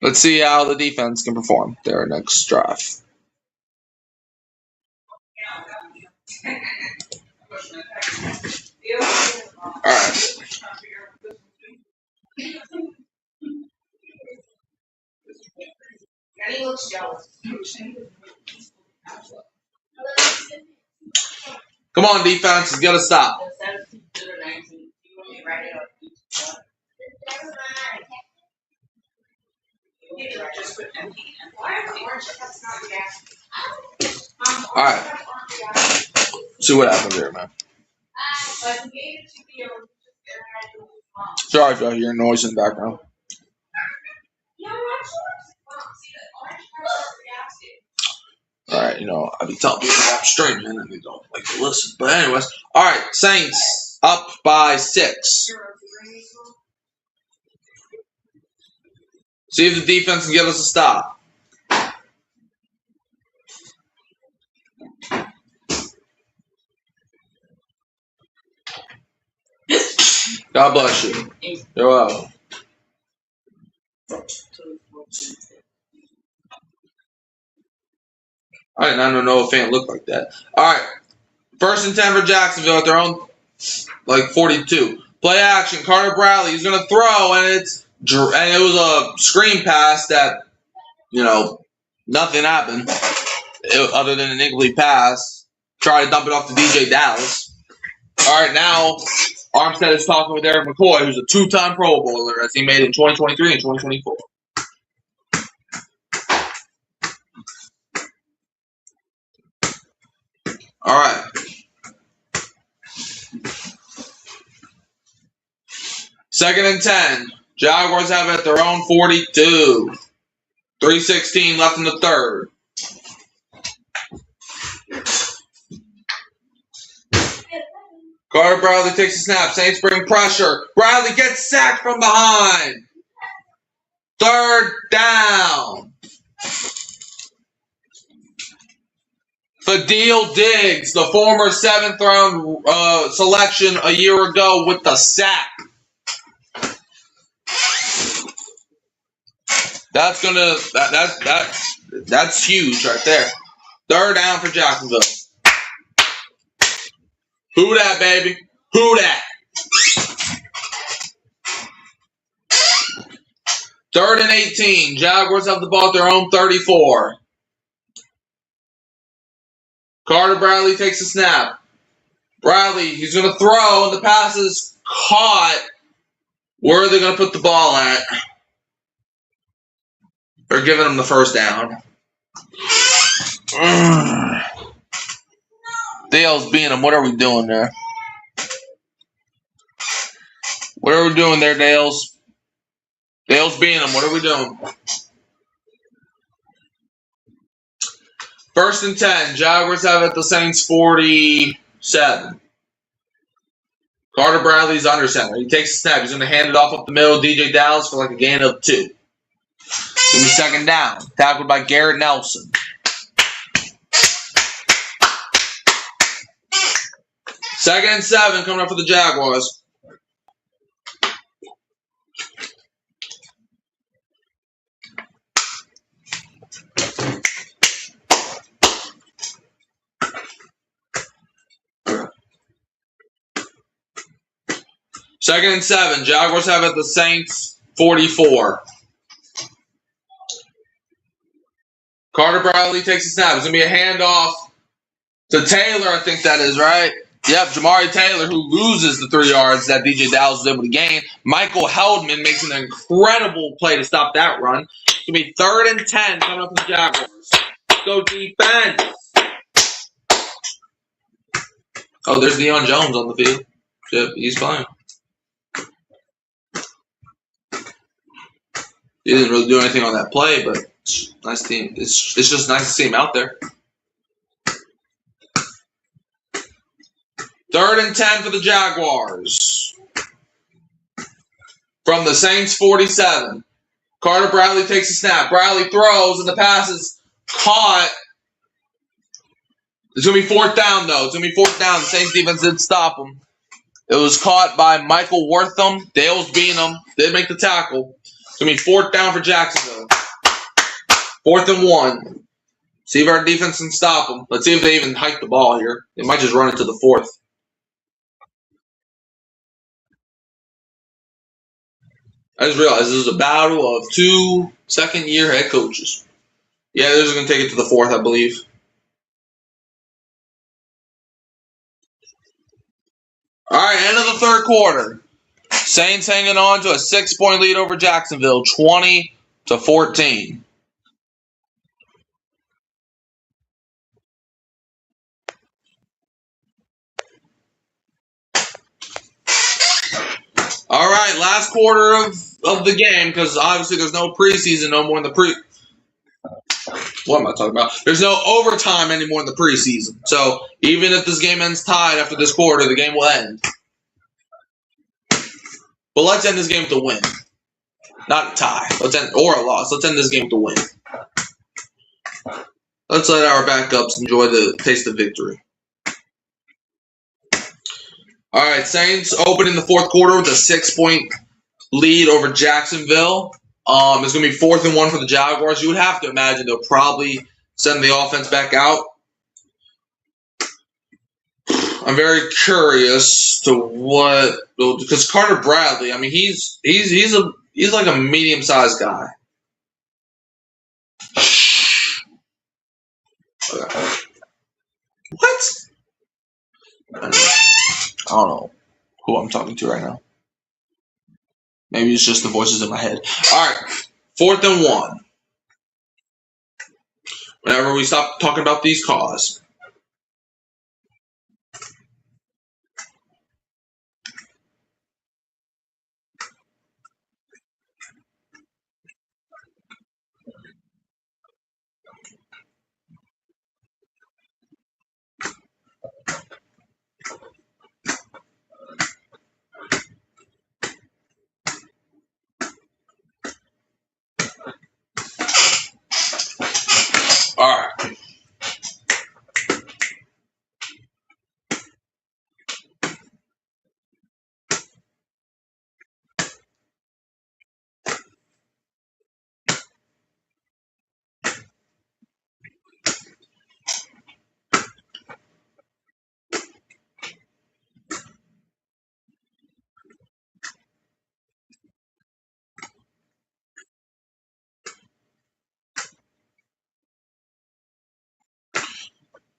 A: Let's see how the defense can perform their next drive. All right.
B: He looks jealous.
A: Come on, defense. You got to stop. All right. See what happens here, man. Sorry if I hear noise in the background. All right, I be telling people I'm straight, man, and they don't like to listen. But anyways, all right, Saints up by 6. See if the defense can get us a stop. God bless you. You're welcome. I did not know a fan looked like that. All right. 1st and 10 for Jacksonville at their own, 42. Play action. Carter Bradley. He's going to throw, and it was a screen pass that, nothing happened other than an incomplete pass. Try to dump it off to DJ Dallas. All right, now Armstead is talking with Eric McCoy, who's a 2-time Pro Bowler, as he made in 2023 and 2024. All right. Second and 10. Jaguars have it at their own 42. 3:16 left in the third. Carter Bradley takes a snap. Saints bring pressure. Bradley gets sacked from behind. 3rd down. Fadil Diggs, the former 7th round selection a year ago, with the sack. That's that's huge right there. 3rd down for Jacksonville. Who that, baby? Who that? 3rd and 18. Jaguars have the ball at their own 34. Carter Bradley takes a snap. Bradley, he's going to throw, and the pass is caught. Where are they going to put the ball at? They're giving him the 1st down. Dale's beating him. What are we doing there? What are we doing there, Dale's? Dale's beating him. What are we doing? 1st and 10. Jaguars have it at the Saints 47. Carter Bradley's under center. He takes a snap. He's going to hand it off up the middle. DJ Dallas for a gain of 2. Give me 2nd down. Tackled by Garrett Nelson. 2nd and 7 coming up for the Jaguars. Second and 7. Jaguars have it at the Saints 44. Carter Bradley takes a snap. It's going to be a handoff to Taylor, I think that is, right? Yep, Jamari Taylor, who loses the 3 yards that DJ Dallas was able to gain. Michael Heldman makes an incredible play to stop that run. It's going to be 3rd and 10 coming up for the Jaguars. Let's go defense. Oh, there's Deion Jones on the field. Yep, he's playing. He didn't really do anything on that play, but it's nice team. It's just nice to see him out there. 3rd and 10 for the Jaguars. From the Saints 47. Carter Bradley takes a snap. Bradley throws, and the pass is caught. It's going to be 4th down, though. It's going to be 4th down. The Saints defense didn't stop him. It was caught by Michael Wortham. Dale's Beanham did make the tackle. It's going to be 4th down for Jacksonville. 4th and 1. See if our defense can stop them. Let's see if they even hike the ball here. They might just run it to the 4th. I just realized this is a battle of 2 second-year head coaches. Yeah, they're just going to take it to the 4th, I believe. All right, end of the 3rd quarter. Saints hanging on to a 6-point lead over Jacksonville, 20-14. All right, last quarter of the game, because obviously there's no preseason no more in the What am I talking about? There's no overtime anymore in the preseason. So even if this game ends tied after this quarter, the game will end. But let's end this game with a win. Not a tie. Or a loss. Let's end this game with a win. Let's let our backups enjoy the taste of victory. All right, Saints open in the 4th quarter with a 6-point lead over Jacksonville. It's going to be 4th and 1 for the Jaguars. You would have to imagine they'll probably send the offense back out. I'm very curious to what, because Carter Bradley. I mean, he's like a medium-sized guy. What? I don't know who I'm talking to right now. Maybe it's just the voices in my head. All right, 4th and 1. Whenever we stop talking about these calls. All right.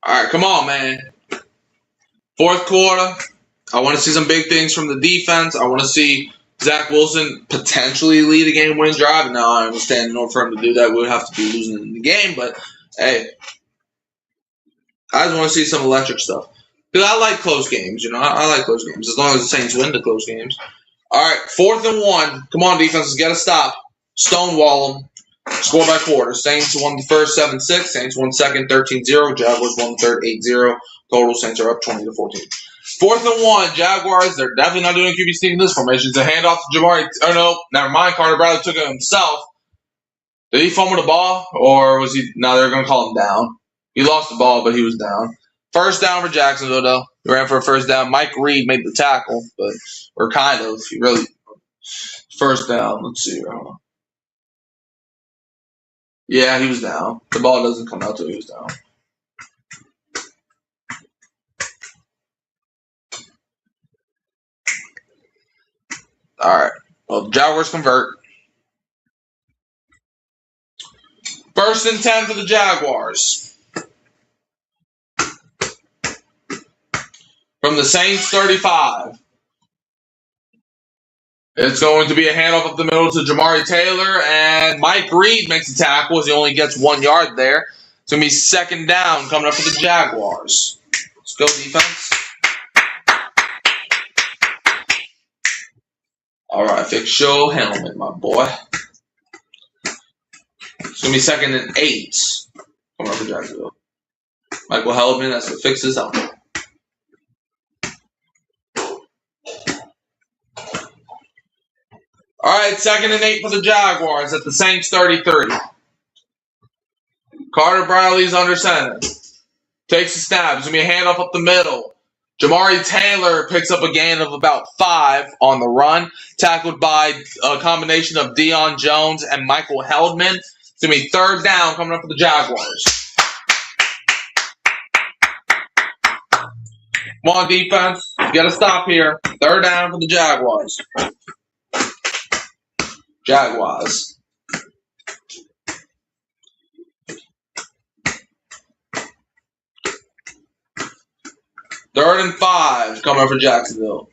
A: All right, come on, man. 4th quarter. I want to see some big things from the defense. I want to see Zach Wilson potentially lead a game-winning drive. Now, I understand in order for him to do that, we would have to be losing in the game. But, hey, I just want to see some electric stuff. Because I like close games, you know. I like close games, as long as the Saints win the close games. All right, 4th and 1. Come on, defenses, get a stop. Stonewall them. Score by quarter. Saints won the first 7-6. Saints won second 13-0. Jaguars won the third 8-0. Total Saints are up 20-14. 4th and 1. Jaguars, they're definitely not doing QB sneak in this formation. It's a handoff to Jamari. Oh, no. Never mind. Carter Bradley took it himself. Did he fumble the ball? Or was he? No, they're going to call him down. He lost the ball, but he was down. 1st down for Jacksonville, though. He ran for a 1st down. Mike Reed made the tackle, but or kind of. He really 1st down. Let's see. Yeah, he was down. The ball doesn't come out till he was down. All right. Well, the Jaguars convert. 1st and 10 for the Jaguars. From the Saints 35. It's going to be a handoff up the middle to Jamari Taylor, and Mike Reed makes the tackle as he only gets 1 yard there. It's going to be 2nd down coming up for the Jaguars. Let's go, defense. All right, fix your helmet, my boy. It's going to be 2nd and 8. Coming up for Jacksonville. Michael Hellman has to fix his helmet. All right, 2nd and 8 for the Jaguars at the Saints 33. Carter Bradley's under center. Takes a snap. It's going to be a handoff up the middle. Jamari Taylor picks up a gain of about 5 on the run. Tackled by a combination of Deion Jones and Michael Heldman. It's going to be 3rd down coming up for the Jaguars. Come on, defense. You got to stop here. 3rd down for the Jaguars. Jaguars. Third and 5 coming up for Jacksonville.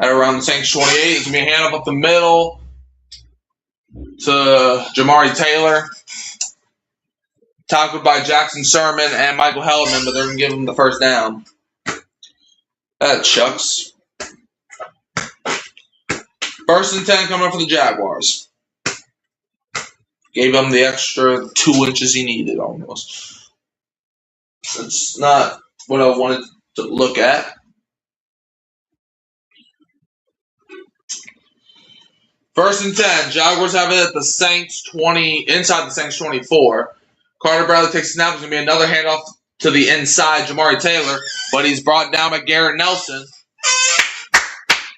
A: At around the Saints 28. It's going to be a handoff up the middle to Jamari Taylor. Tackled by Jackson Sermon and Michael Heldman, but they're going to give him the 1st down. That chucks. 1st and 10 coming up for the Jaguars. Gave him the extra 2 inches he needed almost. That's not what I wanted to look at. 1st and 10. Jaguars have it at the Saints 20, inside the Saints 24. Carter Bradley takes a snap. It's going to be another handoff to the inside, Jamari Taylor, but he's brought down by Garrett Nelson.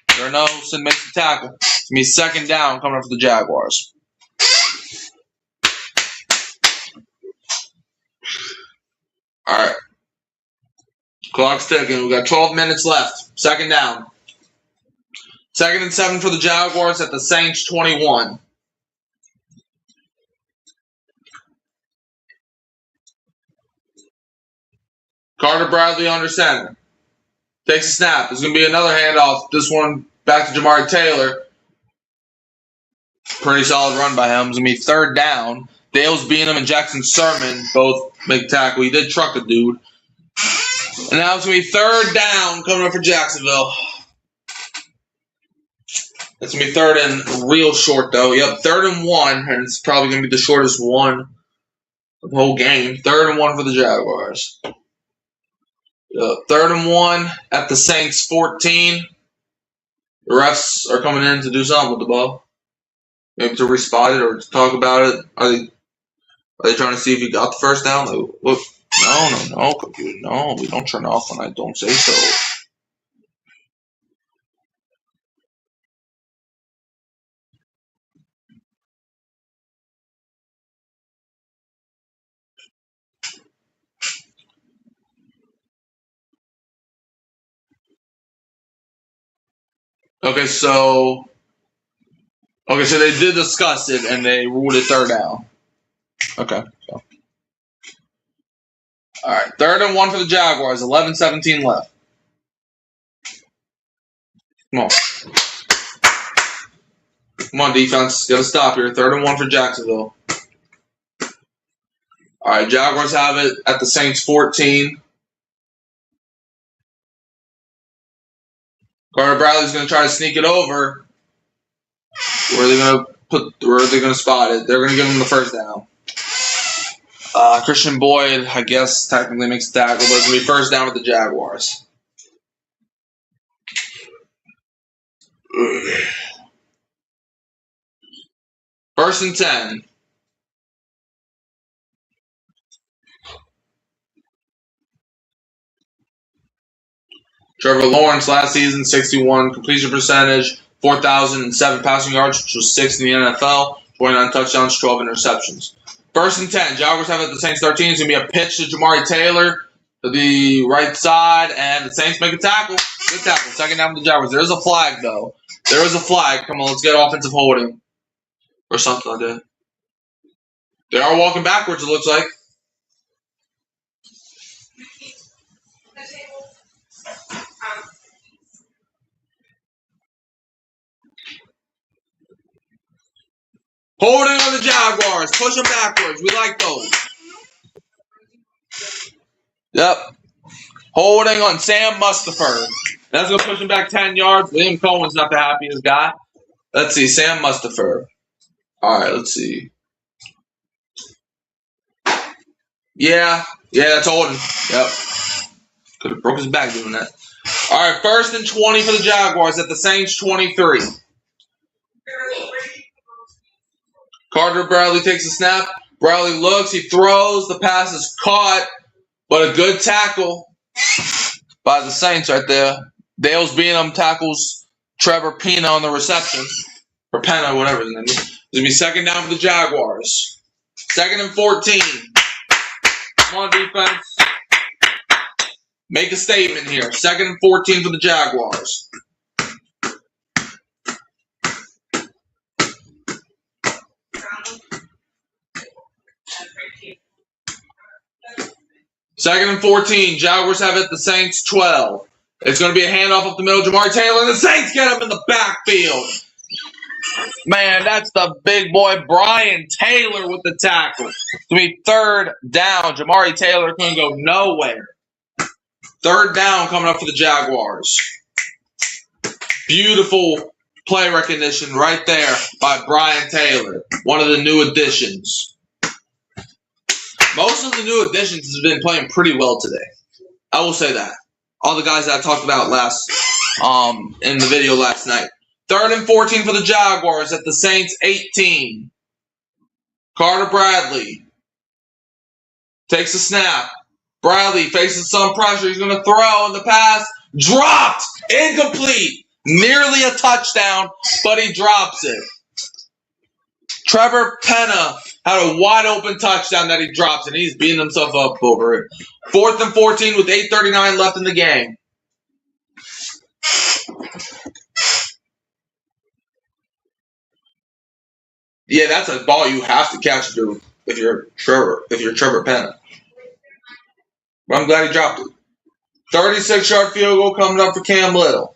A: Garrett Nelson makes the tackle. It's going to be 2nd down coming up for the Jaguars. All right. Clock's ticking. We've got 12 minutes left. 2nd down. 2nd and 7 for the Jaguars at the Saints 21. Carter Bradley under center. Takes a snap. There's going to be another handoff. This one back to Jamari Taylor. Pretty solid run by him. It's going to be 3rd down. Dale's Beanham and Jackson Sermon both make tackle. He did truck a dude. And now it's going to be 3rd down coming up for Jacksonville. It's going to be 3rd and real short, though. Yep, 3rd and 1. And it's probably going to be the shortest one of the whole game. 3rd and 1 for the Jaguars. 3rd and 1 at the Saints 14. The refs are coming in to do something with the ball. Maybe to respot it or to talk about it. Are they trying to see if he got the 1st down? Like, look, no, computer. No, we don't turn off when I don't say so. Okay, so they did discuss it and they ruled it 3rd down. Okay, so. All right, 3rd and 1 for the Jaguars. 11:17 left. Come on, defense. Got to stop here. 3rd and 1 for Jacksonville. All right, Jaguars have it at the Saints 14. Carter Bradley's going to try to sneak it over. Where are they going to spot it? They're going to give him the 1st down. Christian Boyd, I guess, technically makes the tackle, but it's going to be 1st down with the Jaguars. First and 10. Trevor Lawrence last season, 61 completion percentage, 4,007 passing yards, which was 6th in the NFL, 29 touchdowns, 12 interceptions. 1st and 10. Jaguars have it at the Saints 13. It's going to be a pitch to Jamari Taylor to the right side, and the Saints make a tackle. Good tackle. 2nd down for the Jaguars. There is a flag, though. There is a flag. Come on, let's get offensive holding. Or something like that. They are walking backwards, it looks like. Holding on the Jaguars. Push them backwards. We like those. Yep. Holding on Sam Mustipher. That's going to push him back 10 yards. Liam Cohen's not the happiest guy. Let's see. Sam Mustipher. All right, let's see. Yeah, that's holding. Yep. Could have broke his back doing that. All right, 1st and 20 for the Jaguars at the Saints 23. Carter Bradley takes a snap. Bradley looks. He throws. The pass is caught, but a good tackle by the Saints right there. Dale's Beanham tackles Trevor Pena on the reception. Or Pena, whatever his name is. It's going to be 2nd down for the Jaguars. 2nd and 14. Come on, defense. Make a statement here. 2nd and 14 for the Jaguars. Second and 14. Jaguars have it at the Saints 12. It's going to be a handoff up the middle. Jamari Taylor and the Saints get him in the backfield. Man, that's the big boy Brian Taylor with the tackle. It's going to be 3rd down. Jamari Taylor couldn't go nowhere. 3rd down coming up for the Jaguars. Beautiful play recognition right there by Brian Taylor, one of the new additions. Most of the new additions has been playing pretty well today. I will say that. All the guys that I talked about in the video last night. 3rd and 14 for the Jaguars at the Saints 18. Carter Bradley takes a snap. Bradley faces some pressure. He's going to throw, and the pass dropped. Incomplete. Nearly a touchdown, but he drops it. Trevor Pena had a wide open touchdown that he drops, and he's beating himself up over it. 4th and 14 with 8:39 left in the game. Yeah, that's a ball you have to catch if you're Trevor Pena. But I'm glad he dropped it. 36-yard field goal coming up for Cam Little.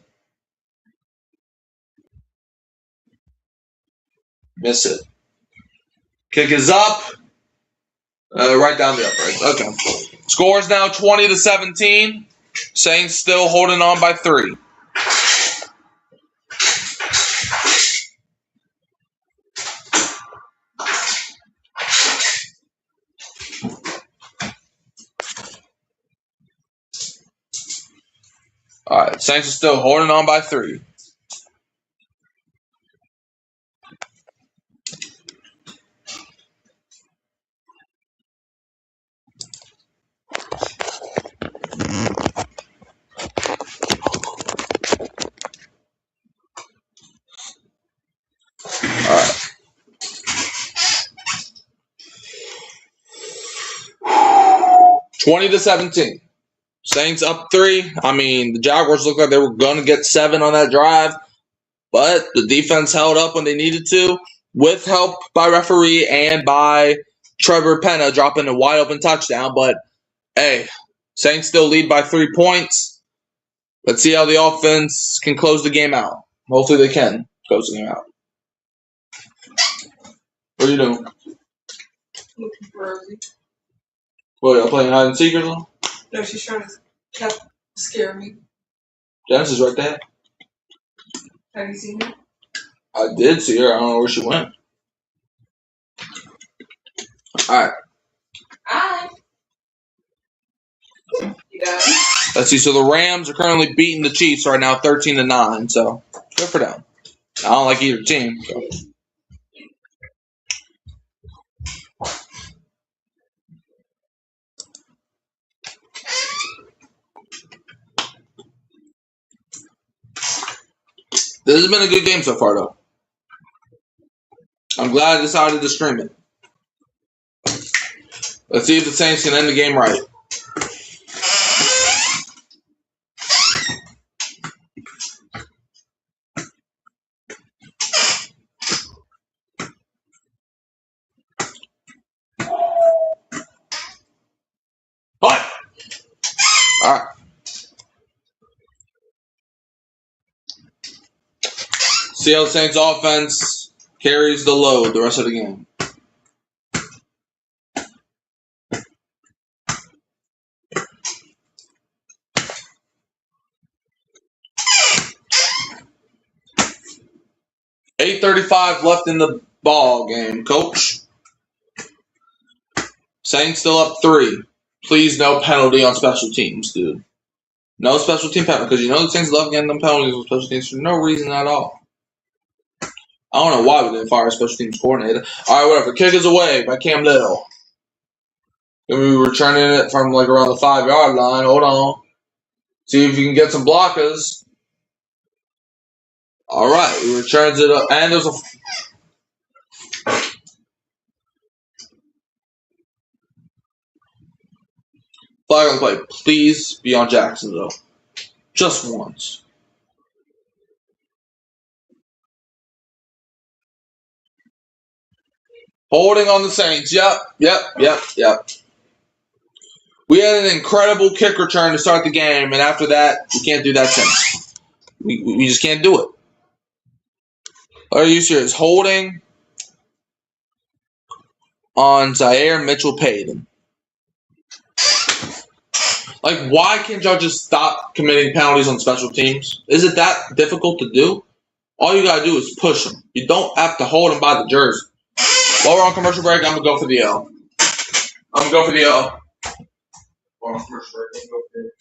A: Miss it. Kick is up. Right down the upright. Okay. Score is now 20-17. Saints still holding on by 3. All right. Saints are still holding on by 3. All right. 20-17. Saints up 3. I mean, the Jaguars looked like they were going to get 7 on that drive, but the defense held up when they needed to, with help by referee and by Trevor Pena dropping a wide open touchdown. But hey, Saints still lead by 3 points. Let's see how the offense can close the game out. Hopefully they can close the game out. What are you doing?
B: Looking for Rosie.
A: What, y'all playing hide and seek or something?
B: No, she's trying to scare me.
A: Genesis right there.
B: Have you seen her?
A: I did see her. I don't know where she went. All right.
B: Hi. You done?
A: Let's see. So the Rams are currently beating the Chiefs right now, 13-9. So good for them. I don't like either team. So. This has been a good game so far, though. I'm glad I decided to stream it. Let's see if the Saints can end the game right. But, all right. See how the Saints offense carries the load the rest of the game. 8:35 left in the ball game, Coach. Saints still up 3. Please, no penalty on special teams, dude. No special team penalty, because you know the Saints love getting them penalties on special teams for no reason at all. I don't know why we didn't fire a special teams coordinator. All right, whatever. Kick is away by Cam Little. Then we were returning it from like around the 5-yard line. Hold on. See if you can get some blockers. All right, he returns it up, and there's a flag on the play. Please be on Jacksonville. Just once. Holding on the Saints. Yep. We had an incredible kick return to start the game, and after that, we can't do that since. We just can't do it. Are you serious? Holding on Zaire Mitchell-Payton. Like, why can't y'all just stop committing penalties on special teams? Is it that difficult to do? All you got to do is push them. You don't have to hold them by the jersey. While we're on commercial break, I'm going to go for the L. I'm going to go for the L. While we're on commercial break, I'm going to go for the L.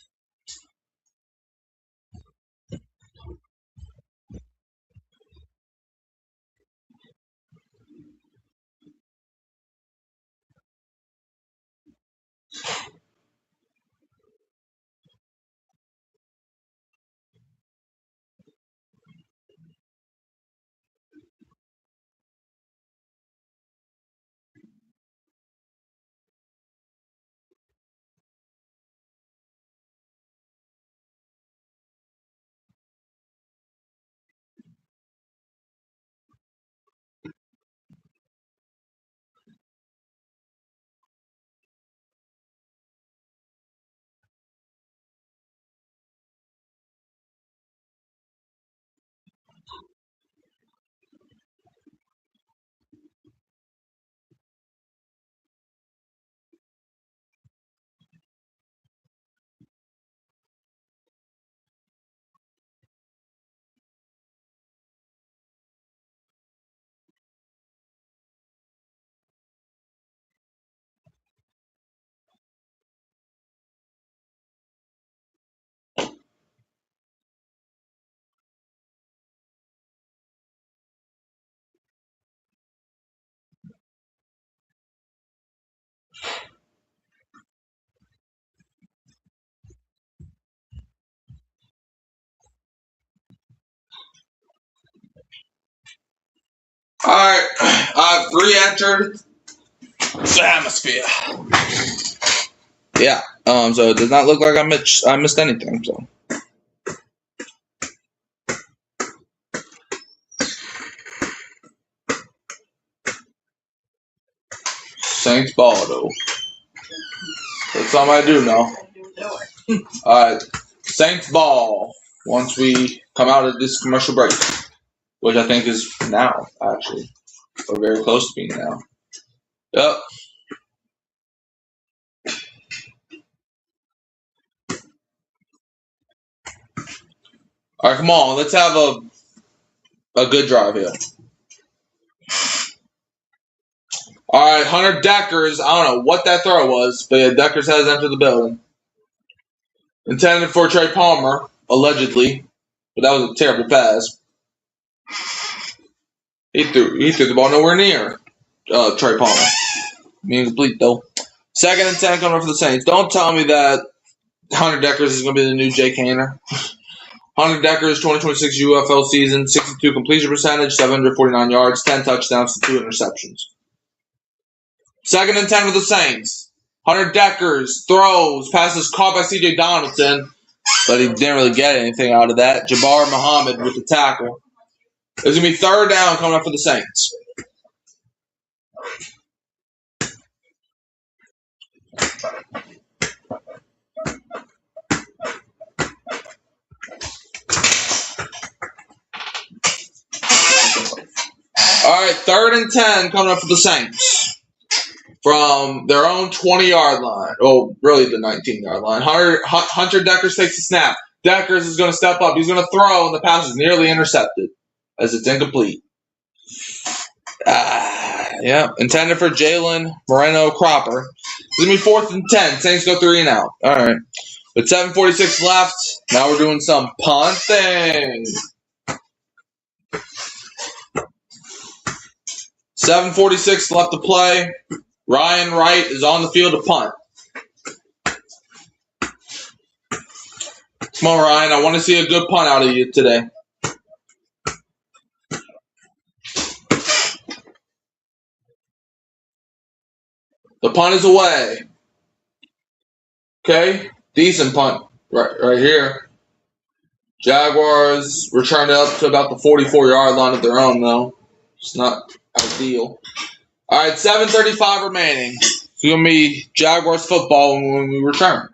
A: Alright, I've re-entered the atmosphere. Yeah, so it does not look like I missed anything, so. Saints ball, though. That's something I do know. Alright, Saints ball once we come out of this commercial break, which I think is now, actually. Or very close to being now. Yep. Alright, come on. Let's have a good drive here. Alright, Hunter Deckers. I don't know what that throw was, but yeah, Deckers has entered the building. Intended for Trey Palmer, allegedly. But that was a terrible pass. He threw the ball nowhere near Trey Palmer. Incomplete, though. 2nd and 10 coming up for the Saints. Don't tell me that Hunter Deckers is going to be the new Jake Haener. Hunter Deckers, 2026 UFL season, 62 completion percentage, 749 yards, 10 touchdowns, 2 interceptions. 2nd and 10 for the Saints. Hunter Deckers throws, passes caught by C.J. Donaldson, but he didn't really get anything out of that. Jabbar Muhammad with the tackle. There's going to be 3rd down coming up for the Saints. All right, 3rd and 10 coming up for the Saints. From their own 20-yard line. Oh, really the 19-yard line. Hunter Deckers takes the snap. Deckers is going to step up. He's going to throw, and the pass is nearly intercepted as it's incomplete. Yeah, intended for Jalen Moreno Cropper. It's going to be 4th and 10. Saints go 3 and out. All right. With 7:46 left, now we're doing some punting. 7:46 left to play. Ryan Wright is on the field to punt. Come on, Ryan. I want to see a good punt out of you today. The punt is away. Okay, decent punt right here. Jaguars returned it up to about the 44-yard line of their own, though. It's not ideal. All right, 7:35 remaining. It's going to be Jaguars football when we return.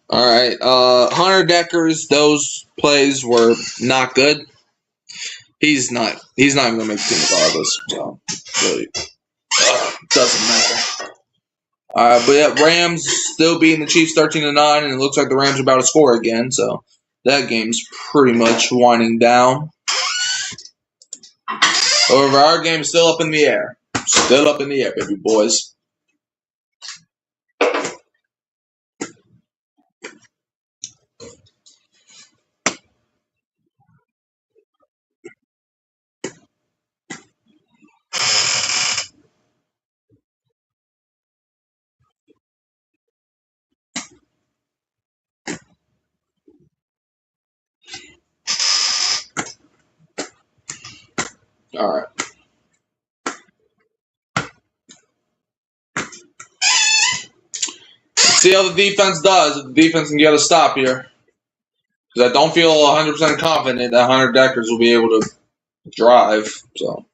A: All right, Hunter Deckers, those plays were not good. He's not even going to make the team regardless, so really doesn't matter. All right, but yeah, Rams still beating the Chiefs 13-9, and it looks like the Rams are about to score again, so that game's pretty much winding down. However, our game is still up in the air. Still up in the air, baby boys. All right. Let's see how the defense does. If the defense can get a stop here. Because I don't feel 100% confident that Hunter Deckers will be able to drive. So.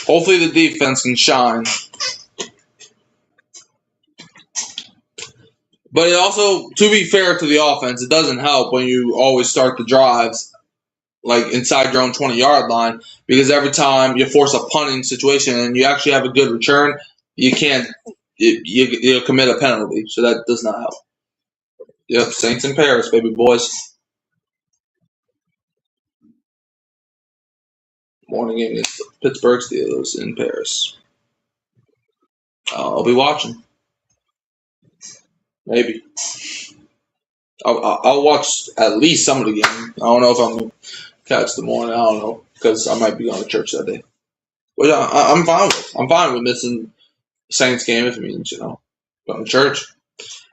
A: Hopefully the defense can shine. But it also, to be fair to the offense, it doesn't help when you always start the drives like inside your own 20-yard line, because every time you force a punting situation and you actually have a good return, you can't you commit a penalty. So that does not help. Yep, Saints in Paris, baby boys. Morning game against the Pittsburgh Steelers in Paris. I'll be watching. Maybe. I'll watch at least some of the game. I don't know if I'm going to catch the morning. I don't know, because I might be going to church that day. But yeah, I'm fine with it. I'm fine with missing Saints game if it means, going to church.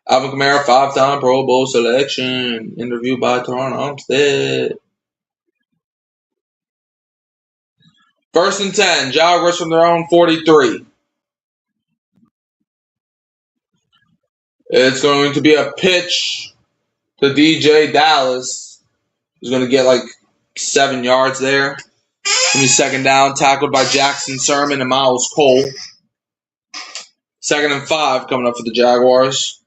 A: Alvin Kamara, 5-time Pro Bowl selection. Interviewed by Teron Armstead. 1st and 10. Jaguars from their own 43. It's going to be a pitch to DJ Dallas. He's going to get like 7 yards there. Going to be 2nd down, tackled by Jackson Sermon and Miles Cole. 2nd and 5 coming up for the Jaguars.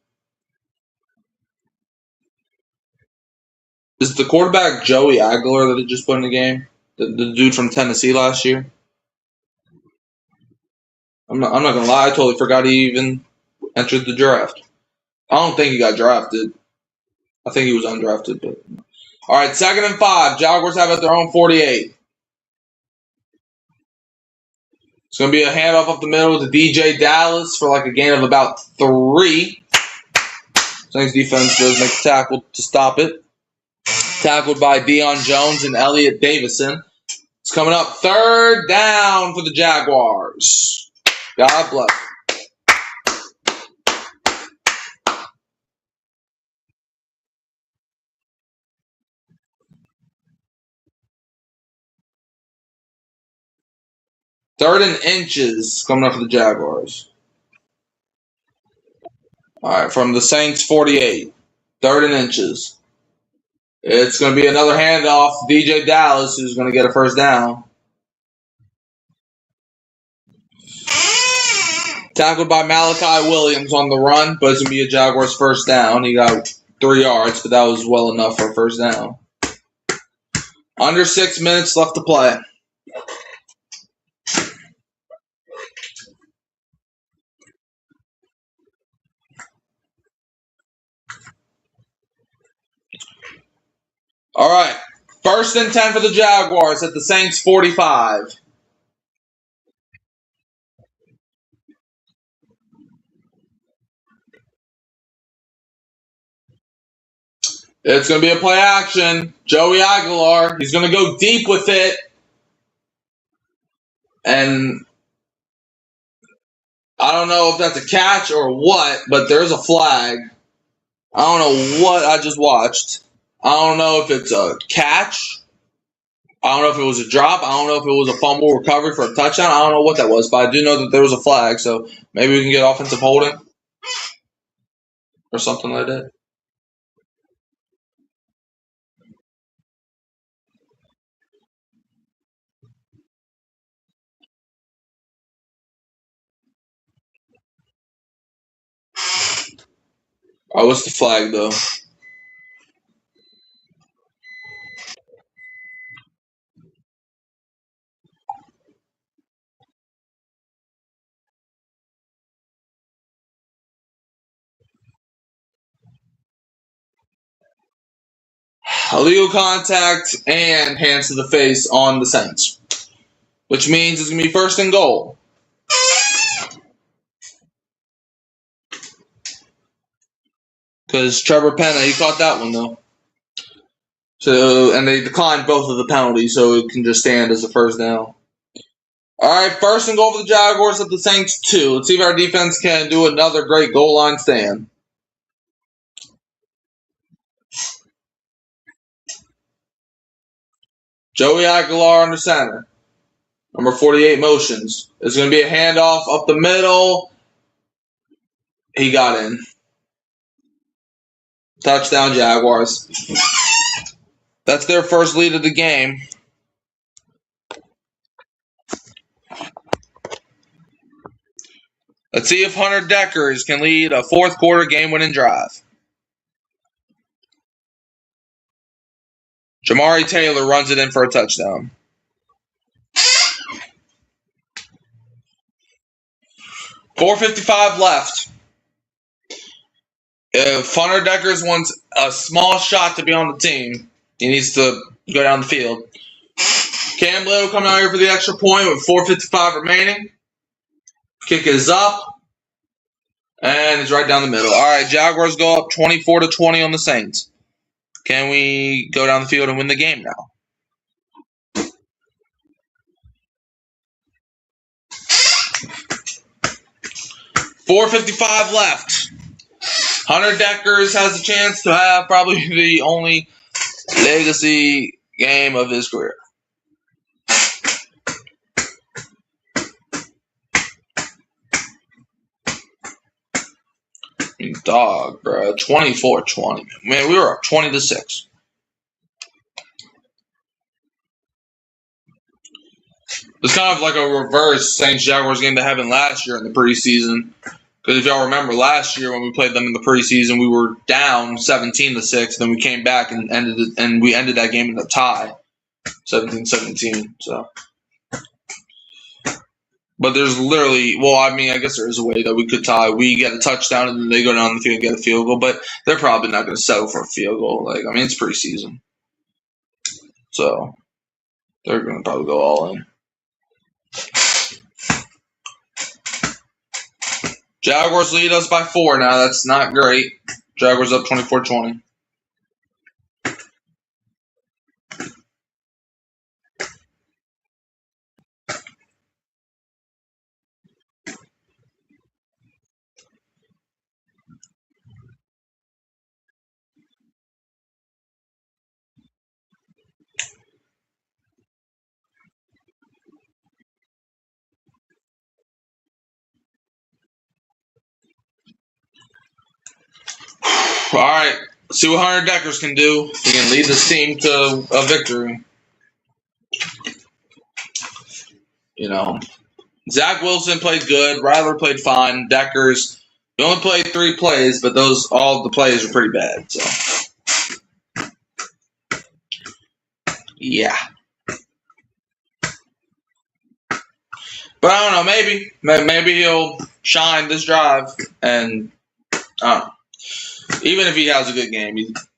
A: Is the quarterback Joey Aguilar that they just put in the game? The dude from Tennessee last year? I'm not going to lie. I totally forgot he even entered the draft. I don't think he got drafted. I think he was undrafted. But all right, 2nd and 5. Jaguars have at their own 48. It's going to be a handoff up the middle to DJ Dallas for like a gain of about 3. Saints defense does make a tackle to stop it. Tackled by Deion Jones and Elliott Davison. It's coming up 3rd down for the Jaguars. God bless. Third and inches coming up for the Jaguars. All right, from the Saints 48. 3rd and inches. It's going to be another handoff. DJ Dallas, who's going to get a first down. Tackled by Malachi Williams on the run, but it's going to be a Jaguars first down. He got 3 yards, but that was well enough for a first down. Under 6 minutes left to play. All right. 1st and 10 for the Jaguars at the Saints 45. It's going to be a play action. Joey Aguilar. He's going to go deep with it. And I don't know if that's a catch or what, but there's a flag. I don't know what I just watched. I don't know if it's a catch. I don't know if it was a drop. I don't know if it was a fumble recovery for a touchdown. I don't know what that was, but I do know that there was a flag. So maybe we can get offensive holding or something like that. Oh, what's the flag, though? Illegal contact and hands to the face on the Saints, which means it's going to be 1st and goal. Because Trevor Penna, he caught that one, though. So, and they declined both of the penalties, so it can just stand as a first down. All right, 1st and goal for the Jaguars at the Saints 2. Let's see if our defense can do another great goal line stand. Joey Aguilar under center. Number 48 motions. It's going to be a handoff up the middle. He got in. Touchdown, Jaguars. That's their first lead of the game. Let's see if Hunter Deckers can lead a 4th quarter game-winning drive. Jamari Taylor runs it in for a touchdown. 4:55 left. If Hunter Deckers wants a small shot to be on the team, he needs to go down the field. Cam Little coming out here for the extra point with 4:55 remaining. Kick is up. And it's right down the middle. All right, Jaguars go up 24-20 on the Saints. Can we go down the field and win the game now? $4:55 left. Hunter Deckers has a chance to have probably the only legacy game of his career. Dog, bro. 24-20. Man, we were up 20-6. It's kind of like a reverse Saints Jaguars game that happened last year in the preseason. Because if y'all remember last year when we played them in the preseason, we were down 17-6. Then we came back and we ended that game in a tie, 17-17. So, but there's literally, well, I mean, I guess there is a way that we could tie. We get a touchdown and then they go down the field and get a field goal. But they're probably not going to settle for a field goal. Like, I mean, it's preseason, so they're going to probably go all in. Jaguars lead us by 4 now. That's not great. Jaguars up 24-20. All right. see what Hunter Deckers can do. He can lead this team to a victory. You know, Zach Wilson played good. Rattler played fine. Deckers, he only played 3 plays, but all the plays were pretty bad. So, yeah. But I don't know. Maybe he'll shine this drive, and even if he has a good game,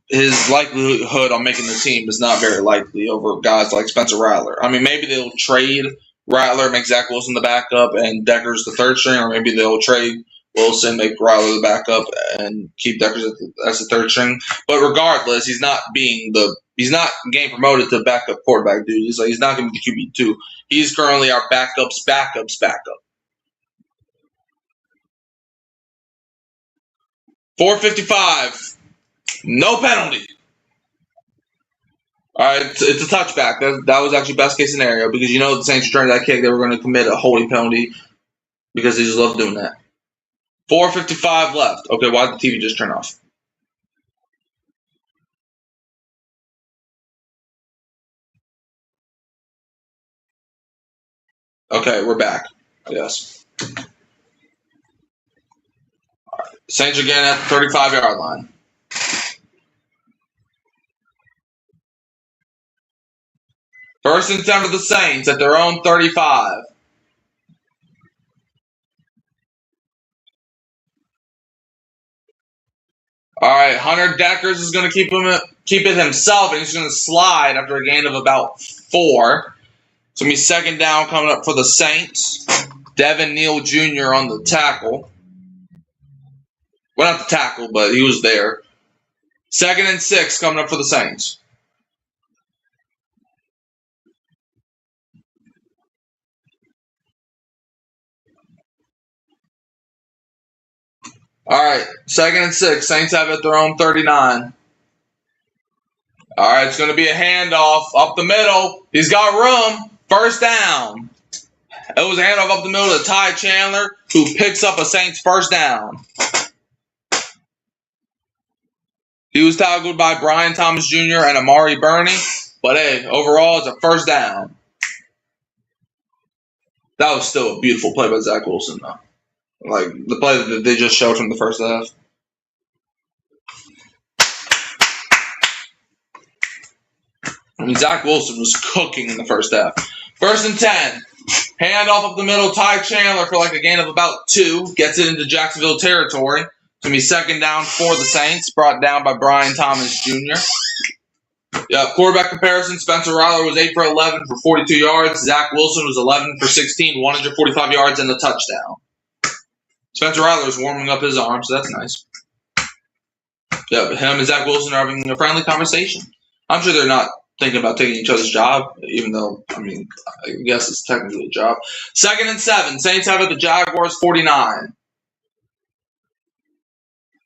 A: his likelihood on making the team is not very likely over guys like Spencer Rattler. I mean, maybe they'll trade Rattler, make Zach Wilson the backup, and Deckers the 3rd string, or maybe they'll trade Wilson, make Rattler the backup, and keep Deckers as the 3rd string. But regardless, he's not getting promoted to backup quarterback dude. He's not going to be QB2. He's currently our backup's backup. 4:55. No penalty. All right, it's a touchback. That was actually best case scenario because the Saints returned that kick. They were going to commit a holding penalty because they just love doing that. 4:55 left. Okay, why did the TV just turn off? Okay, we're back. Yes. All right. Saints are getting at the 35-yard line. First and 10 for the Saints at their own 35. All right, Hunter Deckers is going to keep it himself, and he's going to slide after a gain of about 4. It's going to be 2nd down coming up for the Saints. Devin Neal Jr. on the tackle. Well, not the tackle, but he was there. 2nd and 6 coming up for the Saints. All right, 2nd and 6. Saints have it at their own 39. All right, it's going to be a handoff up the middle. He's got room. 1st down. It was a handoff up the middle to Ty Chandler, who picks up a Saints 1st down. He was tackled by Brian Thomas Jr. and Amari Burney. But, hey, overall, it's a 1st down. That was still a beautiful play by Zach Wilson, though. Like, the play that they just showed from the 1st half. I mean, Zach Wilson was cooking in the 1st half. 1st and 10. Handoff up the middle. Ty Chandler for like a gain of about 2. Gets it into Jacksonville territory. It's going to be 2nd down for the Saints. Brought down by Brian Thomas Jr. Yeah, quarterback comparison. Spencer Rattler was 8 for 11 for 42 yards. Zach Wilson was 11 for 16, 145 yards and a touchdown. Spencer Rattler's warming up his arm, so that's nice. Yeah, but him and Zach Wilson are having a friendly conversation. I'm sure they're not thinking about taking each other's job, even though, I guess it's technically a job. 2nd and 7. Saints have it at the Jaguars 49.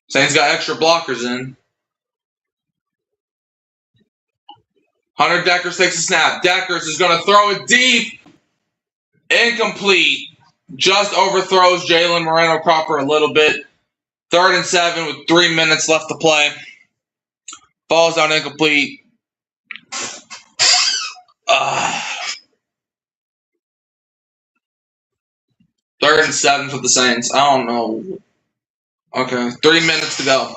A: Saints got extra blockers in. Hunter Deckers takes a snap. Deckers is going to throw it deep. Incomplete. Just overthrows Jalen Moreno-Cropper a little bit. 3rd and 7 with 3 minutes left to play. Falls down incomplete. 3rd and 7 for the Saints. I don't know. Okay, 3 minutes to go.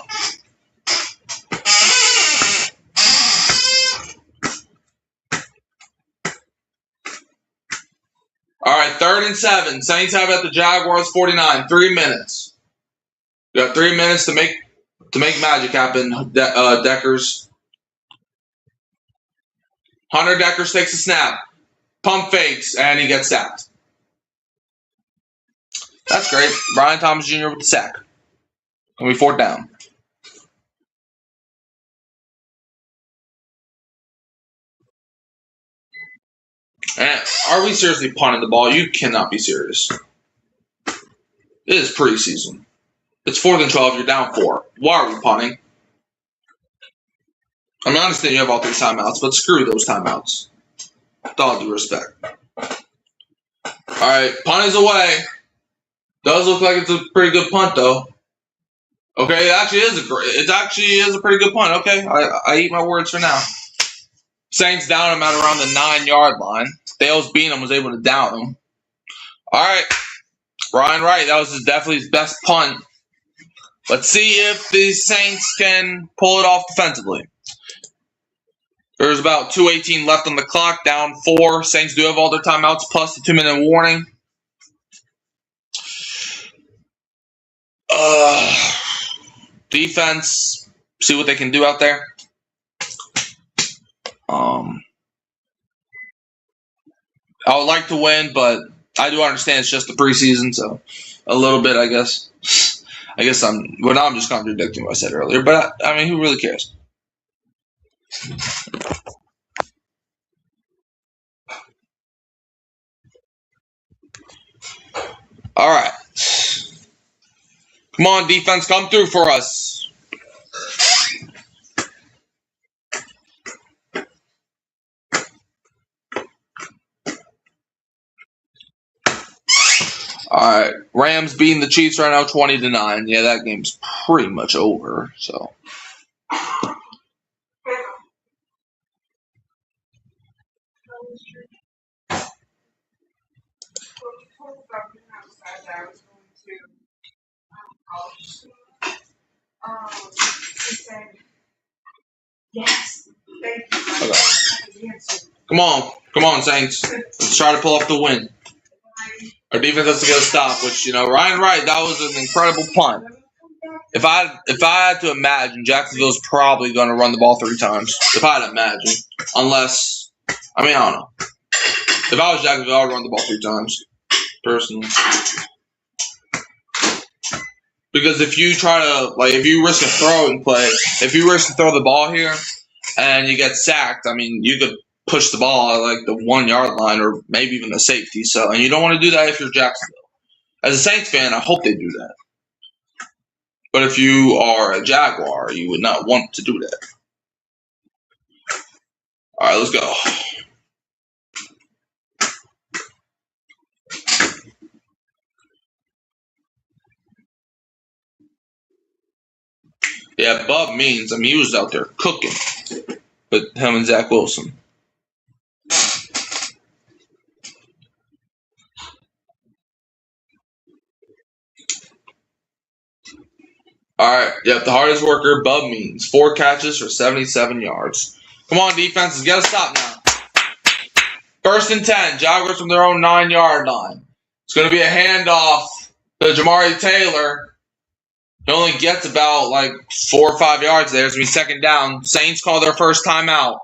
A: All right, 3rd and 7. Saints have it at the Jaguars 49. 3 minutes. You got 3 minutes to make magic happen, Deckers. Hunter Deckers takes a snap. Pump fakes, and he gets sacked. That's great. Brian Thomas Jr. with the sack. Gonna be 4th down. And are we seriously punting the ball? You cannot be serious. It is preseason. It's 4th and 12. You're down 4. Why are we punting? I understand you have all 3 timeouts, but screw those timeouts. With all due respect. All right, punt is away. Does look like it's a pretty good punt, though. Okay, it actually is a pretty good point. Okay, I eat my words for now. Saints down him at around the 9-yard line. Thales Beanham was able to down him. All right, Ryan Wright, that was definitely his best punt. Let's see if the Saints can pull it off defensively. There's about 2:18 left on the clock, down 4. Saints do have all their timeouts plus the 2-minute warning. Defense, see what they can do out there. I would like to win, but I do understand it's just the preseason, so a little bit, I guess. Now I'm just contradicting what I said earlier, but I mean, who really cares? All right. Come on, defense, come through for us. All right, Rams beating the Chiefs right now, 20-9. Yeah, that game's pretty much over. So.
B: Yes. Thank you.
A: Okay. Come on, Saints. Let's try to pull off the win. Our defense has to get a stop, which, Ryan Wright, that was an incredible punt. If I had to imagine, Jacksonville's probably going to run the ball 3 times. If I had to imagine. Unless, I don't know. If I was Jacksonville, I would run the ball 3 times, personally. Because if you try to, if you risk a throwing play, if you risk to throw the ball here and you get sacked, you could push the ball at the 1-yard line or maybe even the safety. So, and you don't want to do that if you're Jacksonville. As a Saints fan, I hope they do that. But if you are a Jaguar, you would not want to do that. All right, let's go. Yeah, Bub Means, he was out there cooking with him and Zach Wilson. All right, the hardest worker, Bub Means. 4 catches for 77 yards. Come on, defense, let's get a stop now. 1st and 10, Jaguars from their own 9-yard line. It's going to be a handoff to Jamari Taylor. He only gets about 4 or 5 yards there. It's going to be 2nd down. Saints call their first timeout.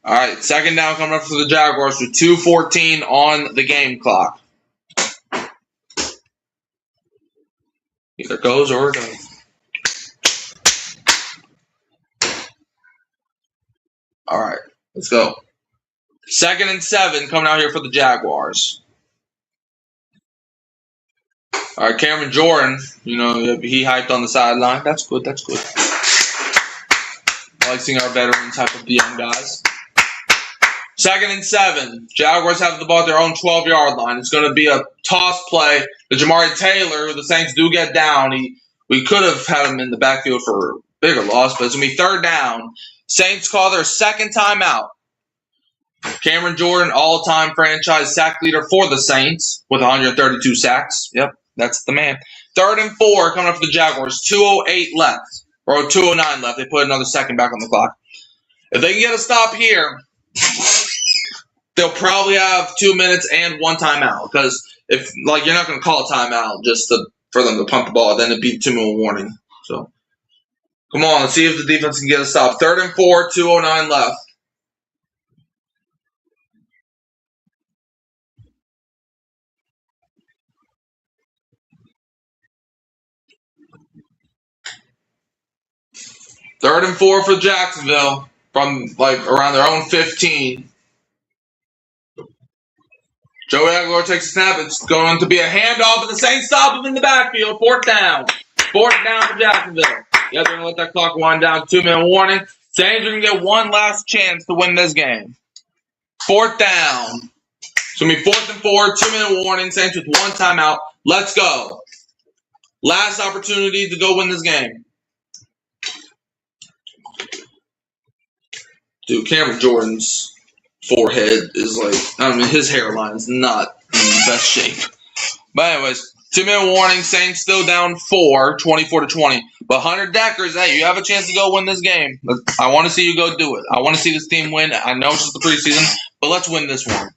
A: All right, 2nd down coming up for the Jaguars with 2:14 on the game clock. Either goes or it goes. All right, let's go. 2nd and 7 coming out here for the Jaguars. All right, Cameron Jordan, he hyped on the sideline. That's good. I like seeing our veterans hype up the young guys. 2nd and 7. Jaguars have the ball at their own 12-yard line. It's going to be a toss play to Jamari Taylor. The Saints do get down. We could have had him in the backfield for a bigger loss, but it's going to be 3rd down. Saints call their 2nd timeout. Cameron Jordan, all-time franchise sack leader for the Saints with 132 sacks. Yep, that's the man. 3rd and 4 coming up for the Jaguars. 2:08 left, or 2:09 left. They put another 2nd back on the clock. If they can get a stop here, they'll probably have 2 minutes and 1 timeout. Because if you're not going to call a timeout just for them to punt the ball, then it'd be 2-minute warning. So come on, let's see if the defense can get a stop. 3rd and 4, 2:09 left. Third and 4 for Jacksonville from around their own 15. Joey Aguilar takes a snap. It's going to be a handoff, and the Saints stop him in the backfield. 4th down. 4th down for Jacksonville. They're going to let that clock wind down. 2-minute warning. Saints are going to get one last chance to win this game. 4th down. It's going to be 4th and 4, 2-minute warning, Saints with 1 timeout. Let's go. Last opportunity to go win this game. Dude, Cameron Jordan's forehead is like, I mean, his hairline is not in the best shape. But anyways, 2-minute warning, Saints still down 4, 24-20. But Hunter Deckers, hey, you have a chance to go win this game. I want to see you go do it. I want to see this team win. I know it's just the preseason, but let's win this one.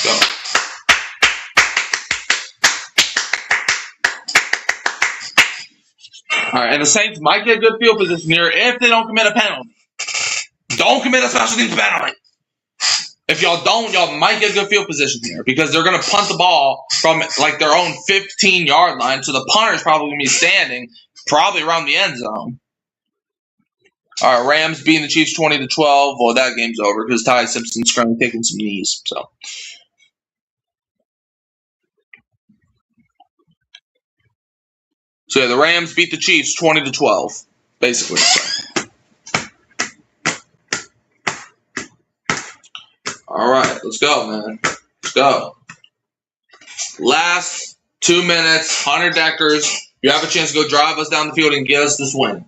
A: Go. All right, and the Saints might get a good field position here if they don't commit a penalty. Don't commit a special teams penalty. If y'all don't, y'all might get a good field position here because they're going to punt the ball from like their own 15-yard line, so the punter's probably going to be standing probably around the end zone. All right, Rams beating the Chiefs 20-12. Well, that game's over because Ty Simpson's currently taking some knees. So yeah, the Rams beat the Chiefs 20-12, basically. So. All right, let's go, man. Let's go. Last 2 minutes, Hunter Deckers. You have a chance to go drive us down the field and get us this win.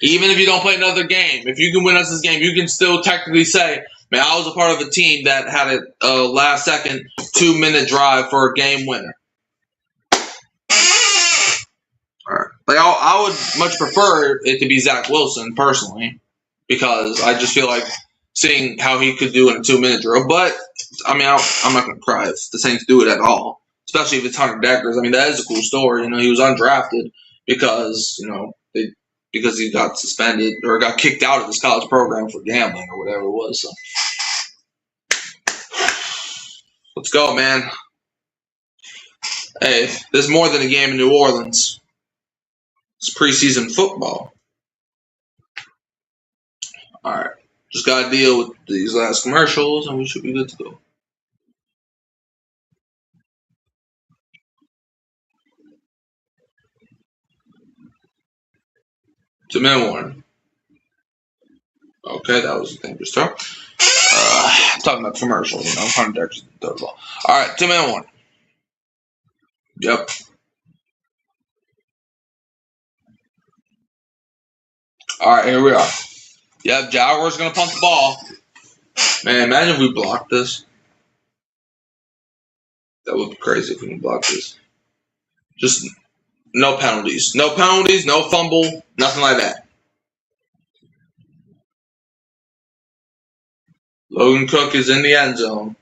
A: Even if you don't play another game, if you can win us this game, you can still technically say, man, I was a part of a team that had a last-second 2-minute drive for a game winner. All right. Like I would much prefer it to be Zach Wilson, personally, because I just feel like seeing how he could do in a 2-minute drill. But, I mean, I'm not going to cry if the Saints do it at all, especially if it's Hunter Deckers. I mean, that is a cool story. You know, he was undrafted because, you know, because he got suspended or got kicked out of his college program for gambling or whatever it was. So, let's go, man. Hey, this is more than a game in New Orleans. It's preseason football. All right. Just got to deal with these last commercials, and we should be good to go. Two-minute warning. Okay, that was a dangerous throw. Talking about commercial, you know, Hunter Deckers third ball. All right, 2-minute warning. Yep. All right, here we are. Yep, Jaguars going to punt the ball. Man, imagine if we blocked this. That would be crazy if we can block this. Just no penalties. No penalties, no fumble, nothing like that. Logan Cook is in the end zone.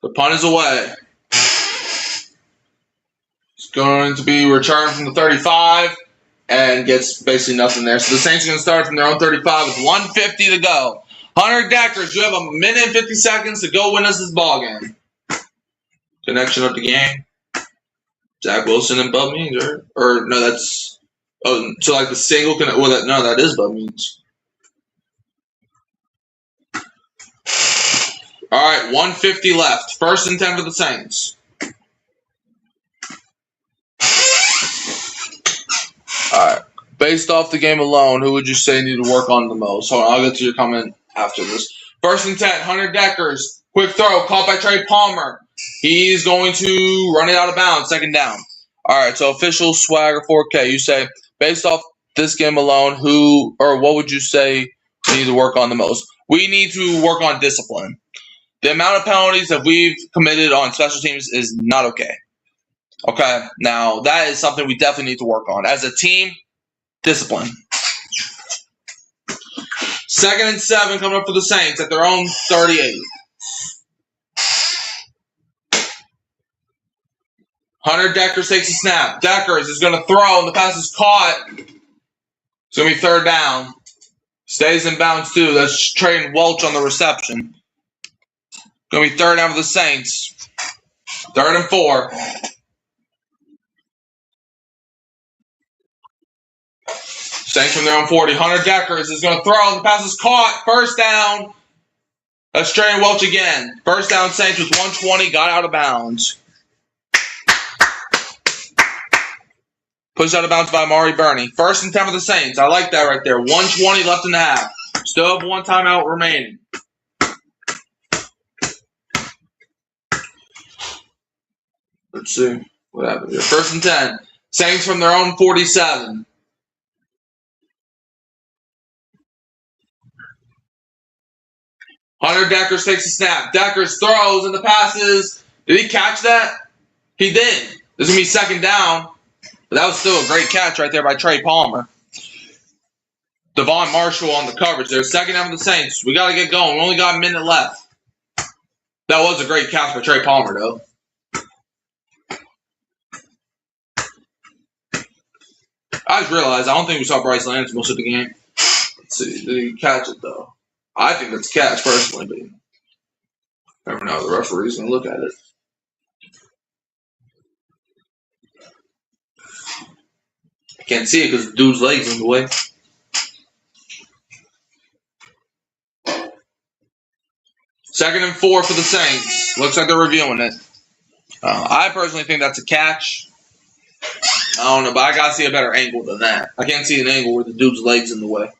A: The punt is away. It's going to be returned from the 35 and gets basically nothing there. So the Saints are going to start from their own 35 with 1:50 to go. Hunter Deckers, you have 1 minute and 50 seconds to go win us this ball game. Connection of the game. Zach Wilson and Bub Means, right? Or no, that's so like the single connect. Well, that is Bub Means. All right, 1:50 left. 1st and 10 for the Saints. All right. Based off the game alone, who would you say needed to work on the most? Hold on, I'll get to your comment after this. 1st and 10, Hunter Deckers. Quick throw, caught by Trey Palmer. He's going to run it out of bounds, 2nd down. All right, so official Swagger 4K. You say, based off this game alone, who or what would you say we need to work on the most? We need to work on discipline. The amount of penalties that we've committed on special teams is not okay. Okay, now that is something we definitely need to work on. As a team, discipline. 2nd and 7 coming up for the Saints at their own 38. Hunter Deckers takes a snap. Deckers is going to throw, and the pass is caught. It's going to be 3rd down. Stays in bounds, too. That's Trey Welch on the reception. Going to be 3rd down for the Saints. 3rd and 4. Saints from their own 40. Hunter Deckers is going to throw. The pass is caught. First down. That's Trey Welch again. First down, Saints with 120. Got out of bounds. Pushed out of bounds by Mari Burney. First and 10 for the Saints. I like that right there. 120 left in the half. Still have one timeout remaining. Let's see what happened here. First and 10. Saints from their own 47. Hunter Deckers takes a snap. Deckers throws and the passes. Did he catch that? He did. This is going to be second down. But that was still a great catch right there by Trey Palmer. Devon Marshall on the coverage there. Second down for the Saints. We got to get going. We only got a minute left. That was a great catch by Trey Palmer, though. I just realized I don't think we saw Bryce Lance most of the game. Let's see. Did he catch it, though? I think it's a catch, personally, but you never know. The referee's going to look at it. I can't see it because the dude's leg's in the way. Second and 4 for the Saints. Looks like they're reviewing it. I personally think that's a catch. I don't know, but I got to see a better angle than that. I can't see an angle where the dude's leg's in the way.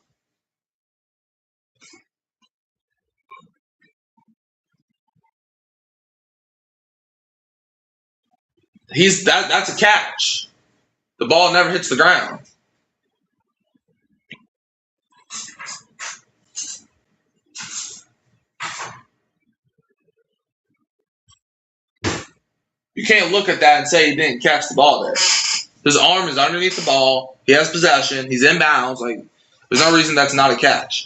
A: That's a catch. The ball never hits the ground. You can't look at that and say he didn't catch the ball there. His arm is underneath the ball. He has possession. He's in bounds. Like, there's no reason that's not a catch.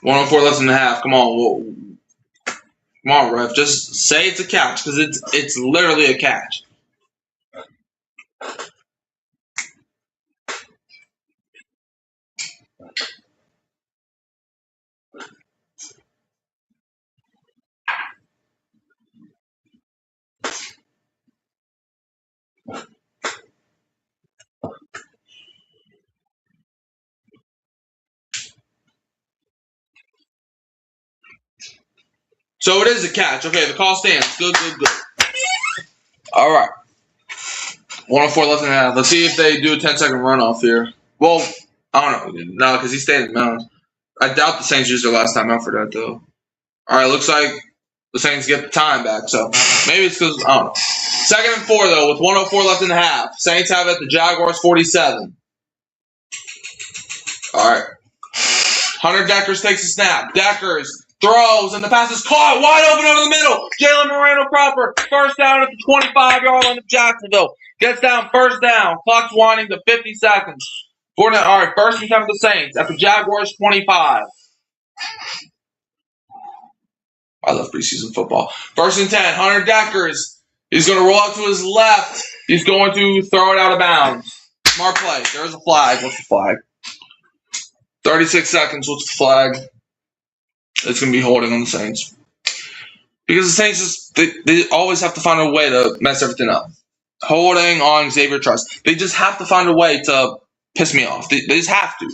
A: One 104 less than a half. Come on, come on, ref. Just say it's a catch because it's literally a catch. So it is a catch. Okay, the call stands. Good. All right. 104 left in the half. Let's see if they do a 10-second runoff here. Well, I don't know. No, because he stayed in bounds. I doubt the Saints used their last time out for that, though. All right, looks like the Saints get the time back. So maybe it's because, I don't know. Second and 4, though, with 104 left in the half. Saints have it at the Jaguars 47. All right. Hunter Deckers takes a snap. Deckers throws, and the pass is caught wide open over the middle. Jalen Moreno-Crawford, first down at the 25-yard line of Jacksonville. Gets down, first down. Clock's winding to 50 seconds. All right, first and 10 for the Saints at the Jaguars 25. I love preseason football. First and 10, Hunter Deckers. He's going to roll out to his left. He's going to throw it out of bounds. Smart play. There's a flag. What's the flag? 36 seconds. What's the flag? It's going to be holding on the Saints. Because the Saints just, they always have to find a way to mess everything up. Holding on Xavier Trust. They just have to find a way to piss me off. They just have to.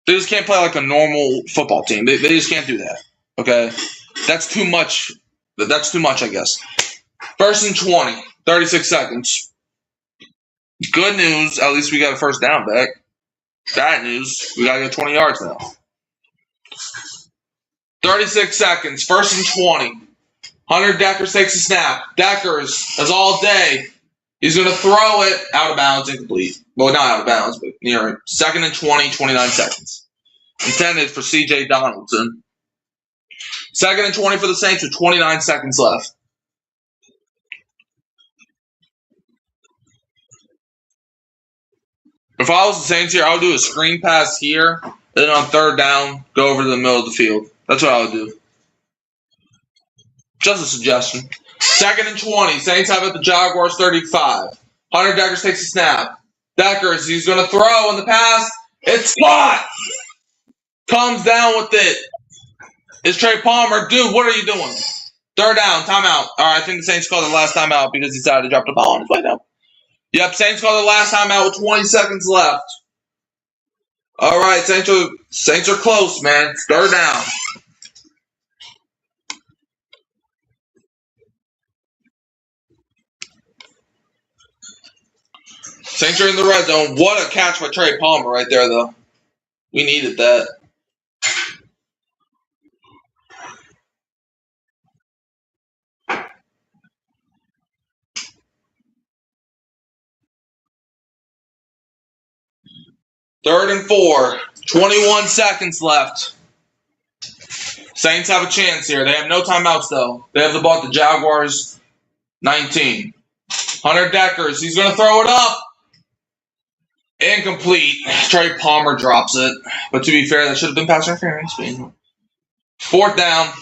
A: They just can't play like a normal football team. They just can't do that. Okay? That's too much. That's too much, I guess. First and 20. 36 seconds. Good news. At least we got a first down back. Bad news. We got to get 20 yards now. 36 seconds. First and 20. Hunter Deckers takes a snap. Deckers, as all day, he's going to throw it out of bounds, incomplete. Well, not out of bounds, but near it. Second and 20, 29 seconds. Intended for C.J. Donaldson. Second and 20 for the Saints with 29 seconds left. If I was the Saints here, I would do a screen pass here, and then on third down, go over to the middle of the field. That's what I would do. Just a suggestion. 2nd and 20. Saints have it at the Jaguars 35. Hunter Deckers takes a snap. Deckers, he's going to throw in the pass. It's caught. Comes down with it. It's Trey Palmer. Dude, what are you doing? Third down, timeout. All right, I think the Saints called the last timeout because he decided to drop the ball on his way down. Yep, Saints called the last timeout with 20 seconds left. All right, Saints are close, man. It's third down. Saints are in the red zone. What a catch by Trey Palmer right there, though. We needed that. Third and 4. 21 seconds left. Saints have a chance here. They have no timeouts, though. They have the ball at the Jaguars 19. Hunter Deckers, he's going to throw it up. Incomplete. Trey Palmer drops it. But to be fair, that should have been pass interference. Fourth down.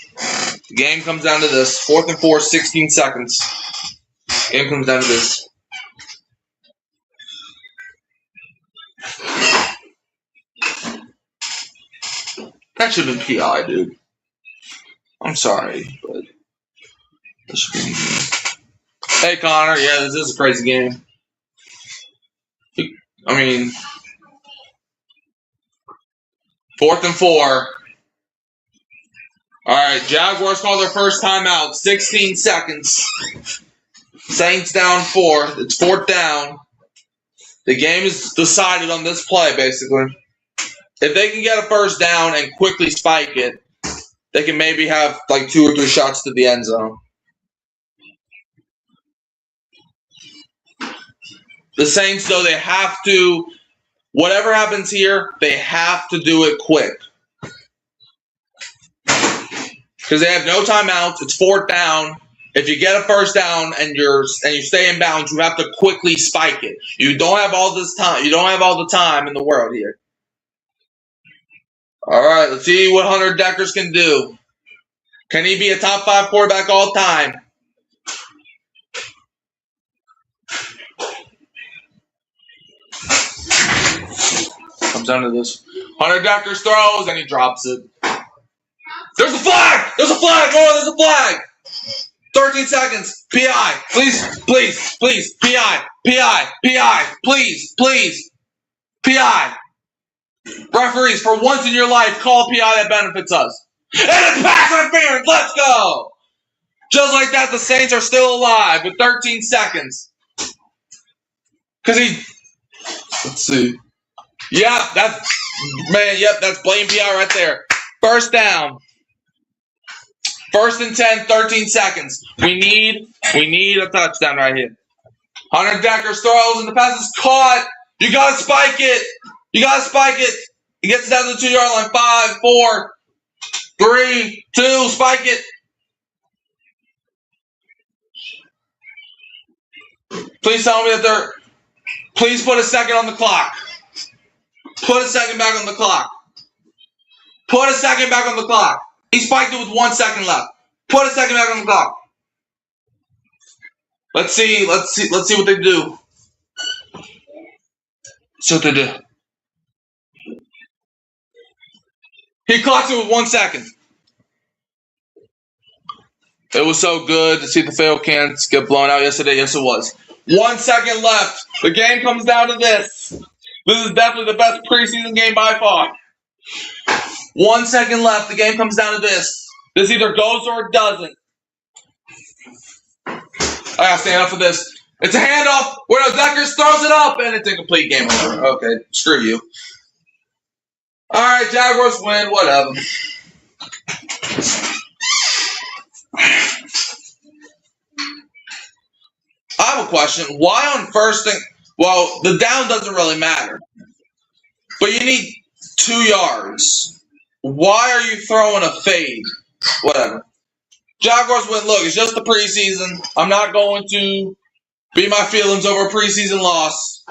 A: The game comes down to this. 4th and 4, 16 seconds. Game comes down to this. That should have been PI, dude. I'm sorry, but that should be easy. Hey, Connor. Yeah, this is a crazy game. I mean, 4th and 4. All right, Jaguars call their first timeout. 16 seconds. Saints down 4. It's 4th down. The game is decided on this play, basically. If they can get a first down and quickly spike it, they can maybe have like 2 or 3 shots to the end zone. The Saints, though, they have to, whatever happens here, they have to do it quick. Because they have no timeouts. It's 4th down. If you get a first down and you stay in bounds, you have to quickly spike it. You don't have all this time. You don't have all the time in the world here. All right, let's see what Hunter Deckers can do. Can he be a top 5 quarterback all time? Comes down to this. Hunter Deckers throws and he drops it. There's a flag! There's a flag! Oh, there's a flag! 13 seconds. PI. Please, please, please. PI. PI. PI. Please, please. PI. Referees, for once in your life, call PI that benefits us. And it's pass interference. Let's go. Just like that, the Saints are still alive with 13 seconds. Because let's see. Yeah, that's blatant PI right there. First down. 1st and 10, 13 seconds. We need a touchdown right here. Hunter Deckers throws and the pass is caught. You gotta spike it. You gotta spike it. He gets down to the 2-yard line. 5, 4, 3, 2. Spike it. Please tell me that please put a second on the clock. Put a second back on the clock. Put a second back on the clock. He spiked it with 1 second left. Put a second back on the clock. Let's see what they do. See what they do. He clocks it with 1 second. It was so good to see the fail cans get blown out yesterday. Yes, it was. 1 second left. The game comes down to this. This is definitely the best preseason game by far. 1 second left. The game comes down to this. This either goes or it doesn't. I gotta stand up for this. It's a handoff where the Deckers throws it up and it's a complete game over. Okay, screw you. All right, Jaguars win. Whatever. I have a question. Why on first thing? Well, the down doesn't really matter. But you need 2 yards. Why are you throwing a fade? Whatever. Jaguars win. Look, it's just the preseason. I'm not going to beat my feelings over a preseason loss.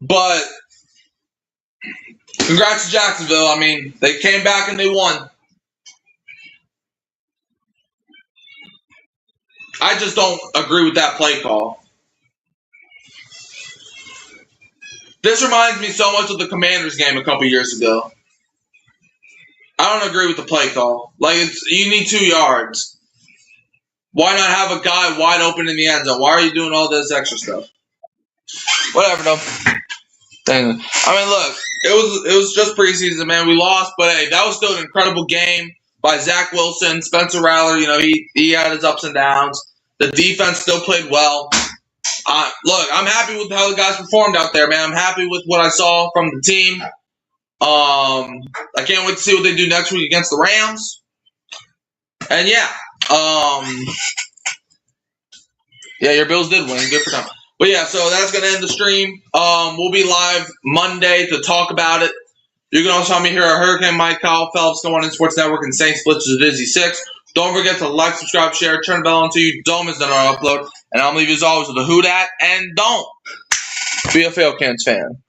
A: But congrats to Jacksonville. I mean, they came back and they won. I just don't agree with that play call. This reminds me so much of the Commanders game a couple years ago. I don't agree with the play call. Like, you need 2 yards. Why not have a guy wide open in the end zone? Why are you doing all this extra stuff? Whatever, though. I mean, look, it was just preseason, man. We lost, but hey, that was still an incredible game by Zach Wilson, Spencer Rattler. You know, he had his ups and downs. The defense still played well. Look, I'm happy with how the guys performed out there, man. I'm happy with what I saw from the team. I can't wait to see what they do next week against the Rams. And yeah, your Bills did win. Good for them. But yeah, so that's going to end the stream. We'll be live Monday to talk about it. You can also find me here at Hurricane Mike, Kyle Phelps, Go On In Sports Network, and Saints Blitzers Dizzy 6. Don't forget to like, subscribe, share, turn the bell on so you don't miss another upload. And I'll leave you as always with a who dat and don't be a Falcons fan.